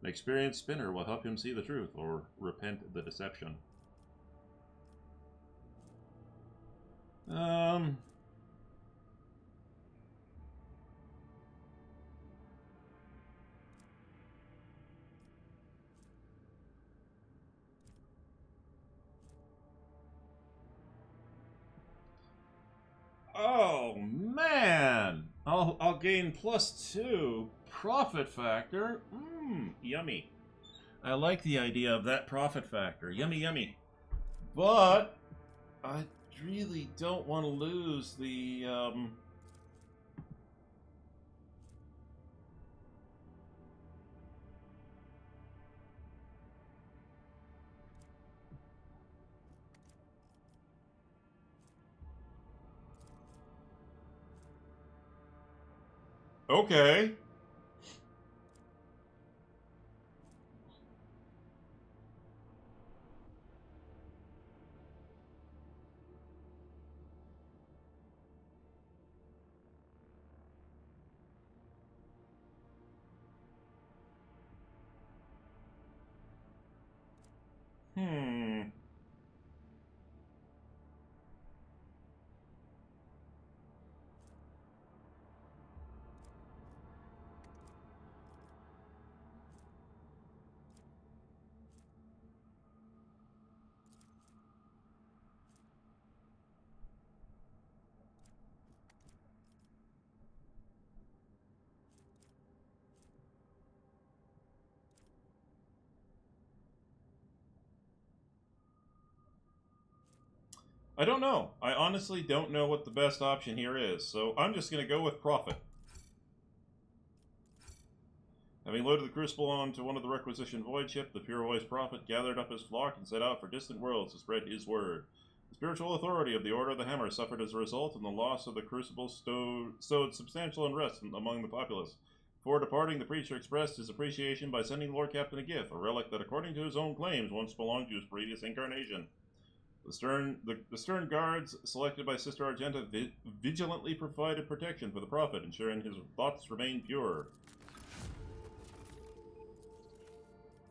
An experienced spinner will help him see the truth, or repent the deception. Oh man! I'll gain +2 profit factor. Yummy. I like the idea of that profit factor. Yummy, yummy. But I really don't want to lose the Okay. I don't know. I honestly don't know what the best option here is, so I'm just going to go with profit. Having loaded the Crucible onto one of the requisitioned void ship, the Pure Voice Prophet gathered up his flock and set out for distant worlds to spread his word. The spiritual authority of the Order of the Hammer suffered as a result, and the loss of the Crucible sowed substantial unrest among the populace. Before departing, the preacher expressed his appreciation by sending Lord Captain a gift, a relic that, according to his own claims, once belonged to his previous incarnation. The stern guards selected by Sister Argenta vigilantly provided protection for the Prophet, ensuring his thoughts remained pure.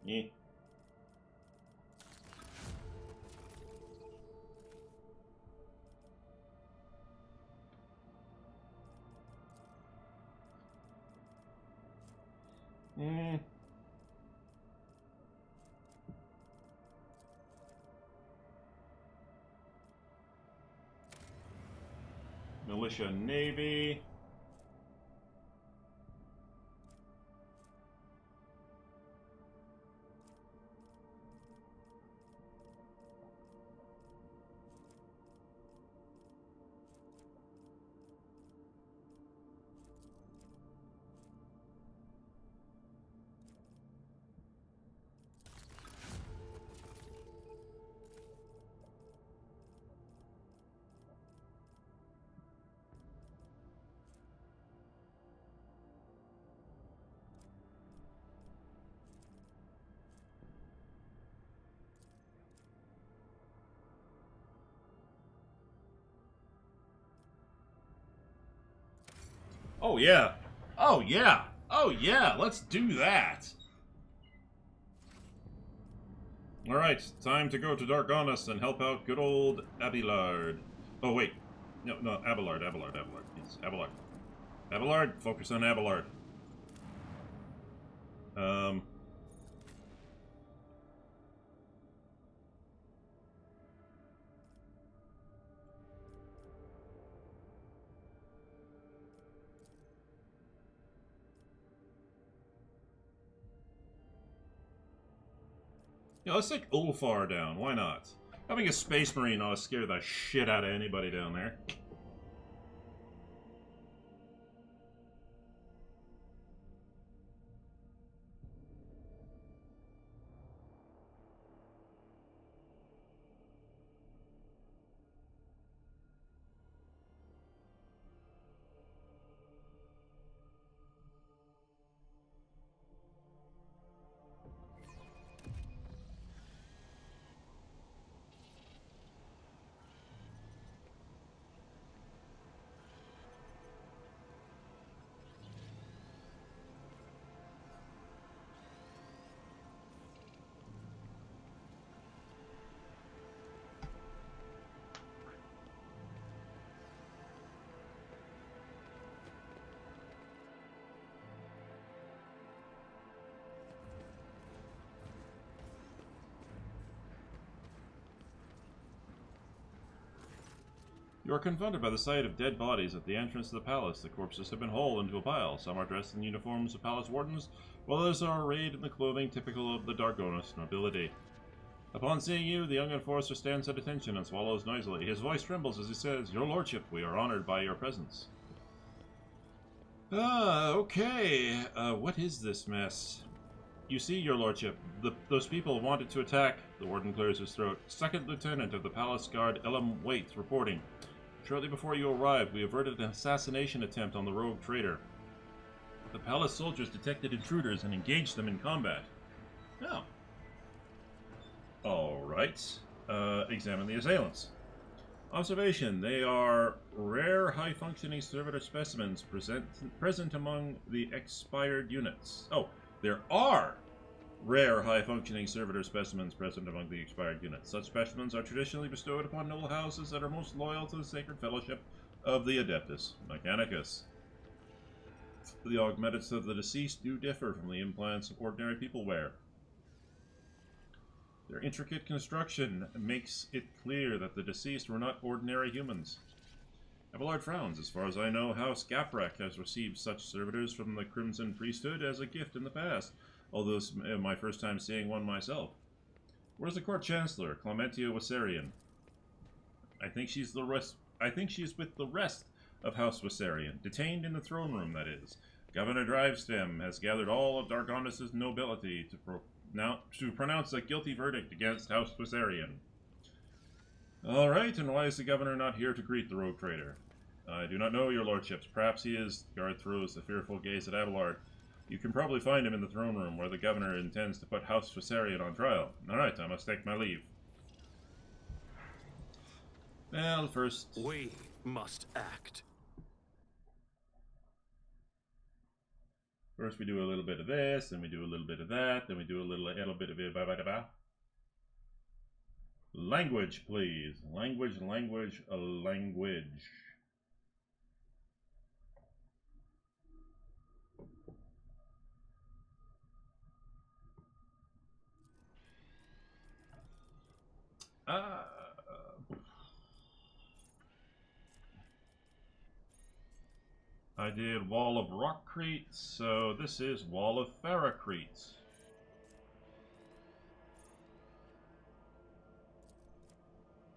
Eh. Militia Navy. Oh yeah. Oh yeah. Oh yeah. Let's do that. All right, time to go to Dargonis and help out good old Abelard. Oh wait, no, Abelard. Yes, Abelard. Abelard. Focus on Abelard. Yeah, let's take Ulfar down. Why not? Having a Space Marine ought to scare the shit out of anybody down there. You are confronted by the sight of dead bodies at the entrance to the palace. The corpses have been hauled into a pile. Some are dressed in uniforms of palace wardens, while others are arrayed in the clothing typical of the Dargonis nobility. Upon seeing you, the young enforcer stands at attention and swallows noisily. His voice trembles as he says, "Your lordship, we are honored by your presence." Okay. What is this mess? You see, your lordship, those people wanted to attack. The warden clears his throat. Second Lieutenant of the Palace Guard, Elam Waite, reporting. Shortly before you arrived, we averted an assassination attempt on the rogue traitor. The palace soldiers detected intruders and engaged them in combat. Oh. Alright. Examine the assailants. Observation. They are rare high-functioning servitor specimens present among the expired units. Oh, there are rare high-functioning servitor specimens present among the expired units. Such specimens are traditionally bestowed upon noble houses that are most loyal to the sacred fellowship of the Adeptus Mechanicus. The augmentics of the deceased do differ from the implants ordinary people wear. Their intricate construction makes it clear that the deceased were not ordinary humans. Abelard frowns. As far as I know, House Gaprak has received such servitors from the Crimson Priesthood as a gift in the past, although this is my first time seeing one myself. Where's the Court Chancellor, Clementia Wassarian? I think she's with the rest of House Wassarian, detained in the throne room, that is. Governor Drivestem has gathered all of Dargonis' nobility to pronounce a guilty verdict against House Wassarian. Alright, and why is the governor not here to greet the rogue traitor? I do not know, your lordships. Perhaps he is. The guard throws a fearful gaze at Abelard. You can probably find him in the throne room, where the governor intends to put House Wassarian on trial. Alright, I must take my leave. Well, first... We must act. First we do a little bit of this, then we do a little bit of that, then we do a little bit of it. Language, please. Language. I did Wall of Rockcrete, so this is Wall of Faracrete.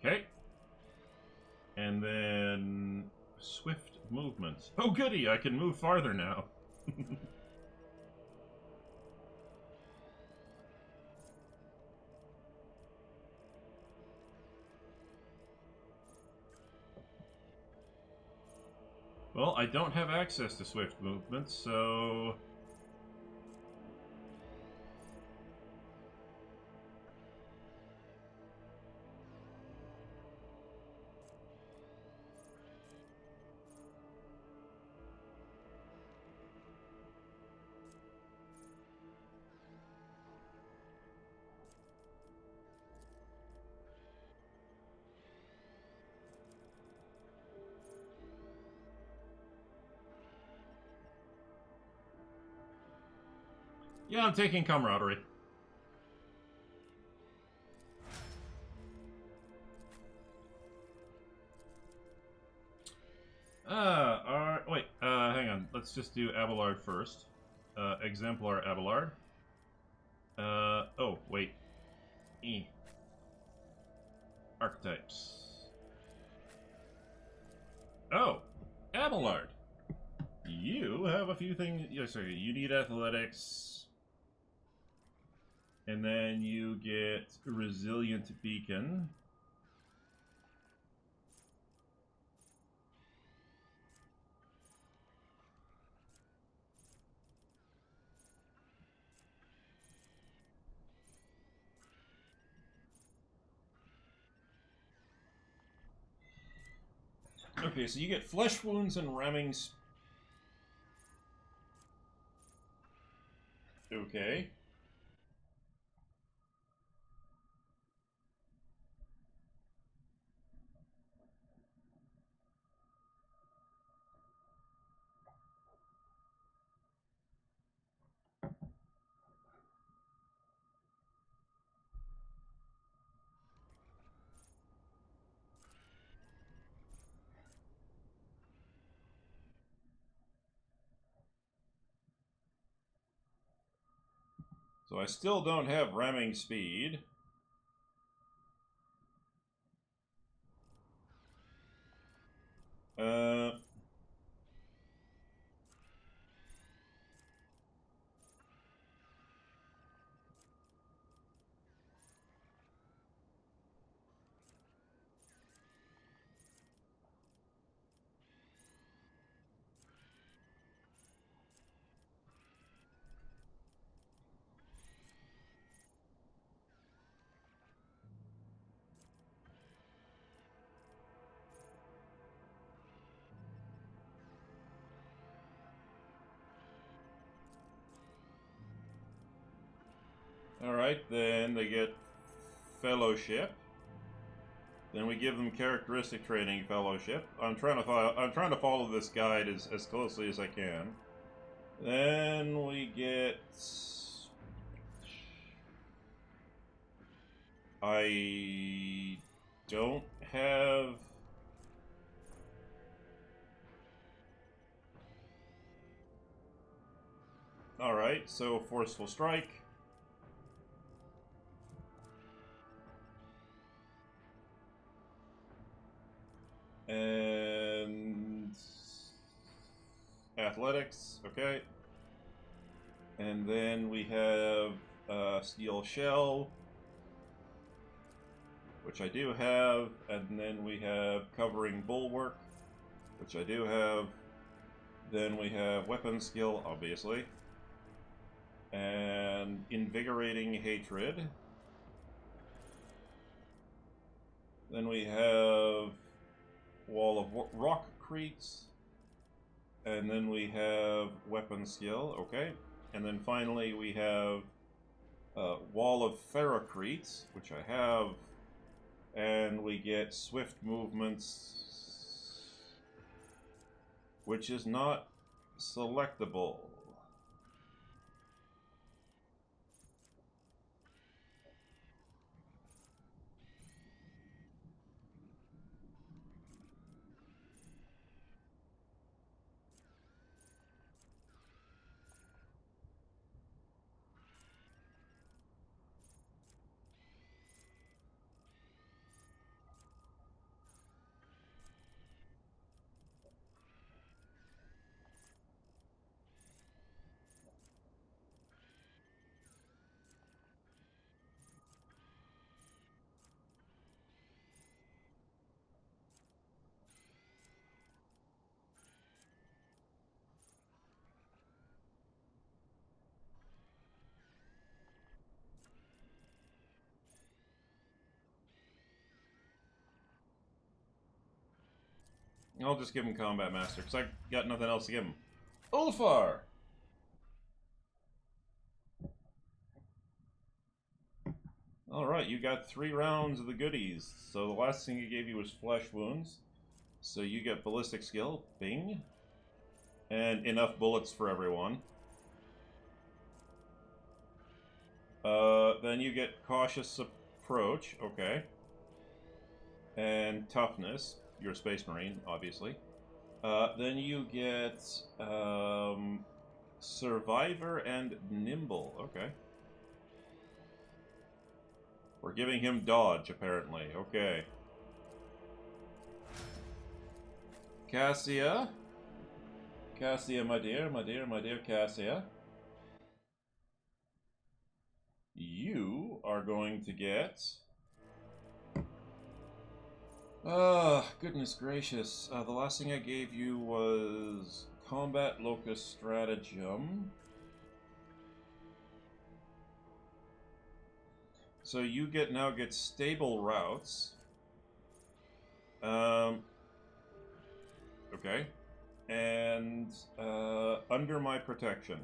Okay. And then swift movement. Oh goody, I can move farther now. Well, I don't have access to swift movement, so... Yeah, I'm taking camaraderie. Wait, hang on. Let's just do Abelard first. Exemplar Abelard. Oh, wait. Archetypes. Oh, Abelard. You have a few things. Yeah, sorry, you need athletics. And then you get Resilient Beacon. Okay, so you get flesh wounds and rammings. Okay. So I still don't have ramming speed. Alright, then they get Fellowship. Then we give them characteristic training Fellowship. I'm trying to follow this guide as closely as I can. Then we get... I don't have... Alright, so Forceful Strike. And athletics, okay. And then we have Steel Shell, which I do have, and then we have Covering Bulwark, which I do have. Then we have Weapon Skill, obviously, and Invigorating Hatred. Then we have Wall of Rockcretes, and then we have Weapon Skill, okay. And then finally we have Wall of Ferrocretes, which I have, and we get Swift Movements, which is not selectable. I'll just give him Combat Master, because I got nothing else to give him. Ulfar! Alright, you got 3 rounds of the goodies. So the last thing he gave you was Flesh Wounds. So you get Ballistic Skill, bing. And enough bullets for everyone. Then you get cautious approach, okay. And toughness, you're a space marine, obviously. Then you get survivor and nimble, okay. We're giving him dodge, apparently, okay. Cassia, my dear Cassia. You are going to get... goodness gracious. The last thing I gave you was Combat Locust Stratagem. So you now get stable routes. Okay. And under my protection.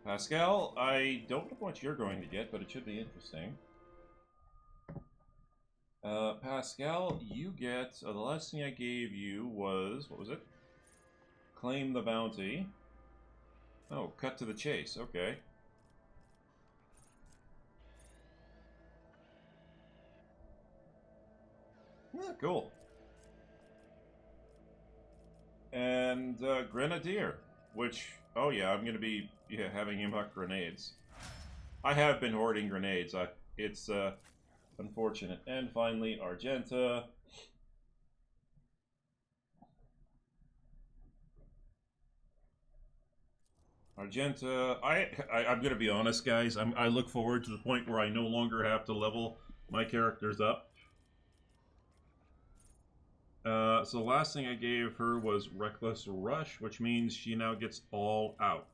Pascal, I don't know what you're going to get, but it should be interesting. Pascal, you get... the last thing I gave you was... what was it? Claim the bounty. Oh, cut to the chase. Okay. Yeah, cool. And Grenadier, which... oh yeah, I'm going to be having him huck grenades. I have been hoarding grenades. It's unfortunate. And finally, Argenta. Argenta, I'm going to be honest, guys. I look forward to the point where I no longer have to level my characters up. So the last thing I gave her was Reckless Rush, which means she now gets all out.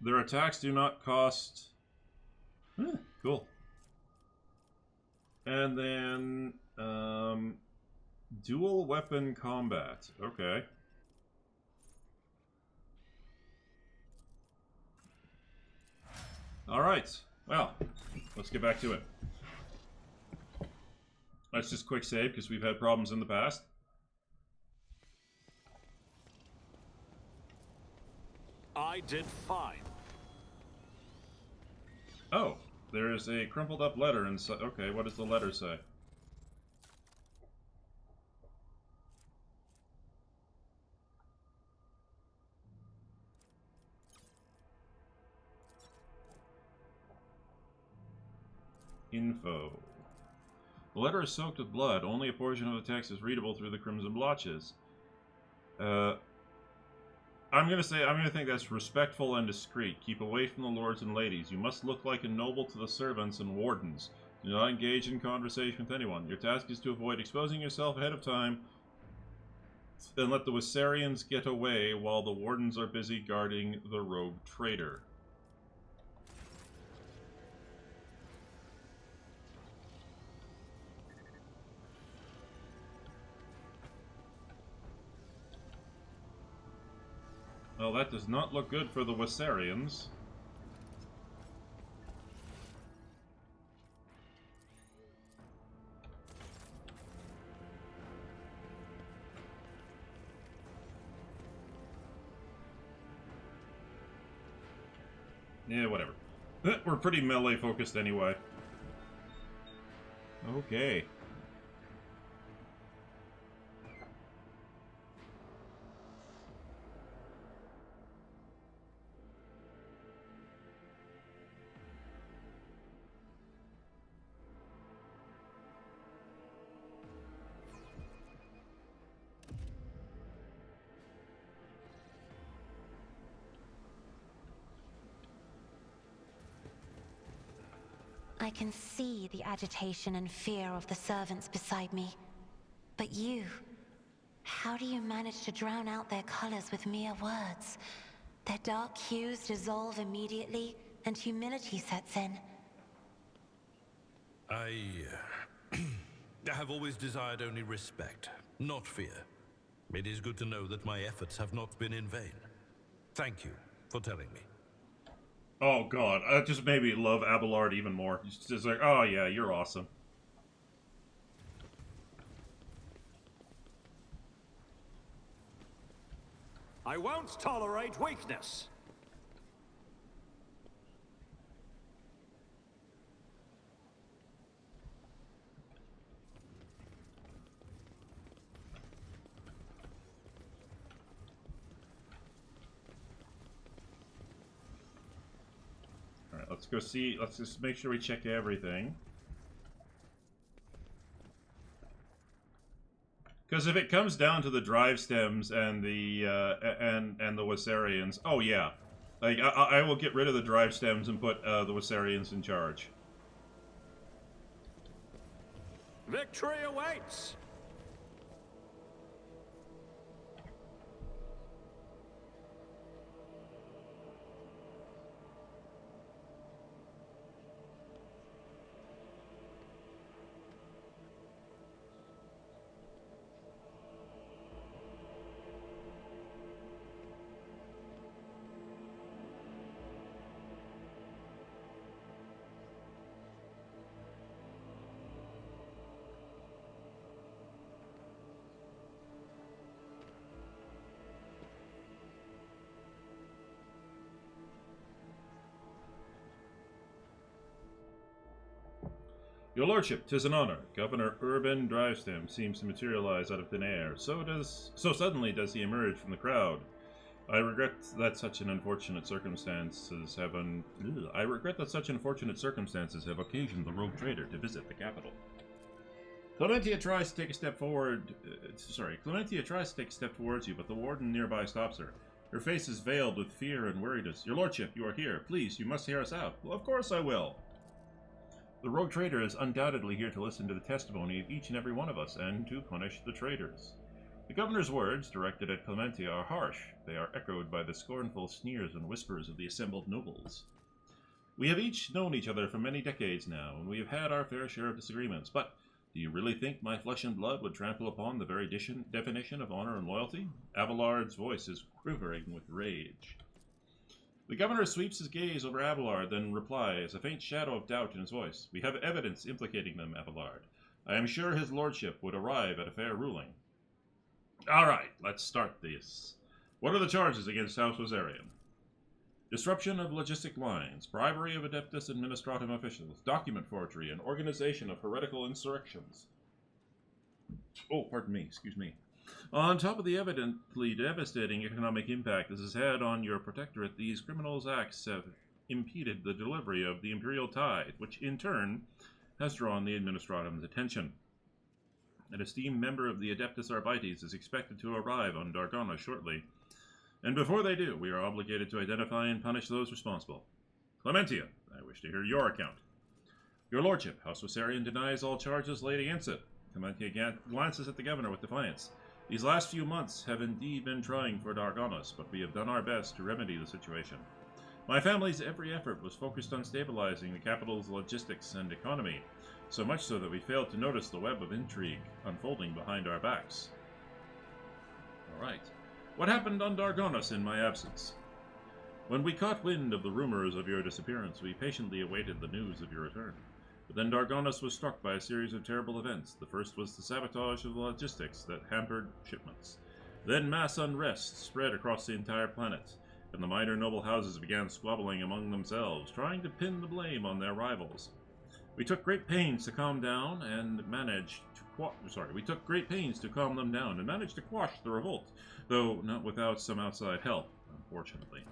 Their attacks do not cost... cool. And then, dual weapon combat. Okay. Alright, well, let's get back to it. Let's just quick save, because we've had problems in the past. I did fine. Oh, there's a crumpled up letter inside. Okay, what does the letter say? Info. The letter is soaked with blood. Only a portion of the text is readable through the crimson blotches. I'm gonna think that's respectful and discreet. Keep away from the lords and ladies. You must look like a noble to the servants and wardens. Do not engage in conversation with anyone. Your task is to avoid exposing yourself ahead of time and let the Wissarians get away while the wardens are busy guarding the rogue traitor. Well, that does not look good for the Wissarians. Yeah, whatever. We're pretty melee focused anyway. Okay. I can see the agitation and fear of the servants beside me. But you... how do you manage to drown out their colors with mere words? Their dark hues dissolve immediately, and humility sets in. I have always desired only respect, not fear. It is good to know that my efforts have not been in vain. Thank you for telling me. Oh god, that just made me love Abelard even more. It's just like, oh yeah, you're awesome. I won't tolerate weakness. Alright, let's go see. Let's just make sure we check everything. Because if it comes down to the drive stems and the and the Wasarians, oh yeah, like I will get rid of the drive stems and put the Wasarians in charge. Victory awaits. Your Lordship, 'tis an honor. Governor Urban Drivestem seems to materialize out of thin air. So suddenly does he emerge from the crowd. I regret that such unfortunate circumstances have occasioned the rogue trader to visit the capital. Clementia tries to take a step forward. Clementia tries to take a step towards you, but the warden nearby stops her. Her face is veiled with fear and weariness. Your Lordship, you are here. Please, you must hear us out. Well, of course I will. The rogue trader is undoubtedly here to listen to the testimony of each and every one of us, and to punish the traitors. The governor's words, directed at Clementia, are harsh. They are echoed by the scornful sneers and whispers of the assembled nobles. We have each known each other for many decades now, and we have had our fair share of disagreements, but do you really think my flesh and blood would trample upon the very definition of honor and loyalty? Abelard's voice is quivering with rage. The governor sweeps his gaze over Abelard, then replies, a faint shadow of doubt in his voice. We have evidence implicating them, Abelard. I am sure his lordship would arrive at a fair ruling. All right, let's start this. What are the charges against House Wasarian? Disruption of logistic lines, bribery of Adeptus Administratum officials, document forgery, and organization of heretical insurrections. Oh, pardon me, excuse me. On top of the evidently devastating economic impact this has had on your protectorate, these criminals' acts have impeded the delivery of the imperial tithe, which in turn has drawn the Administratum's attention. An esteemed member of the Adeptus Arbites is expected to arrive on Dargona shortly, and before they do, we are obligated to identify and punish those responsible. Clementia, I wish to hear your account. Your Lordship, House Wasarian denies all charges laid against it. Clementia glances at the governor with defiance. These last few months have indeed been trying for Dargonos, but we have done our best to remedy the situation. My family's every effort was focused on stabilizing the capital's logistics and economy, so much so that we failed to notice the web of intrigue unfolding behind our backs. All right. What happened on Dargonos in my absence? When we caught wind of the rumors of your disappearance, we patiently awaited the news of your return. But then Dargonos was struck by a series of terrible events. The first was the sabotage of the logistics that hampered shipments. Then mass unrest spread across the entire planet, and the minor noble houses began squabbling among themselves, trying to pin the blame on their rivals. We took great pains to calm down and managed to calm them down and managed to quash the revolt, though not without some outside help, unfortunately.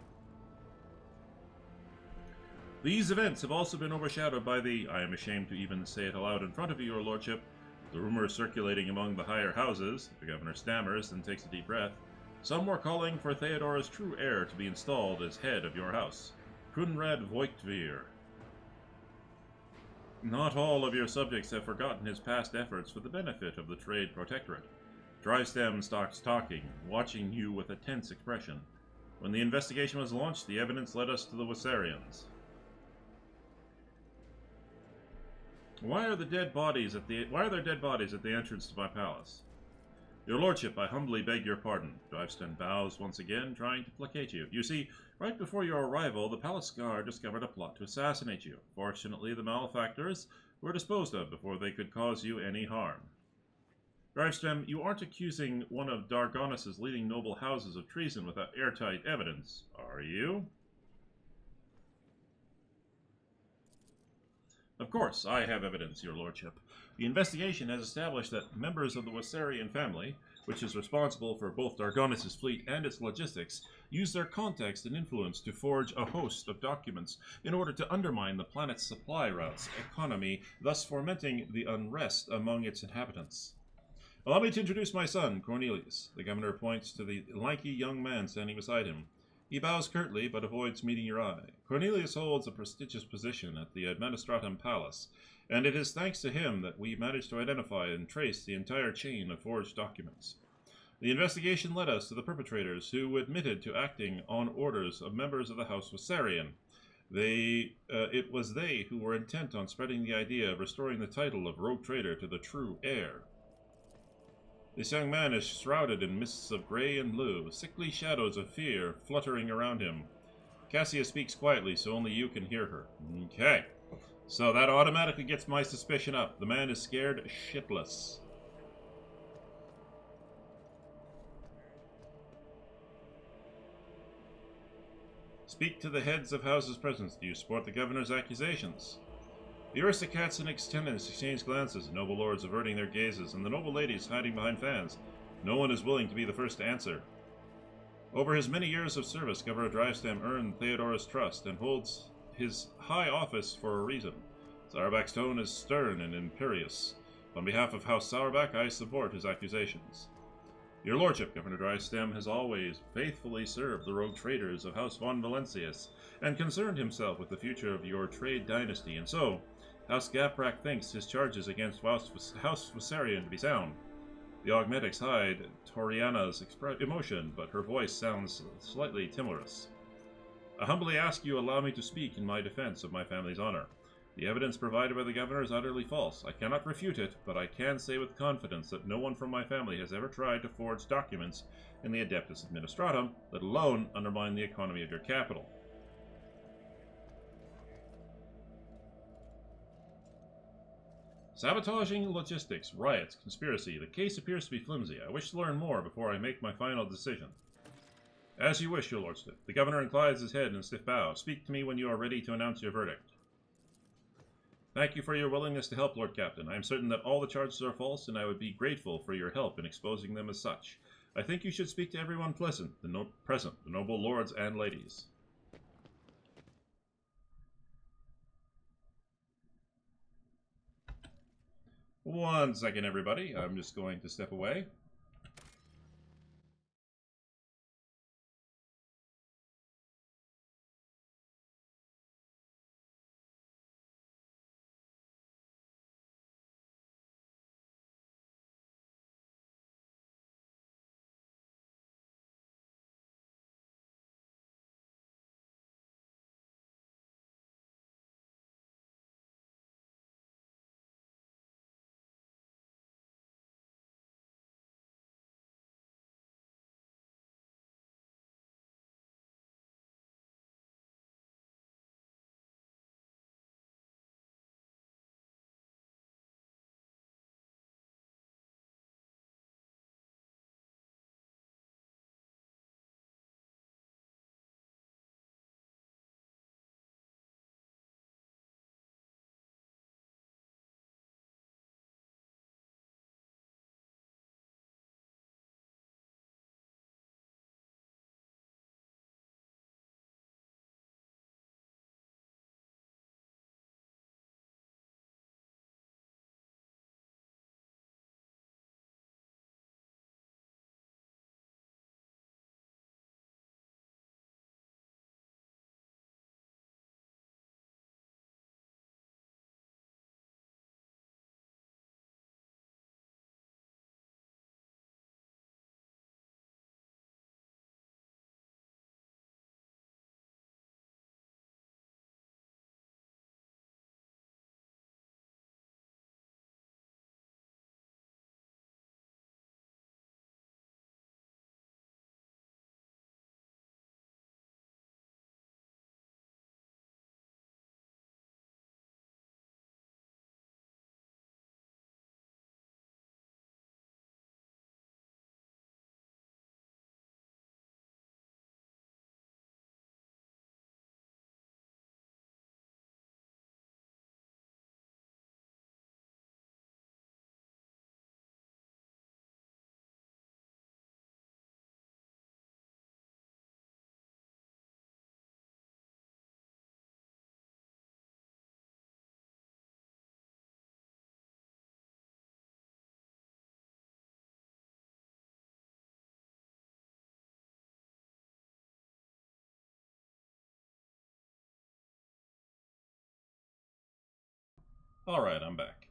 These events have also been overshadowed by I am ashamed to even say it aloud in front of you, your lordship, the rumors circulating among the higher houses. The governor stammers and takes a deep breath. Some were calling for Theodora's true heir to be installed as head of your house, Kunrad Voigtvir. Not all of your subjects have forgotten his past efforts for the benefit of the trade protectorate. Drivestem stops talking, watching you with a tense expression. When the investigation was launched, the evidence led us to the Wasarians. Why are there dead bodies at the entrance to my palace? Your lordship, I humbly beg your pardon. Drivestem bows once again, trying to placate you. You see, right before your arrival, the palace guard discovered a plot to assassinate you. Fortunately, the malefactors were disposed of before they could cause you any harm. Drivestem, you aren't accusing one of Dargonis' leading noble houses of treason without airtight evidence, are you? Of course, I have evidence, your lordship. The investigation has established that members of the Wassarian family, which is responsible for both Dargonis' fleet and its logistics, use their context and influence to forge a host of documents in order to undermine the planet's supply routes, economy, thus fomenting the unrest among its inhabitants. Allow me to introduce my son, Cornelius. The governor points to the lanky young man standing beside him. He bows curtly, but avoids meeting your eye. Cornelius holds a prestigious position at the Administratum Palace, and it is thanks to him that we managed to identify and trace the entire chain of forged documents. The investigation led us to the perpetrators, who admitted to acting on orders of members of the House Wassarian. It was they who were intent on spreading the idea of restoring the title of Rogue Trader to the true heir. This young man is shrouded in mists of gray and blue, sickly shadows of fear fluttering around him. Cassia speaks quietly, so only you can hear her. Okay. So that automatically gets my suspicion up. The man is scared shitless. Speak to the heads of houses present. Do you support the governor's accusations? The aristocrats and attendants exchange glances, the noble lords averting their gazes, and the noble ladies hiding behind fans. No one is willing to be the first to answer. Over his many years of service, Governor Drivestem earned Theodora's trust and holds his high office for a reason. Sauerbach's tone is stern and imperious. On behalf of House Sauerbach, I support his accusations. Your lordship, Governor Drivestem has always faithfully served the rogue traders of House von Valencius, and concerned himself with the future of your trade dynasty, and so House Gaprak thinks his charges against House Wassarian to be sound. The augmetics hide Toriana's emotion, but her voice sounds slightly timorous. I humbly ask you allow me to speak in my defense of my family's honor. The evidence provided by the governor is utterly false. I cannot refute it, but I can say with confidence that no one from my family has ever tried to forge documents in the Adeptus Administratum, let alone undermine the economy of your capital. Sabotaging logistics, riots, conspiracy. The case appears to be flimsy. I wish to learn more before I make my final decision. As you wish, your lordship. The governor inclines his head in a stiff bow. Speak to me when you are ready to announce your verdict. Thank you for your willingness to help, Lord Captain. I am certain that all the charges are false, and I would be grateful for your help in exposing them as such. I think you should speak to everyone present, the noble lords and ladies. One second, everybody. I'm just going to step away. Alright, I'm back.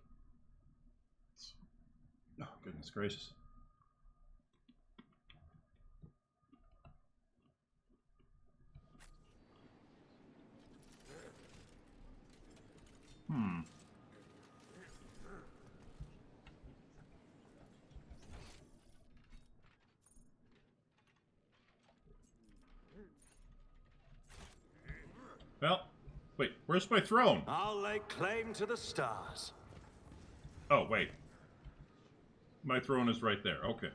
Oh, goodness gracious. Well, wait, where's my throne? I'll lay claim to the stars. Oh, wait. My throne is right there. Okay.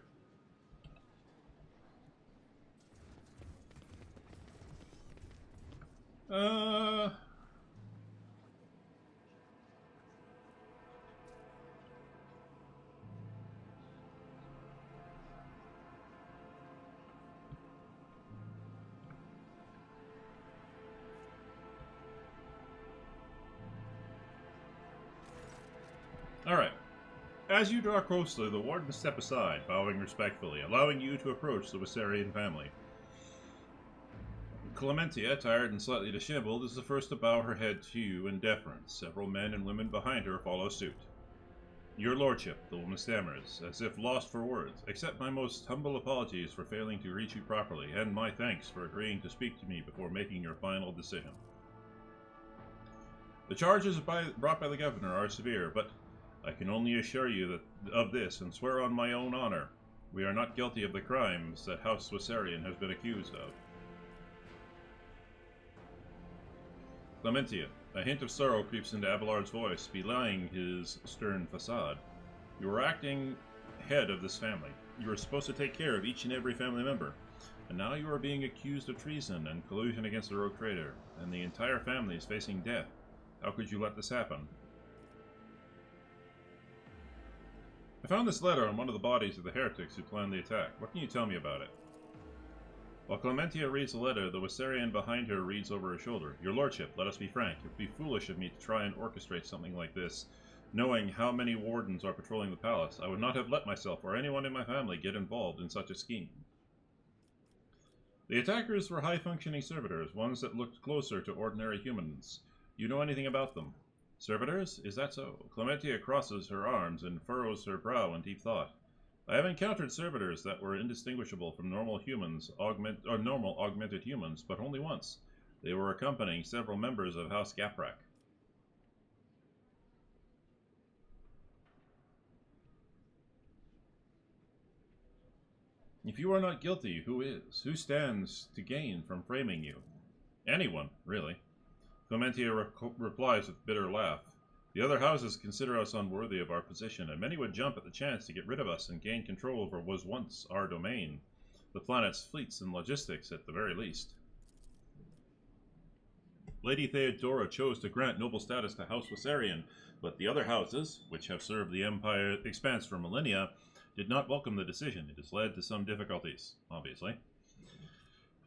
Alright. As you draw closer, the wardens step aside, bowing respectfully, allowing you to approach the Wissarian family. Clementia, tired and slightly disheveled, is the first to bow her head to you in deference. Several men and women behind her follow suit. Your lordship, the woman stammers, as if lost for words. Accept my most humble apologies for failing to reach you properly, and my thanks for agreeing to speak to me before making your final decision. The charges brought by the governor are severe, but I can only assure you of this and swear on my own honor. We are not guilty of the crimes that House Wissarian has been accused of. Clementia, a hint of sorrow creeps into Abelard's voice, belying his stern facade. You are acting head of this family. You are supposed to take care of each and every family member. And now you are being accused of treason and collusion against a rogue traitor, and the entire family is facing death. How could you let this happen? I found this letter on one of the bodies of the heretics who planned the attack. What can you tell me about it? While Clementia reads the letter, the Wissarian behind her reads over her shoulder. Your lordship, let us be frank. It would be foolish of me to try and orchestrate something like this. Knowing how many wardens are patrolling the palace, I would not have let myself or anyone in my family get involved in such a scheme. The attackers were high-functioning servitors, ones that looked closer to ordinary humans. Do you know anything about them? Servitors? Is that so? Clementia crosses her arms and furrows her brow in deep thought. I have encountered servitors that were indistinguishable from normal augmented humans, but only once. They were accompanying several members of House Gaprak. If you are not guilty, who is? Who stands to gain from framing you? Anyone, really. Clementia replies with a bitter laugh. The other houses consider us unworthy of our position, and many would jump at the chance to get rid of us and gain control over what was once our domain. The planet's fleets and logistics, at the very least. Lady Theodora chose to grant noble status to House Wissarian, but the other houses, which have served the Empire Expanse for millennia, did not welcome the decision. It has led to some difficulties, obviously.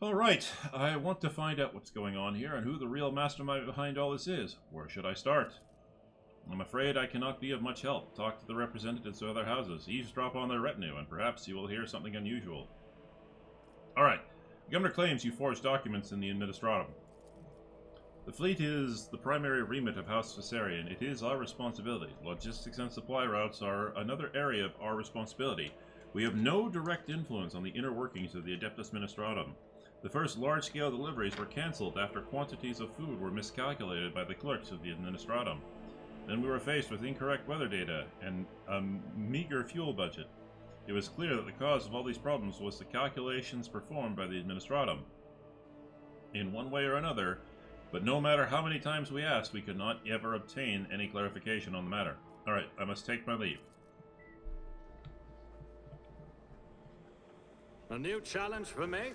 Alright, I want to find out what's going on here and who the real mastermind behind all this is. Where should I start? I'm afraid I cannot be of much help. Talk to the representatives of other houses, eavesdrop on their retinue, and perhaps you will hear something unusual. Alright, the governor claims you forged documents in the Administratum. The fleet is the primary remit of House Wissarian. It is our responsibility. Logistics and supply routes are another area of our responsibility. We have no direct influence on the inner workings of the Adeptus Ministratum. The first large-scale deliveries were cancelled after quantities of food were miscalculated by the clerks of the Administratum. Then we were faced with incorrect weather data and a meager fuel budget. It was clear that the cause of all these problems was the calculations performed by the Administratum. In one way or another, but no matter how many times we asked, we could not ever obtain any clarification on the matter. Alright, I must take my leave. A new challenge for me?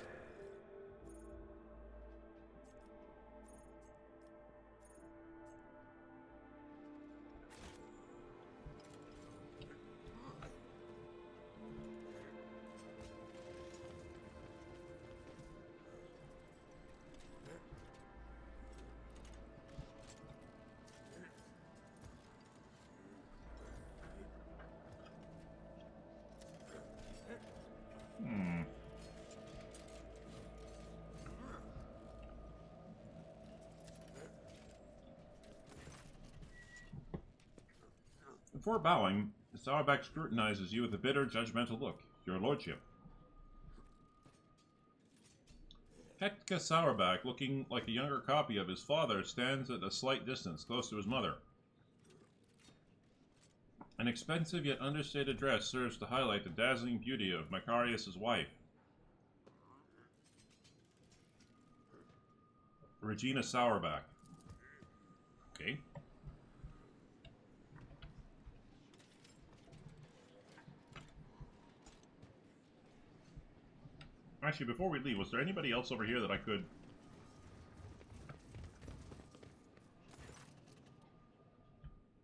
Before bowing, Sauerback scrutinizes you with a bitter, judgmental look. Your lordship. Hector Sauerback, looking like a younger copy of his father, stands at a slight distance, close to his mother. An expensive yet understated dress serves to highlight the dazzling beauty of Macarius' wife, Regina Sauerback. Okay. Actually, before we leave, was there anybody else over here that I could...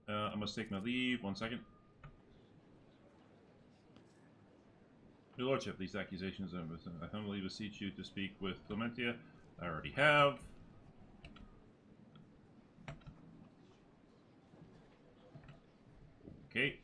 I must take my leave. 1 second. Your lordship, these accusations, I humbly beseech you to speak with Clementia. I already have. Okay.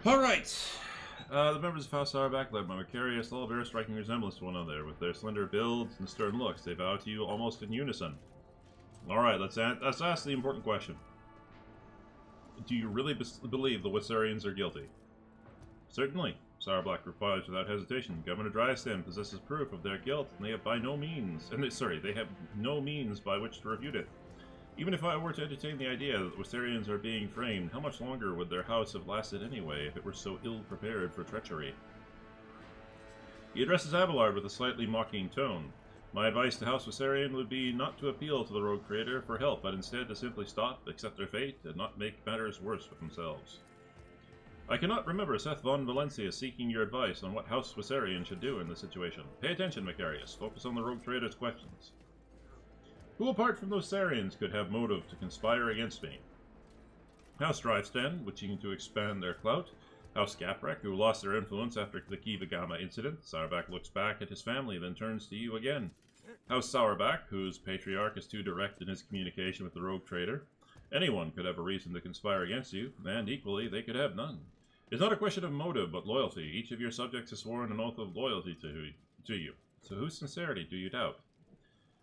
Alright. The members of House Sauerback, led by Macarius, all bear a striking resemblance to one another. With their slender builds and stern looks, they bow to you almost in unison. Alright, let's ask the important question. Do you really believe the Wissarians are guilty? Certainly, Sauerback replies without hesitation. Governor Dryastan possesses proof of their guilt, and they have they have no means by which to refute it. Even if I were to entertain the idea that the Wissarians are being framed, how much longer would their house have lasted anyway if it were so ill-prepared for treachery? He addresses Abelard with a slightly mocking tone. My advice to House Wissarian would be not to appeal to the rogue trader for help, but instead to simply stop, accept their fate, and not make matters worse for themselves. I cannot remember Seth von Valencia seeking your advice on what House Wissarian should do in this situation. Pay attention, Macarius. Focus on the rogue trader's questions. Who apart from those Sarians could have motive to conspire against me? House Drivestan, wishing to expand their clout. House Gaprek, who lost their influence after the Kiva Gamma incident. Sauerback looks back at his family, then turns to you again. House Sauerback, whose patriarch is too direct in his communication with the rogue trader. Anyone could have a reason to conspire against you, and equally, they could have none. It's not a question of motive, but loyalty. Each of your subjects has sworn an oath of loyalty to you. So whose sincerity do you doubt?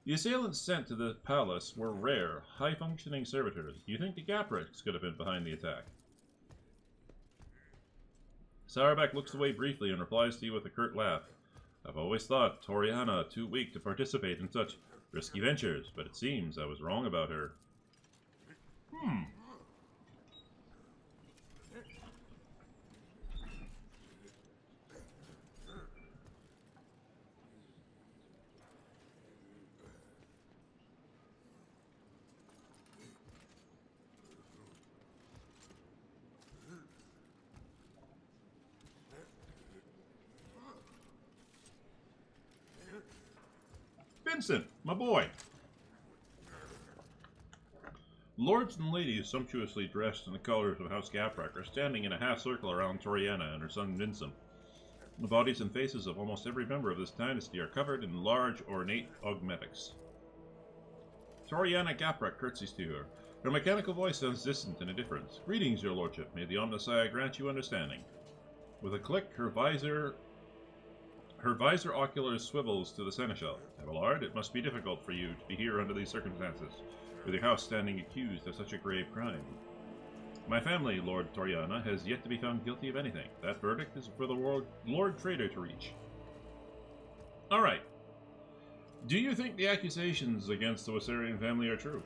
The assailants sent to the palace were rare, high-functioning servitors. Do you think the Gapreks could have been behind the attack? Sauerback looks away briefly and replies to you with a curt laugh. I've always thought Toriana too weak to participate in such risky ventures, but it seems I was wrong about her. Vincent, my boy. Lords and ladies sumptuously dressed in the colors of House Gaprek are standing in a half circle around Toriana and her son Vincent. The bodies and faces of almost every member of this dynasty are covered in large, ornate augmetics. Toriana Gaprek curtsies to her. Her mechanical voice sounds distant and indifferent. Greetings, your lordship. May the Omnissiah grant you understanding. With a click, her visor ocular swivels to the seneschal. Abelard, it must be difficult for you to be here under these circumstances, with your house standing accused of such a grave crime. My family, Lord Toriana, has yet to be found guilty of anything. That verdict is for the Lord Trader to reach. Alright. Do you think the accusations against the Wissarian family are true?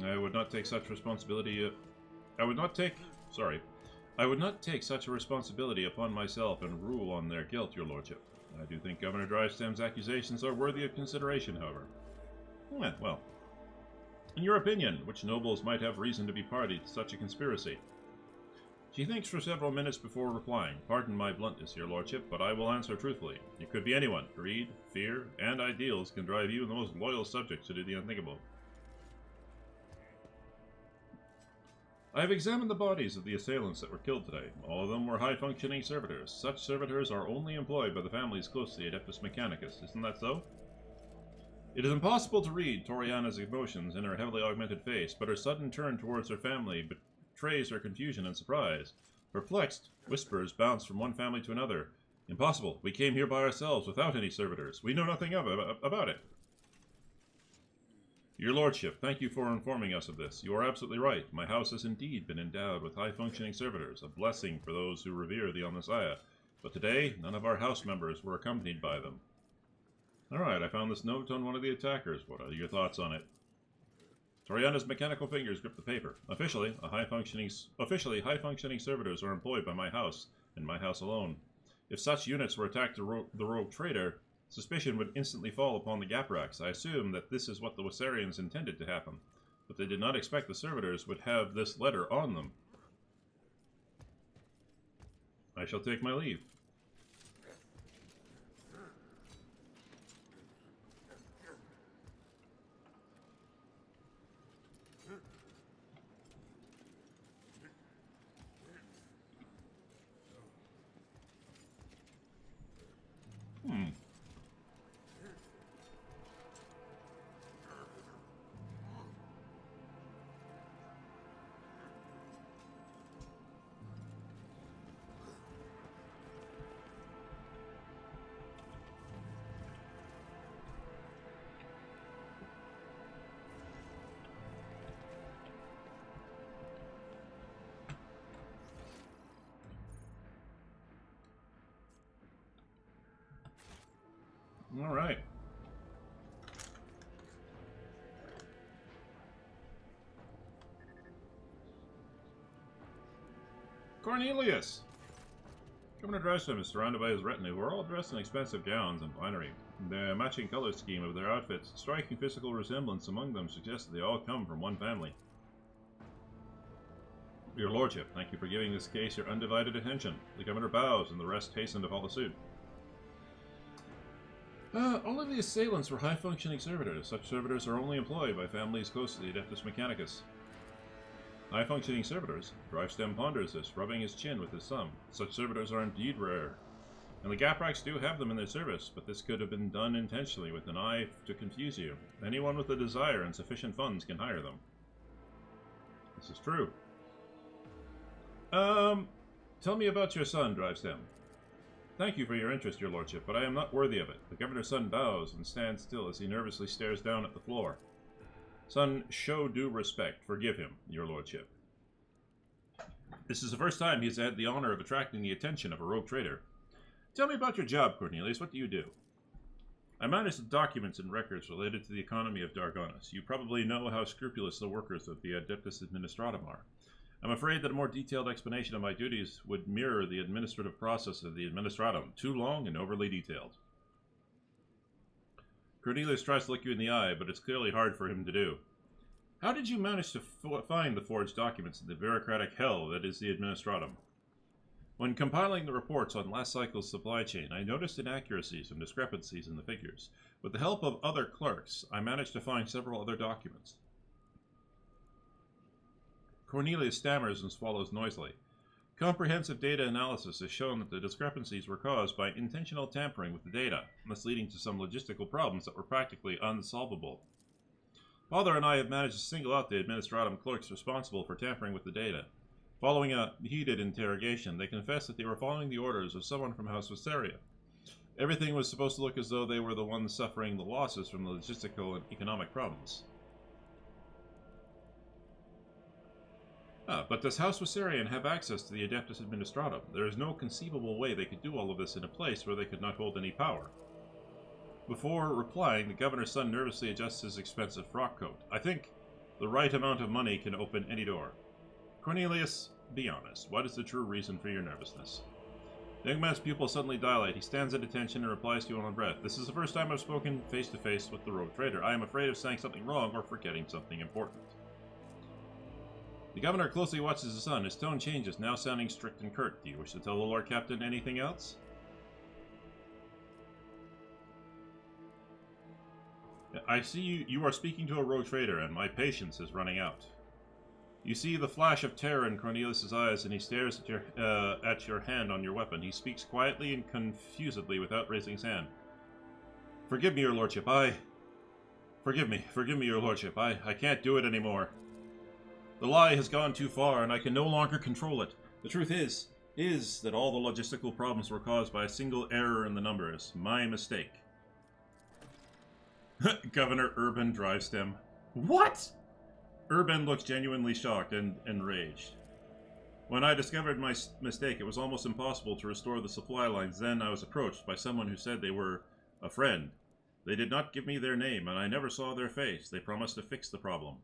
I would not take such responsibility I would not take such a responsibility upon myself and rule on their guilt, your lordship. I do think Governor Drivestam's accusations are worthy of consideration, however. Well, in your opinion, which nobles might have reason to be party to such a conspiracy? She thinks for several minutes before replying. Pardon my bluntness, your lordship, but I will answer truthfully. It could be anyone. Greed, fear, and ideals can drive you and the most loyal subjects to do the unthinkable. I have examined the bodies of the assailants that were killed today. All of them were high-functioning servitors. Such servitors are only employed by the families close to the Adeptus Mechanicus. Isn't that so? It is impossible to read Toriana's emotions in her heavily augmented face, but her sudden turn towards her family betrays her confusion and surprise. Perplexed, whispers bounce from one family to another. Impossible. We came here by ourselves without any servitors. We know nothing about it. Your lordship, thank you for informing us of this. You are absolutely right. My house has indeed been endowed with high-functioning servitors, a blessing for those who revere the Omnissiah. But today, none of our house members were accompanied by them. Alright, I found this note on one of the attackers. What are your thoughts on it? Toriana's mechanical fingers grip the paper. Officially, high-functioning servitors are employed by my house, and my house alone. If such units were attacked the rogue trader, suspicion would instantly fall upon the Gapraks. I assume that this is what the Wassarians intended to happen, but they did not expect the servitors would have this letter on them. I shall take my leave. All right. Cornelius! Governor Drysdale is surrounded by his retinue, who are all dressed in expensive gowns and finery. The matching color scheme of their outfits, striking physical resemblance among them, suggests that they all come from one family. Your lordship, thank you for giving this case your undivided attention. The governor bows, and the rest hasten to follow suit. All of the assailants were high-functioning servitors. Such servitors are only employed by families close to the Adeptus Mechanicus. High-functioning servitors? Drivestem ponders this, rubbing his chin with his thumb. Such servitors are indeed rare. And the Gapraks do have them in their service, but this could have been done intentionally with an eye to confuse you. Anyone with a desire and sufficient funds can hire them. This is true. Tell me about your son, Drivestem. Thank you for your interest, your lordship, but I am not worthy of it. The governor's son bows and stands still as he nervously stares down at the floor. Son, show due respect. Forgive him, your lordship. This is the first time he has had the honor of attracting the attention of a rogue trader. Tell me about your job, Cornelius. What do you do? I manage the documents and records related to the economy of Dargonis. You probably know how scrupulous the workers of the Adeptus Administratum are. I'm afraid that a more detailed explanation of my duties would mirror the administrative process of the Administratum, too long and overly detailed. Cornelius tries to look you in the eye, but it's clearly hard for him to do. How did you manage to find the forged documents in the bureaucratic hell that is the Administratum? When compiling the reports on last cycle's supply chain, I noticed inaccuracies and discrepancies in the figures. With the help of other clerks, I managed to find several other documents. Cornelius stammers and swallows noisily. Comprehensive data analysis has shown that the discrepancies were caused by intentional tampering with the data, thus leading to some logistical problems that were practically unsolvable. Father and I have managed to single out the Administratum clerks responsible for tampering with the data. Following a heated interrogation, they confessed that they were following the orders of someone from House Visseria. Everything was supposed to look as though they were the ones suffering the losses from the logistical and economic problems. But does House Wassarian have access to the Adeptus Administratum? There is no conceivable way they could do all of this in a place where they could not hold any power. Before replying, the governor's son nervously adjusts his expensive frock coat. I think the right amount of money can open any door. Cornelius, be honest. What is the true reason for your nervousness? The young man's pupils suddenly dilate. He stands at attention and replies to you on breath. This is the first time I've spoken face-to-face with the rogue trader. I am afraid of saying something wrong or forgetting something important. The governor closely watches his son. His tone changes, now sounding strict and curt. Do you wish to tell the Lord Captain anything else? I see you are speaking to a rogue trader, and my patience is running out. You see the flash of terror in Cornelius's eyes, and he stares at your hand on your weapon. He speaks quietly and confusedly without raising his hand. Forgive me, your lordship. Forgive me, your lordship. I can't do it anymore. The lie has gone too far, and I can no longer control it. The truth is that all the logistical problems were caused by a single error in the numbers. My mistake. Governor Urban Drivestem. What? Urban looks genuinely shocked and enraged. When I discovered my mistake, it was almost impossible to restore the supply lines. Then I was approached by someone who said they were a friend. They did not give me their name, and I never saw their face. They promised to fix the problem.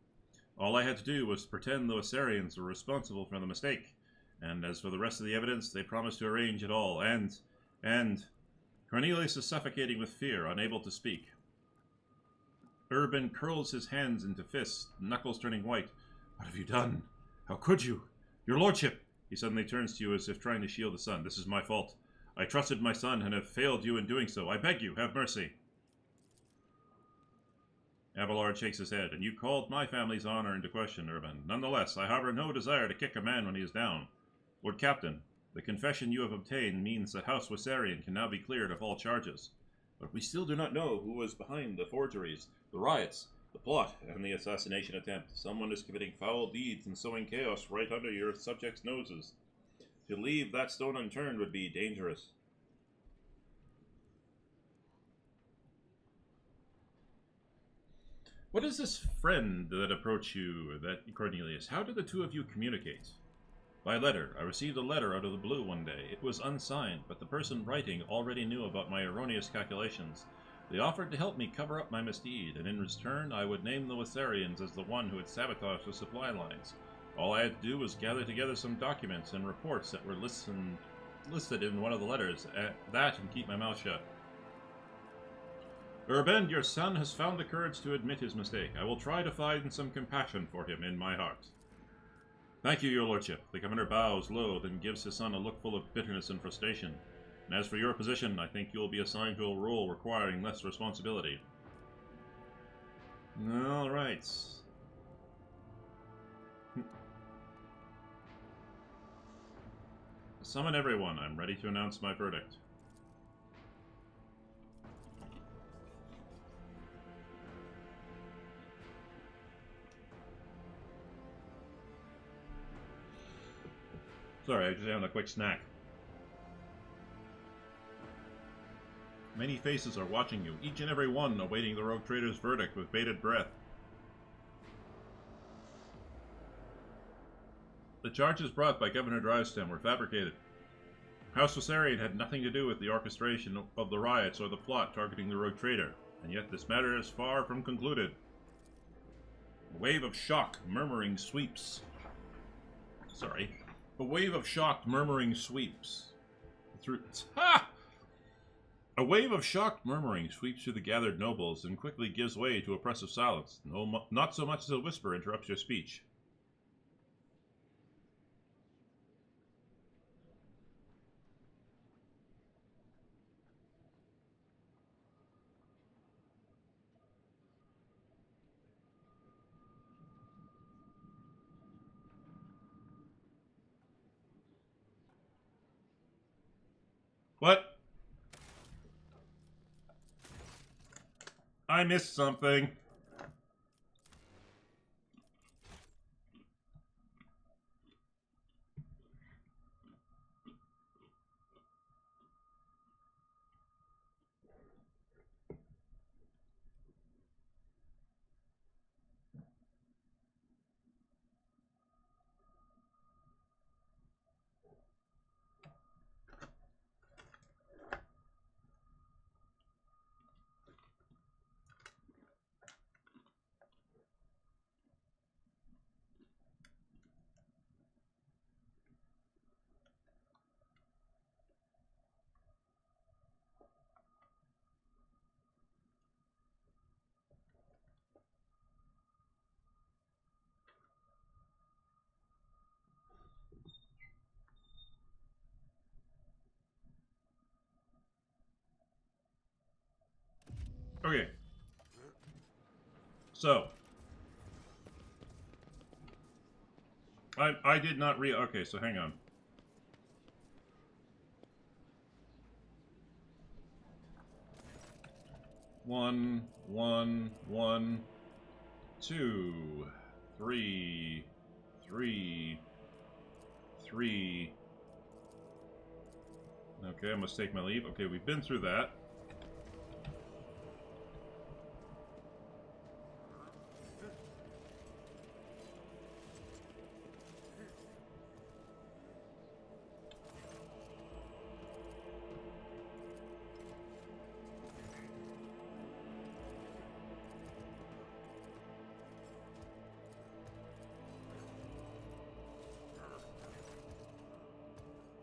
All I had to do was pretend the Wassarians were responsible for the mistake. And as for the rest of the evidence, they promised to arrange it all. And... Cornelius is suffocating with fear, unable to speak. Urban curls his hands into fists, knuckles turning white. What have you done? How could you? Your lordship! He suddenly turns to you as if trying to shield his son. This is my fault. I trusted my son and have failed you in doing so. I beg you, have mercy. Abelard shakes his head. And you called my family's honor into question, Urban. Nonetheless, I harbor no desire to kick a man when he is down. Lord Captain, the confession you have obtained means that House Wassarian can now be cleared of all charges. But we still do not know who was behind the forgeries, the riots, the plot, and the assassination attempt. Someone is committing foul deeds and sowing chaos right under your subjects' noses. To leave that stone unturned would be dangerous. What is this friend that approached you, that Cornelius? How did the two of you communicate? By letter. I received a letter out of the blue one day. It was unsigned, but the person writing already knew about my erroneous calculations. They offered to help me cover up my misdeed, and in return I would name the Wassarians as the one who had sabotaged the supply lines. All I had to do was gather together some documents and reports that were listed in one of the letters, and keep my mouth shut. Urban, your son has found the courage to admit his mistake. I will try to find some compassion for him in my heart. Thank you, your lordship. The governor bows low, then gives his son a look full of bitterness and frustration. And as for your position, I think you will be assigned to a role requiring less responsibility. All right. Summon everyone. I'm ready to announce my verdict. Sorry, I was just having a quick snack. Many faces are watching you, each and every one awaiting the rogue trader's verdict with bated breath. The charges brought by Governor Drivestem were fabricated. House Wassarian had nothing to do with the orchestration of the riots or the plot targeting the rogue trader, and yet this matter is far from concluded. A wave of shock, murmuring sweeps. A wave of shocked, murmuring sweeps through. A wave of shocked murmuring sweeps through the gathered nobles and quickly gives way to oppressive silence. No, not so much as a whisper interrupts your speech. What? I missed something. Okay. So. I did not okay, so hang on. One, 2, 3, 3. Okay, I must take my leave. Okay, we've been through that.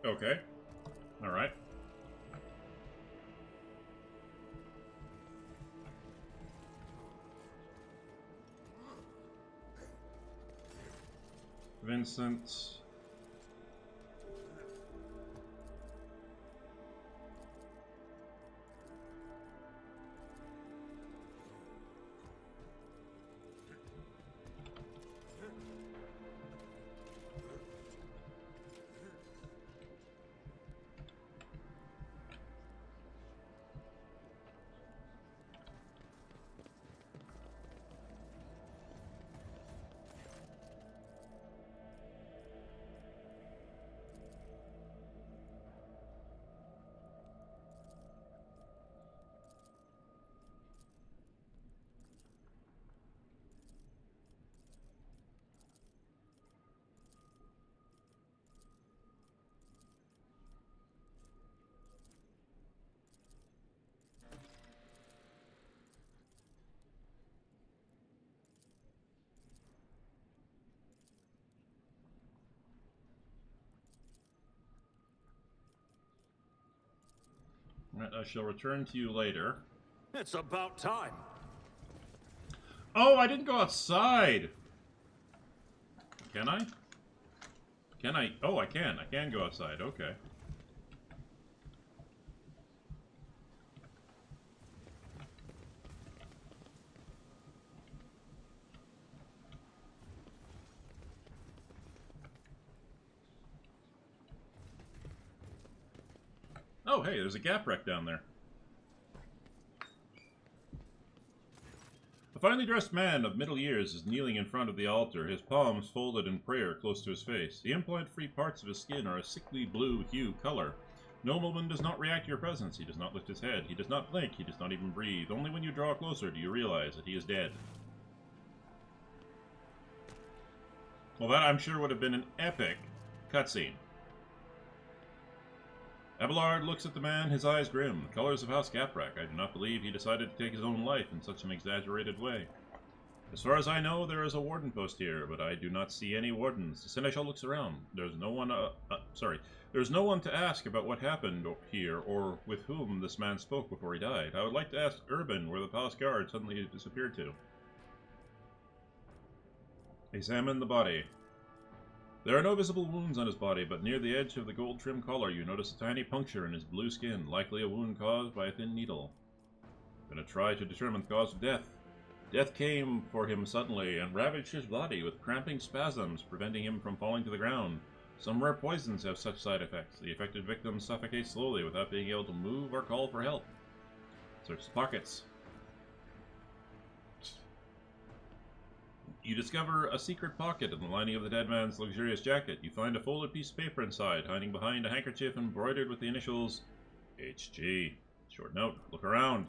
Okay. All right. Vincent. Right, I shall return to you later. It's about time. Oh, I didn't go outside! Can I? Can I? Oh, I can. I can go outside. Okay. Oh, hey, there's a gap wreck down there. A finely dressed man of middle years is kneeling in front of the altar, his palms folded in prayer close to his face. The implant-free parts of his skin are a sickly blue hue color. Nobleman does not react to your presence. He does not lift his head. He does not blink. He does not even breathe. Only when you draw closer do you realize that he is dead. Well, that I'm sure would have been an epic cutscene. Abelard looks at the man, his eyes grim. The colors of House Gaprak. I do not believe he decided to take his own life in such an exaggerated way. As far as I know, there is a warden post here, but I do not see any wardens. The Seneschal looks around. There's no one, There's no one to ask about what happened here, or with whom this man spoke before he died. I would like to ask Urban where the palace guard suddenly disappeared to. Examine the body. There are no visible wounds on his body, but near the edge of the gold-trimmed collar you notice a tiny puncture in his blue skin, likely a wound caused by a thin needle. I'm gonna try to determine the cause of death. Death came for him suddenly and ravaged his body with cramping spasms, preventing him from falling to the ground. Some rare poisons have such side effects. The affected victim suffocates slowly without being able to move or call for help. Search the pockets. You discover a secret pocket in the lining of the dead man's luxurious jacket. You find a folded piece of paper inside, hiding behind a handkerchief embroidered with the initials HG. Short note, look around.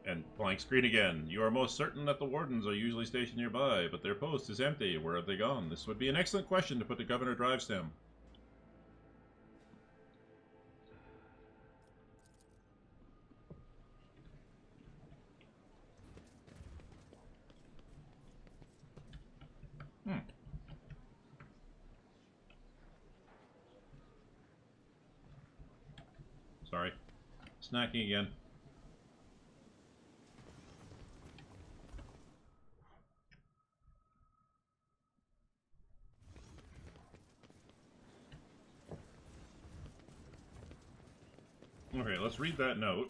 And blank screen again. You are most certain that the wardens are usually stationed nearby, but their post is empty. Where have they gone? This would be an excellent question to put to Governor Drivestem. Sorry. Snacking again. Okay, let's read that note.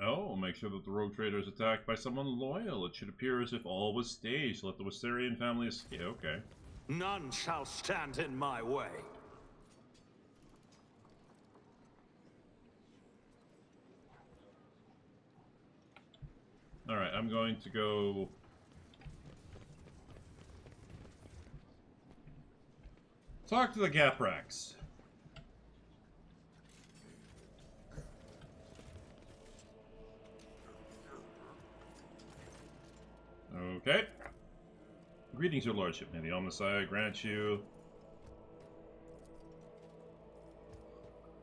Oh, make sure that the rogue trader is attacked by someone loyal. It should appear as if all was staged. Let the Wissarian family escape. Okay. None shall stand in my way. Alright, I'm going to go... talk to the Gapraks. Okay. Greetings, your lordship. May the Omnissiah grant you...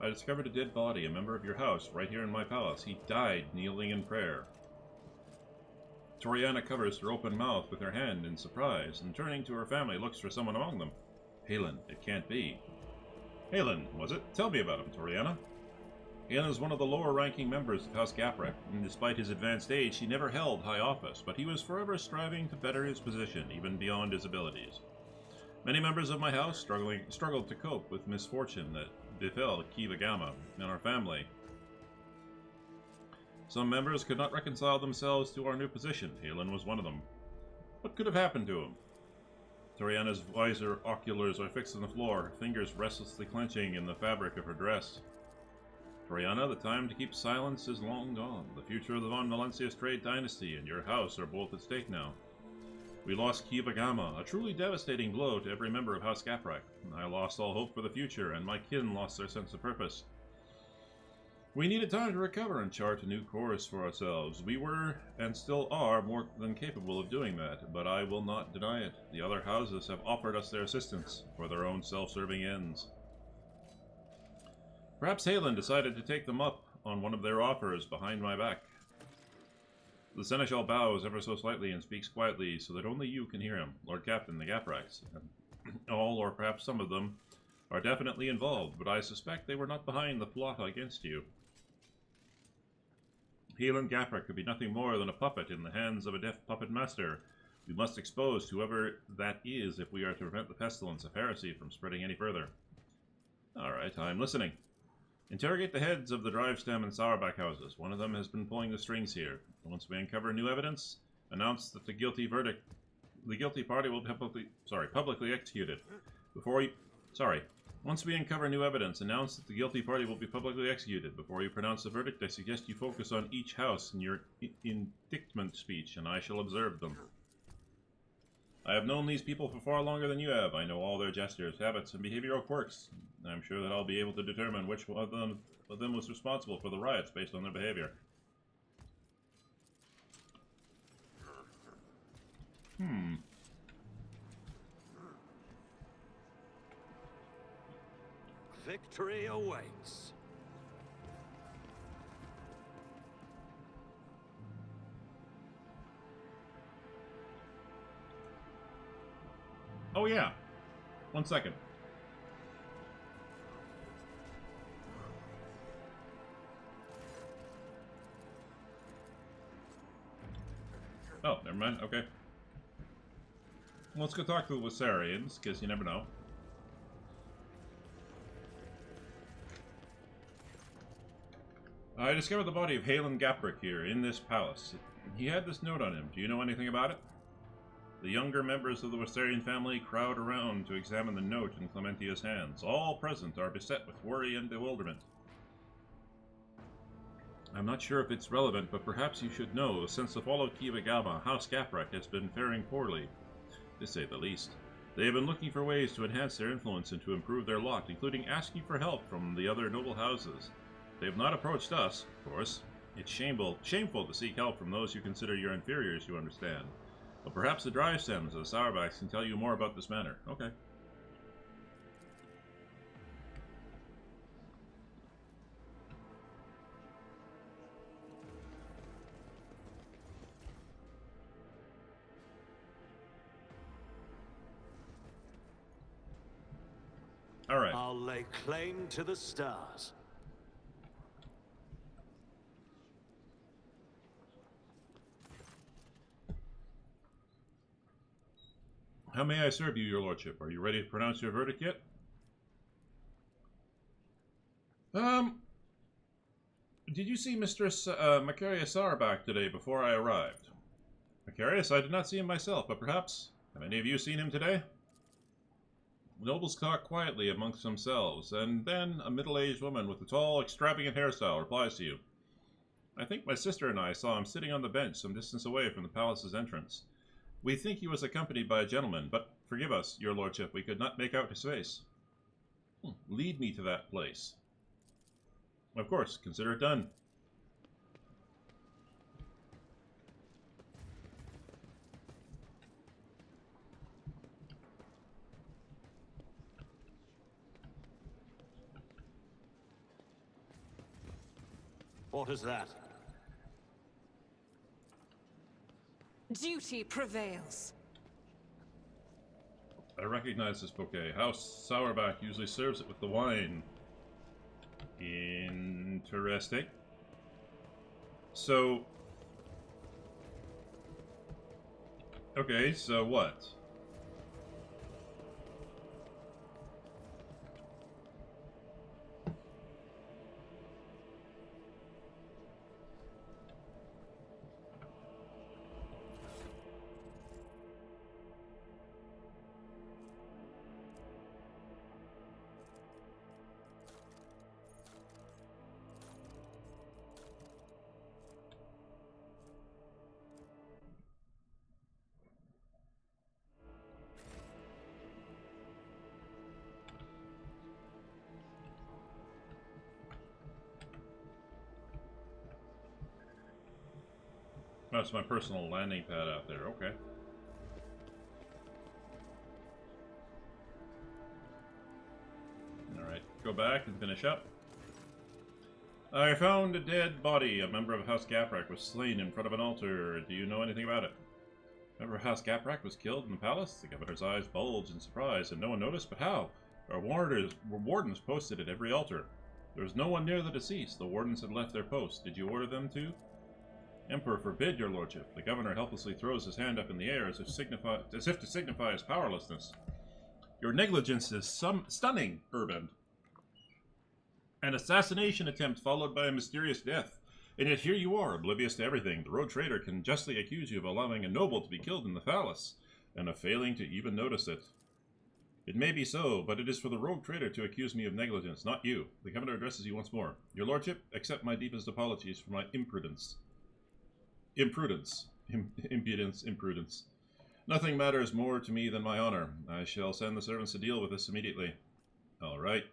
I discovered a dead body, a member of your house, right here in my palace. He died kneeling in prayer. Toriana covers her open mouth with her hand in surprise, and turning to her family, looks for someone among them. Halen, it can't be. Halen, was it? Tell me about him, Toriana. Halen is one of the lower-ranking members of House Gaprak, and despite his advanced age, he never held high office, but he was forever striving to better his position, even beyond his abilities. Many members of my house struggled to cope with misfortune that befell Kiva Gamma and our family. Some members could not reconcile themselves to our new position. Halen was one of them. What could have happened to him? Toriana's visor oculars are fixed on the floor, her fingers restlessly clenching in the fabric of her dress. Toriana, the time to keep silence is long gone. The future of the Von Valencia's trade dynasty and your house are both at stake now. We lost Kiva Gamma, a truly devastating blow to every member of House Gaprak. I lost all hope for the future, and my kin lost their sense of purpose. We needed time to recover and chart a new course for ourselves. We were, and still are, more than capable of doing that, but I will not deny it. The other houses have offered us their assistance for their own self-serving ends. Perhaps Halen decided to take them up on one of their offers behind my back. The Seneschal bows ever so slightly and speaks quietly so that only you can hear him. Lord Captain, the Gapraks. All, or perhaps some of them, are definitely involved, but I suspect they were not behind the plot against you. Halen Gaprak could be nothing more than a puppet in the hands of a deaf puppet master. We must expose whoever that is if we are to prevent the pestilence of heresy from spreading any further. Alright, I'm listening. Interrogate the heads of the Drivestem and Sourback houses. One of them has been pulling the strings here. Once we uncover new evidence, announce that the guilty party will be publicly executed. Once we uncover new evidence, announce that the guilty party will be publicly executed. Before you pronounce the verdict, I suggest you focus on each house in your indictment speech, and I shall observe them. I have known these people for far longer than you have. I know all their gestures, habits, and behavioral quirks. I'm sure that I'll be able to determine which one of them was responsible for the riots based on their behavior. Victory awaits. Oh yeah. 1 second. Oh, never mind. Okay. Let's go talk to the Wissarians, because you never know. I discovered the body of Halen Gaprak here, in this palace. He had this note on him. Do you know anything about it? The younger members of the Wissarian family crowd around to examine the note in Clementia's hands. All present are beset with worry and bewilderment. I'm not sure if it's relevant, but perhaps you should know, since the fall of Kiva Gamma, House Gaprak has been faring poorly, to say the least. They have been looking for ways to enhance their influence and to improve their lot, including asking for help from the other noble houses. They have not approached us, of course. It's shameful to seek help from those you consider your inferiors, you understand. But perhaps the Drivestems or the Sourbacks can tell you more about this matter. Okay. All right. I'll lay claim to the stars. How may I serve you, your lordship? Are you ready to pronounce your verdict yet? did you see Mistress Macarius Sauerback today before I arrived? Macarius, I did not see him myself, but perhaps... Have any of you seen him today? The nobles talk quietly amongst themselves, and then a middle-aged woman with a tall, extravagant hairstyle replies to you. I think my sister and I saw him sitting on the bench some distance away from the palace's entrance. We think he was accompanied by a gentleman, but forgive us, your lordship, we could not make out his face. Lead me to that place. Of course, consider it done. What is that? Duty prevails. I recognize this bouquet. House Sauerback usually serves it with the wine. Interesting. So... Okay, so what? That's my personal landing pad out there, okay. Alright, go back and finish up. I found a dead body. A member of House Gaprak was slain in front of an altar. Do you know anything about it? A member of House Gaprak was killed in the palace? The governor's eyes bulged in surprise, and no one noticed, but how? Our wardens posted at every altar. There was no one near the deceased. The wardens had left their post. Did you order them to? Emperor forbid, your lordship. The governor helplessly throws his hand up in the air as if to signify his powerlessness. Your negligence is stunning, Urband. An assassination attempt followed by a mysterious death. And yet here you are, oblivious to everything. The rogue trader can justly accuse you of allowing a noble to be killed in the palace, and of failing to even notice it. It may be so, but it is for the rogue trader to accuse me of negligence, not you. The governor addresses you once more. Your lordship, accept my deepest apologies for my imprudence. Impudence. Nothing matters more to me than my honor. I shall send the servants to deal with this immediately. All right.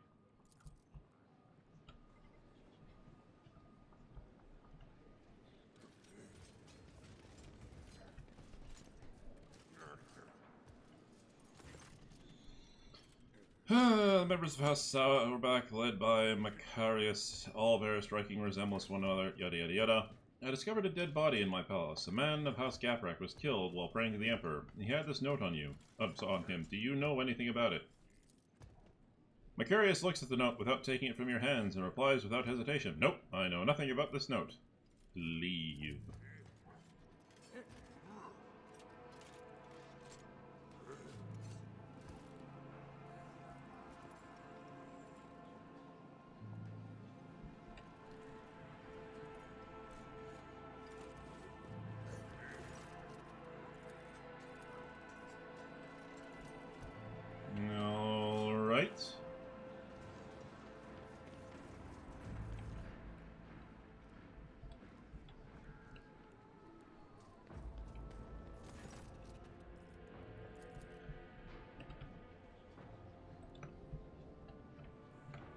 Members of House Sauerback, led by Macarius, all bear striking resemblance to one another, yada yada yada. I discovered a dead body in my palace. A man of House Gaprak was killed while praying to the Emperor. He had this note on him. Do you know anything about it? Macarius looks at the note without taking it from your hands and replies without hesitation. Nope, I know nothing about this note. Leave.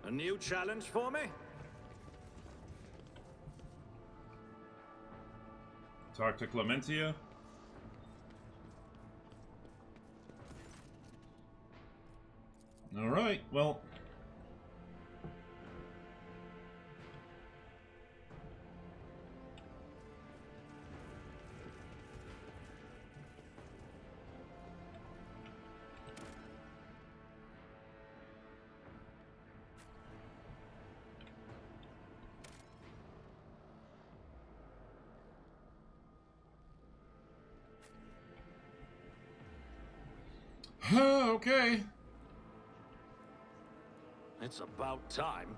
A new challenge for me? Talk to Clementia. All right, well. Okay. It's about time.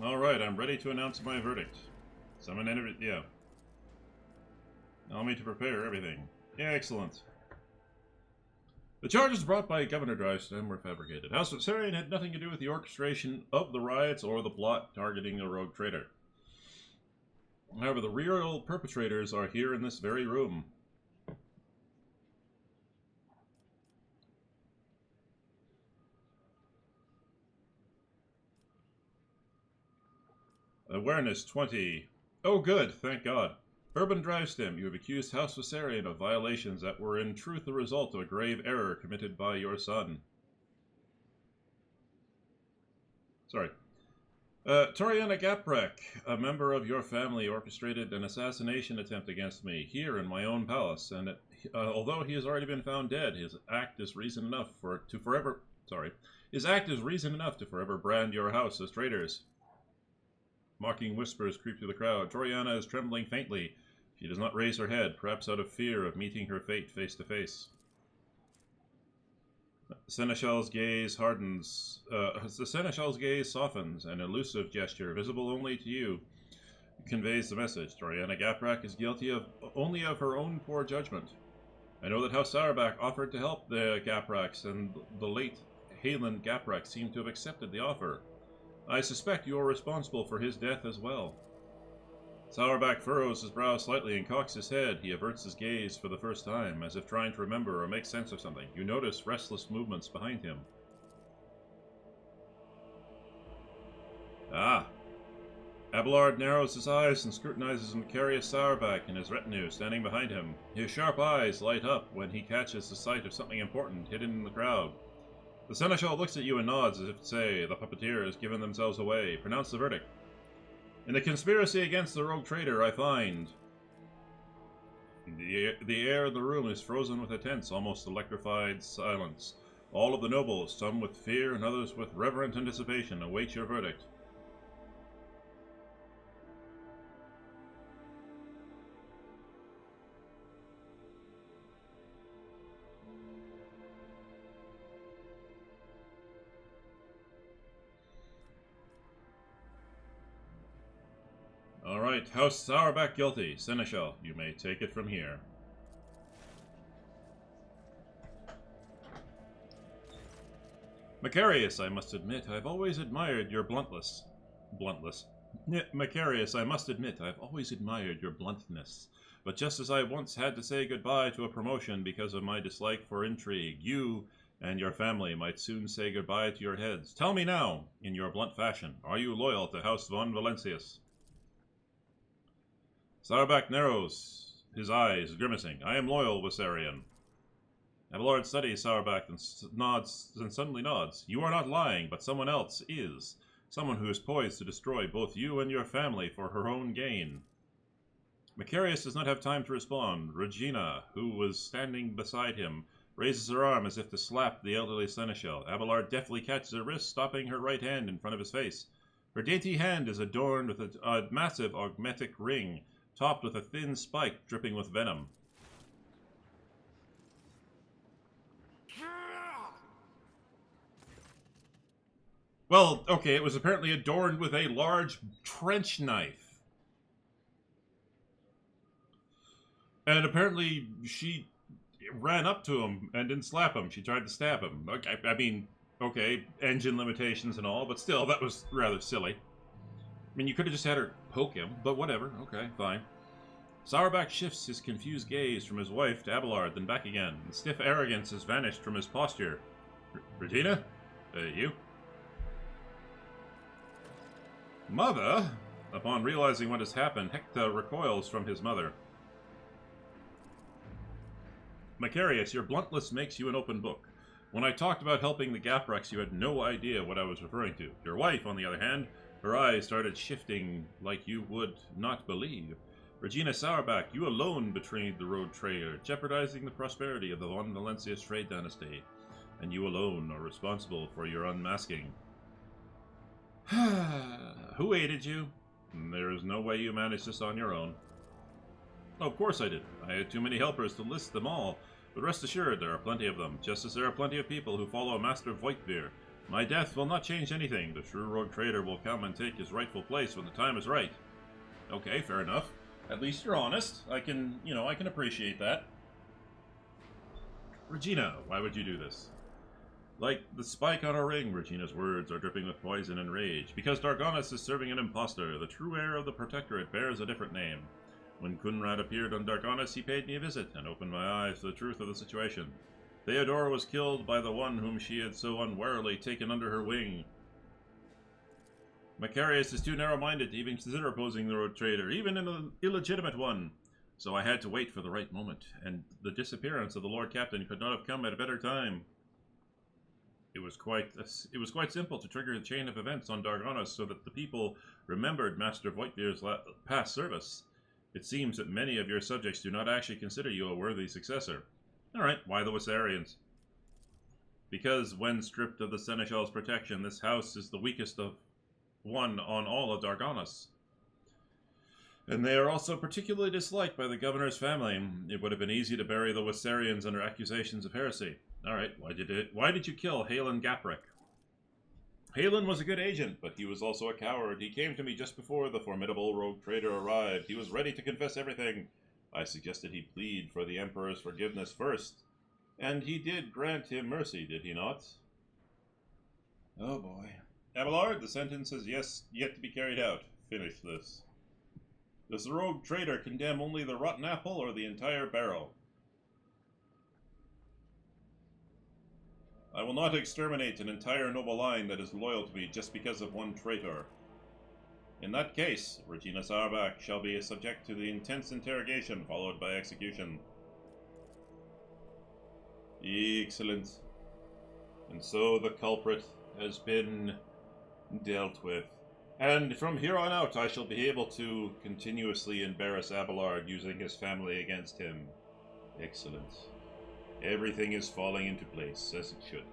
Alright, I'm ready to announce my verdict. Summon enemy. Yeah. Allow me to prepare everything. Yeah, excellent. The charges brought by Governor Drystem were fabricated. House Viserion had nothing to do with the orchestration of the riots or the plot targeting a rogue traitor. However, the real perpetrators are here in this very room. Awareness 20. Oh good, thank God. Urban Drivestem, you have accused House Viserion of violations that were in truth the result of a grave error committed by your son. Sorry. Toriana Gaprek, a member of your family, orchestrated an assassination attempt against me here in my own palace, and although he has already been found dead, his act is reason enough to forever brand your house as traitors. Mocking whispers creep through the crowd. Toriana is trembling faintly. She does not raise her head, perhaps out of fear of meeting her fate face to face. Seneschal's gaze hardens. The Seneschal's gaze softens. An elusive gesture, visible only to you, conveys the message. Toriana Gaprak is guilty only of her own poor judgment. I know that House Sauerbach offered to help the Gapraks, and the late Halen Gaprak seemed to have accepted the offer. I suspect you are responsible for his death as well. Sauerbach furrows his brow slightly and cocks his head. He averts his gaze for the first time, as if trying to remember or make sense of something. You notice restless movements behind him. Ah! Abelard narrows his eyes and scrutinizes Macarius Sauerbach and his retinue standing behind him. His sharp eyes light up when he catches the sight of something important hidden in the crowd. The Seneschal looks at you and nods as if to say, the puppeteer has given themselves away. Pronounce the verdict. In the conspiracy against the rogue traitor, I find... The air in the room is frozen with a tense, almost electrified silence. All of the nobles, some with fear and others with reverent anticipation, await your verdict. Alright, House Sauerbach guilty. Seneschal, you may take it from here. Macarius, I must admit, I've always admired your bluntness. Macarius, I must admit, I've always admired your bluntness. But just as I once had to say goodbye to a promotion because of my dislike for intrigue, you and your family might soon say goodbye to your heads. Tell me now, in your blunt fashion, are you loyal to House von Valencius? Sauerbach narrows his eyes, grimacing. I am loyal, Viserion. Abelard studies Sauerbach and suddenly nods. You are not lying, but someone else is. Someone who is poised to destroy both you and your family for her own gain. Macarius does not have time to respond. Regina, who was standing beside him, raises her arm as if to slap the elderly Seneschal. Abelard deftly catches her wrist, stopping her right hand in front of his face. Her dainty hand is adorned with a massive augmetic ring, topped with a thin spike dripping with venom. Well, okay, it was apparently adorned with a large trench knife. And apparently she ran up to him and didn't slap him. She tried to stab him. Okay, I mean, okay, engine limitations and all, but still, that was rather silly. I mean, you could have just had her poke him, but whatever. Okay, fine. Sauerbach shifts his confused gaze from his wife to Abelard, then back again. The stiff arrogance has vanished from his posture. Regina? You? Mother? Upon realizing what has happened, Hector recoils from his mother. Macarius, your bluntness makes you an open book. When I talked about helping the Gapraks, you had no idea what I was referring to. Your wife, on the other hand, her eyes started shifting like you would not believe. Regina Sauerbach, you alone betrayed the road traitor, jeopardizing the prosperity of the von Valencius trade dynasty, and you alone are responsible for your unmasking. Who aided you? There is no way you managed this on your own. Oh, of course I did. I had too many helpers to list them all, but rest assured there are plenty of them, just as there are plenty of people who follow Master Voigtveer. My death will not change anything. The true rogue trader will come and take his rightful place when the time is right. Okay, fair enough. At least you're honest. I can appreciate that. Regina, why would you do this? Like the spike on her ring, Regina's words are dripping with poison and rage. Because Dargonis is serving an impostor, the true heir of the Protectorate bears a different name. When Kunrad appeared on Dargonis, he paid me a visit and opened my eyes to the truth of the situation. Theodora was killed by the one whom she had so unwarily taken under her wing. Macarius is too narrow-minded to even consider opposing the rogue trader, even an illegitimate one. So I had to wait for the right moment, and the disappearance of the Lord Captain could not have come at a better time. It was quite simple to trigger a chain of events on Dargonis so that the people remembered Master Voigtvir's past service. It seems that many of your subjects do not actually consider you a worthy successor. Alright, why the Wissarians? Because when stripped of the Seneschal's protection, this house is the weakest of one on all of Dargonis. And they are also particularly disliked by the governor's family. It would have been easy to bury the Wissarians under accusations of heresy. Alright, why did you kill Halen Gaprick? Halen was a good agent, but he was also a coward. He came to me just before the formidable rogue trader arrived. He was ready to confess everything. I suggested he plead for the Emperor's forgiveness first. And he did grant him mercy, did he not? Oh boy. Abelard, the sentence is yet to be carried out. Finish this. Does the rogue trader condemn only the rotten apple or the entire barrel? I will not exterminate an entire noble line that is loyal to me just because of one traitor. In that case, Regina Sarbach shall be subject to the intense interrogation followed by execution. Excellent. And so the culprit has been dealt with. And from here on out, I shall be able to continuously embarrass Abelard using his family against him. Excellent. Everything is falling into place, as it should.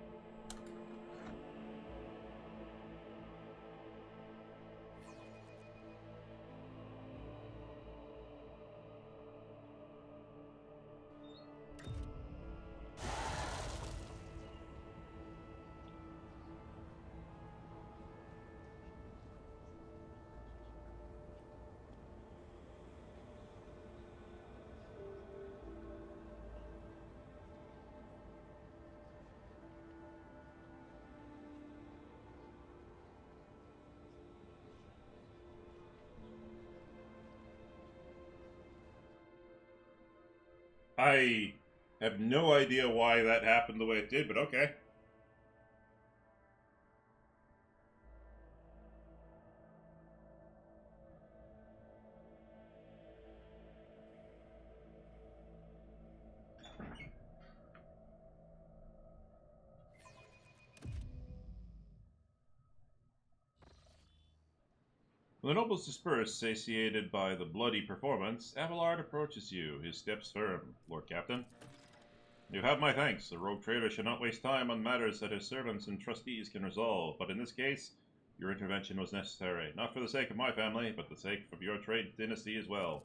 I have no idea why that happened the way it did, but okay. When the nobles disperse, satiated by the bloody performance, Abelard approaches you, his steps firm. Lord Captain, you have my thanks. The rogue trader should not waste time on matters that his servants and trustees can resolve, but in this case, your intervention was necessary, not for the sake of my family, but the sake of your trade dynasty as well.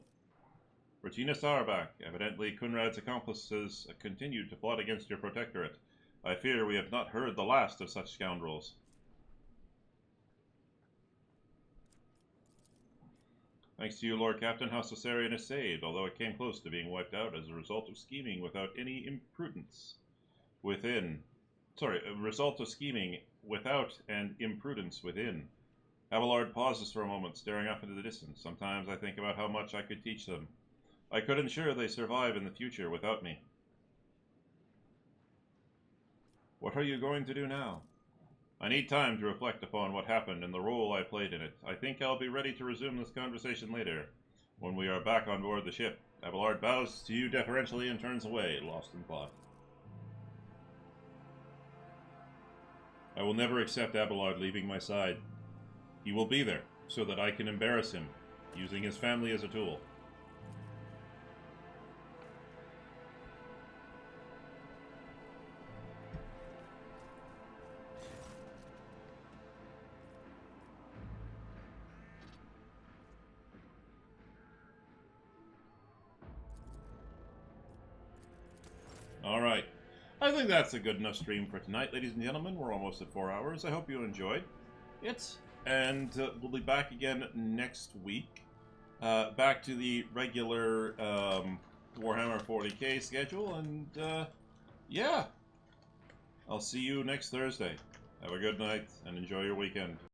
Regina Sarbach, evidently Kunrad's accomplices, continued to plot against your protectorate. I fear we have not heard the last of such scoundrels. Thanks to you, Lord Captain, House Osarian is saved, although it came close to being wiped out as a result of scheming without any imprudence within. A result of scheming without an imprudence within. Abelard pauses for a moment, staring off into the distance. Sometimes I think about how much I could teach them. I could ensure they survive in the future without me. What are you going to do now? I need time to reflect upon what happened and the role I played in it. I think I'll be ready to resume this conversation later, when we are back on board the ship. Abelard bows to you deferentially and turns away, lost in thought. I will never accept Abelard leaving my side. He will be there, so that I can embarrass him, using his family as a tool. I think that's a good enough stream for tonight, ladies and gentlemen. We're almost at 4 hours. I hope you enjoyed it. And we'll be back again next week. Back to the regular Warhammer 40k schedule. And yeah, I'll see you next Thursday. Have a good night and enjoy your weekend.